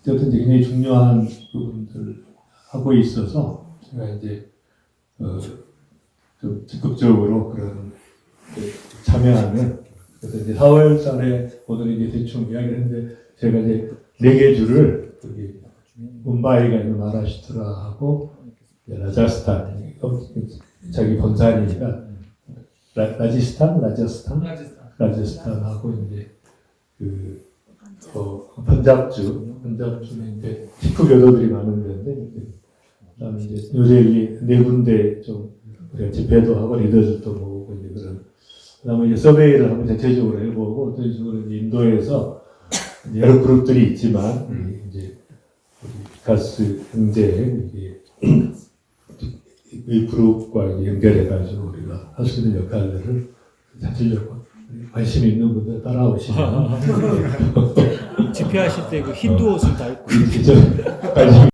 어쨌든 굉장히 중요한 부분들을 하고 있어서 제가 이제 좀 적극적으로 그런 참여하는, 그래서 이제 4월달에 오늘 이제 대충 이야기를 했는데 제가 이제 4개 주를 여기 뭄바이가 있는 마하라슈트라하고 라자스탄, 자기 본산이니까 라자스탄하고 이제 펀잡주는 이제 시크 교도들이 많은 데인데, 그다음에 이제 뉴델리 4군데 좀 우리가 집회도 하고 리더들도 모으고 이제 그런, 그다음에 이제 서베이를 한번 전체적으로 해보고 또 이제 인도에서 이제 여러 그룹들이 있지만 이제 비카스 형제 이 그룹과 연결해가지고 우리가 할 수 있는 역할들을 찾으려고 관심 있는 분들 따라오시면 집회하실 때 그 힌두 옷을 다 입고 관심